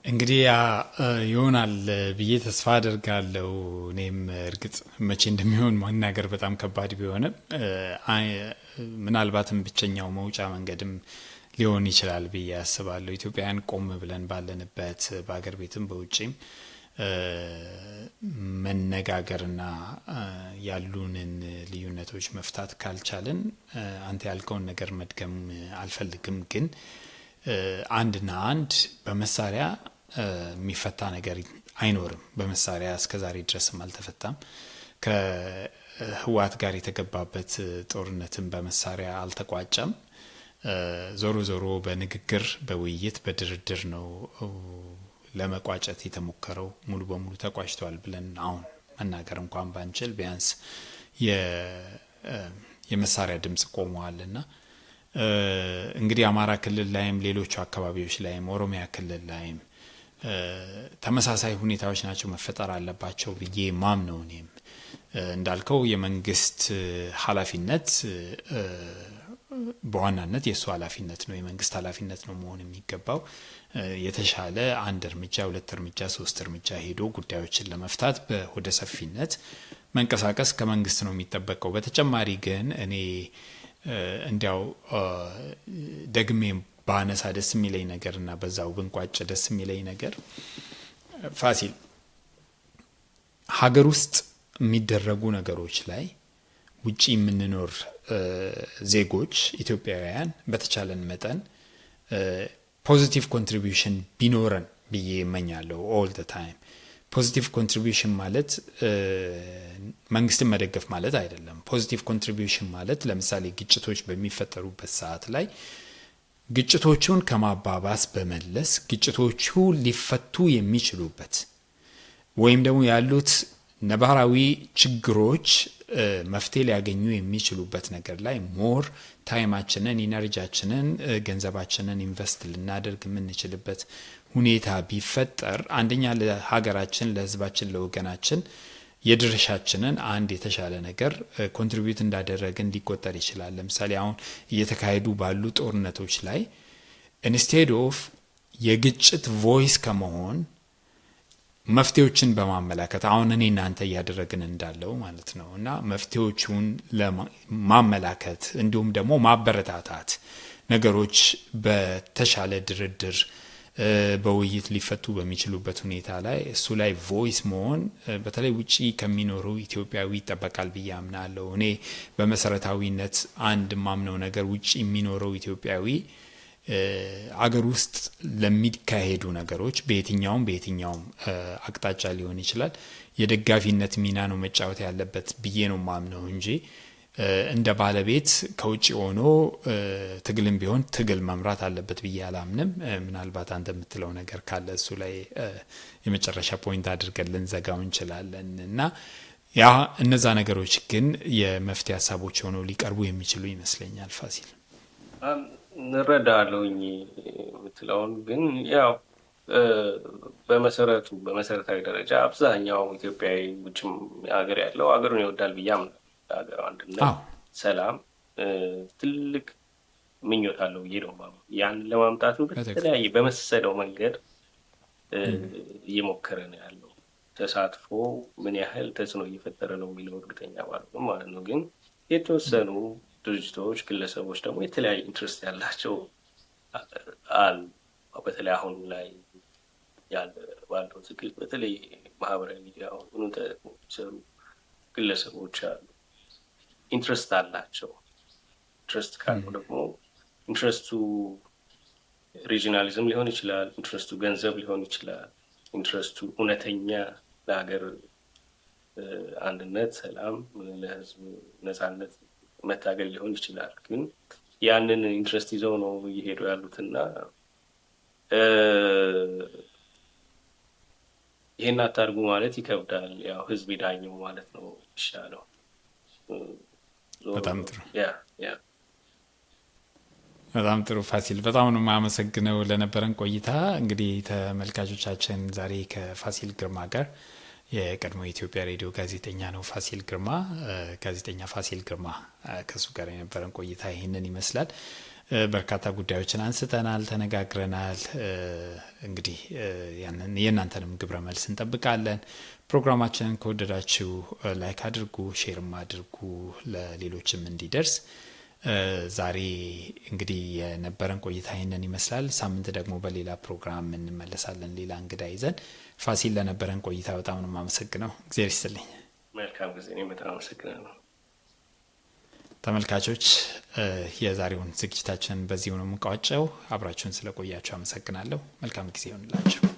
እንግዲህ ያ ይሆናል ብዬ ተስፋ አደርጋለሁ። እኔም እርግጥ መቼ እንደሚሆን ማናገር በጣም ከባድ ቢሆንም ምናልባትም ብቸኛው መውጫ መንገድም ሊሆን ይችላል ብዬ አስባለሁ። ኢትዮጵያውያን ቆም ብለን ባለንበት በአገር ቤትም በውጭም መነጋገርና ያሉንን ልዩነቶች መፍታት ካልቻልን አንተ ያልከውን ነገር መድገም አልፈልግም፣ ግን አንድና አንድ በመሳሪያ የሚፈታ ነገር አይኖርም። በመሳሪያ እስከዛሬ ድረስም አልተፈታም። ከህወሓት ጋር የተገባበት ጦርነትም በመሳሪያ አልተቋጨም። ዞሮ ዞሮ በንግግር በውይይት በድርድር ነው ለመቋጨት የተሞከረው። ሙሉ በሙሉ ተቋጭቷል ብለን አሁን መናገር እንኳን ባንችል ቢያንስ የመሳሪያ ድምጽ ቆመዋልና እንግዲህ አማራ ክልል ላይም ሌሎቹ አካባቢዎች ላይም ኦሮሚያ ክልል ላይም ተመሳሳይ ሁኔታዎች ናቸው መፈጠር አለባቸው ብዬ ማምነው። እኔም እንዳልከው የመንግስት ኃላፊነት በዋናነት የእሱ ኃላፊነት ነው፣ የመንግስት ኃላፊነት ነው መሆን የሚገባው። የተሻለ አንድ እርምጃ፣ ሁለት እርምጃ፣ ሶስት እርምጃ ሄዶ ጉዳዮችን ለመፍታት በሆደ ሰፊነት መንቀሳቀስ ከመንግስት ነው የሚጠበቀው። በተጨማሪ ግን እኔ እንዲያው ደግሜ ባነሳ ደስ የሚለኝ ነገር እና በዛው ብንቋጭ ደስ የሚለኝ ነገር ፋሲል ሀገር ውስጥ የሚደረጉ ነገሮች ላይ ውጪ የምንኖር ዜጎች ኢትዮጵያውያን በተቻለን መጠን ፖዚቲቭ ኮንትሪቢዩሽን ቢኖረን ብዬ እመኛለሁ። ኦል ዘ ታይም ፖዚቲቭ ኮንትሪቢዩሽን ማለት መንግስትን መደገፍ ማለት አይደለም። ፖዚቲቭ ኮንትሪቢዩሽን ማለት ለምሳሌ ግጭቶች በሚፈጠሩበት ሰዓት ላይ ግጭቶቹን ከማባባስ በመለስ ግጭቶቹ ሊፈቱ የሚችሉበት ወይም ደግሞ ያሉት ነባራዊ ችግሮች መፍትሄ ሊያገኙ የሚችሉበት ነገር ላይ ሞር ታይማችንን፣ ኢነርጂያችንን፣ ገንዘባችንን ኢንቨስት ልናደርግ የምንችልበት ሁኔታ ቢፈጠር አንደኛ ለሀገራችን፣ ለህዝባችን፣ ለወገናችን የድርሻችንን አንድ የተሻለ ነገር ኮንትሪቢዩት እንዳደረግን ሊቆጠር ይችላል። ለምሳሌ አሁን እየተካሄዱ ባሉ ጦርነቶች ላይ ኢንስቴድ ኦፍ የግጭት ቮይስ ከመሆን መፍትሄዎችን በማመላከት አሁን እኔ እናንተ እያደረግን እንዳለው ማለት ነው እና መፍትሄዎቹን ለማመላከት እንዲሁም ደግሞ ማበረታታት ነገሮች በተሻለ ድርድር በውይይት ሊፈቱ በሚችሉበት ሁኔታ ላይ እሱ ላይ ቮይስ መሆን በተለይ ውጪ ከሚኖሩ ኢትዮጵያዊ ይጠበቃል ብዬ አምናለሁ። እኔ በመሰረታዊነት አንድ ማምነው ነገር ውጪ የሚኖረው ኢትዮጵያዊ አገር ውስጥ ለሚካሄዱ ነገሮች በየትኛውም አቅጣጫ ሊሆን ይችላል የደጋፊነት ሚና ነው መጫወት ያለበት ብዬ ነው ማምነው እንጂ እንደ ባለቤት ከውጪ ሆኖ ትግልም ቢሆን ትግል መምራት አለበት ብዬ አላምንም። ምናልባት አንተ የምትለው ነገር ካለ እሱ ላይ የመጨረሻ ፖይንት አድርገን ልንዘጋው እንችላለን እና ያ እነዛ ነገሮች ግን የመፍትሄ ሀሳቦች ሆነው ሊቀርቡ የሚችሉ ይመስለኛል። ፋሲል እንረዳለሁኝ የምትለውን ግን ያው በመሰረታዊ ደረጃ አብዛኛው ኢትዮጵያዊ ውጭም ሀገር ያለው ሀገሩን ይወዳል ብዬ አምናለሁ። ሀገር አንድነት፣ ሰላም ትልቅ ምኞት አለው ብዬ ነው የማምነው። ያንን ለማምጣት በተለያየ በመሰለው መንገድ እየሞከረ ነው ያለው። ተሳትፎ ምን ያህል ተጽዕኖ እየፈጠረ ነው የሚለው እርግጠኛ ባልሆንም ማለት ነው። ግን የተወሰኑ ድርጅቶች፣ ግለሰቦች ደግሞ የተለያየ ኢንትረስት ያላቸው አሉ። በተለይ አሁን ላይ ያለ ባለው ትግል በተለይ ማህበራዊ ሚዲያ ሆኖ ተሰሩ ግለሰቦች አሉ። ኢንትረስት አላቸው። ኢንትረስት ካለው ደግሞ ኢንትረስቱ ሪጂናሊዝም ሊሆን ይችላል፣ ኢንትረስቱ ገንዘብ ሊሆን ይችላል፣ ኢንትረስቱ እውነተኛ ለሀገር አንድነት፣ ሰላም፣ ለህዝብ ነጻነት መታገል ሊሆን ይችላል። ግን ያንን ኢንትረስት ይዘው ነው እየሄዱ ያሉትና ይሄን አታርጉ ማለት ይከብዳል። ያው ህዝብ ይዳኘው ማለት ነው ይሻለው። በጣም ጥሩ በጣም ጥሩ ፋሲል፣ በጣም ነው የማመሰግነው ለነበረን ቆይታ። እንግዲህ ተመልካቾቻችን ዛሬ ከፋሲል ግርማ ጋር የቀድሞ የኢትዮጵያ ሬዲዮ ጋዜጠኛ ነው ፋሲል ግርማ፣ ጋዜጠኛ ፋሲል ግርማ ከሱ ጋር የነበረን ቆይታ ይህንን ይመስላል። በርካታ ጉዳዮችን አንስተናል፣ ተነጋግረናል። እንግዲህ የእናንተንም ግብረ መልስ እንጠብቃለን። ፕሮግራማችንን ከወደዳችሁ ላይክ አድርጉ፣ ሼርም አድርጉ ለሌሎችም እንዲደርስ። ዛሬ እንግዲህ የነበረን ቆይታ ይህንን ይመስላል። ሳምንት ደግሞ በሌላ ፕሮግራም እንመለሳለን፣ ሌላ እንግዳ ይዘን። ፋሲል ለነበረን ቆይታ በጣም ነው የማመሰግነው። እግዚአብሔር ይስጥልኝ። መልካም ጊዜ። እኔም በጣም አመሰግናለሁ። ተመልካቾች የዛሬውን ዝግጅታችን በዚሁ ነው የምንቋጨው። አብራችሁን ስለቆያችሁ አመሰግናለሁ። መልካም ጊዜ ይሆንላችሁ።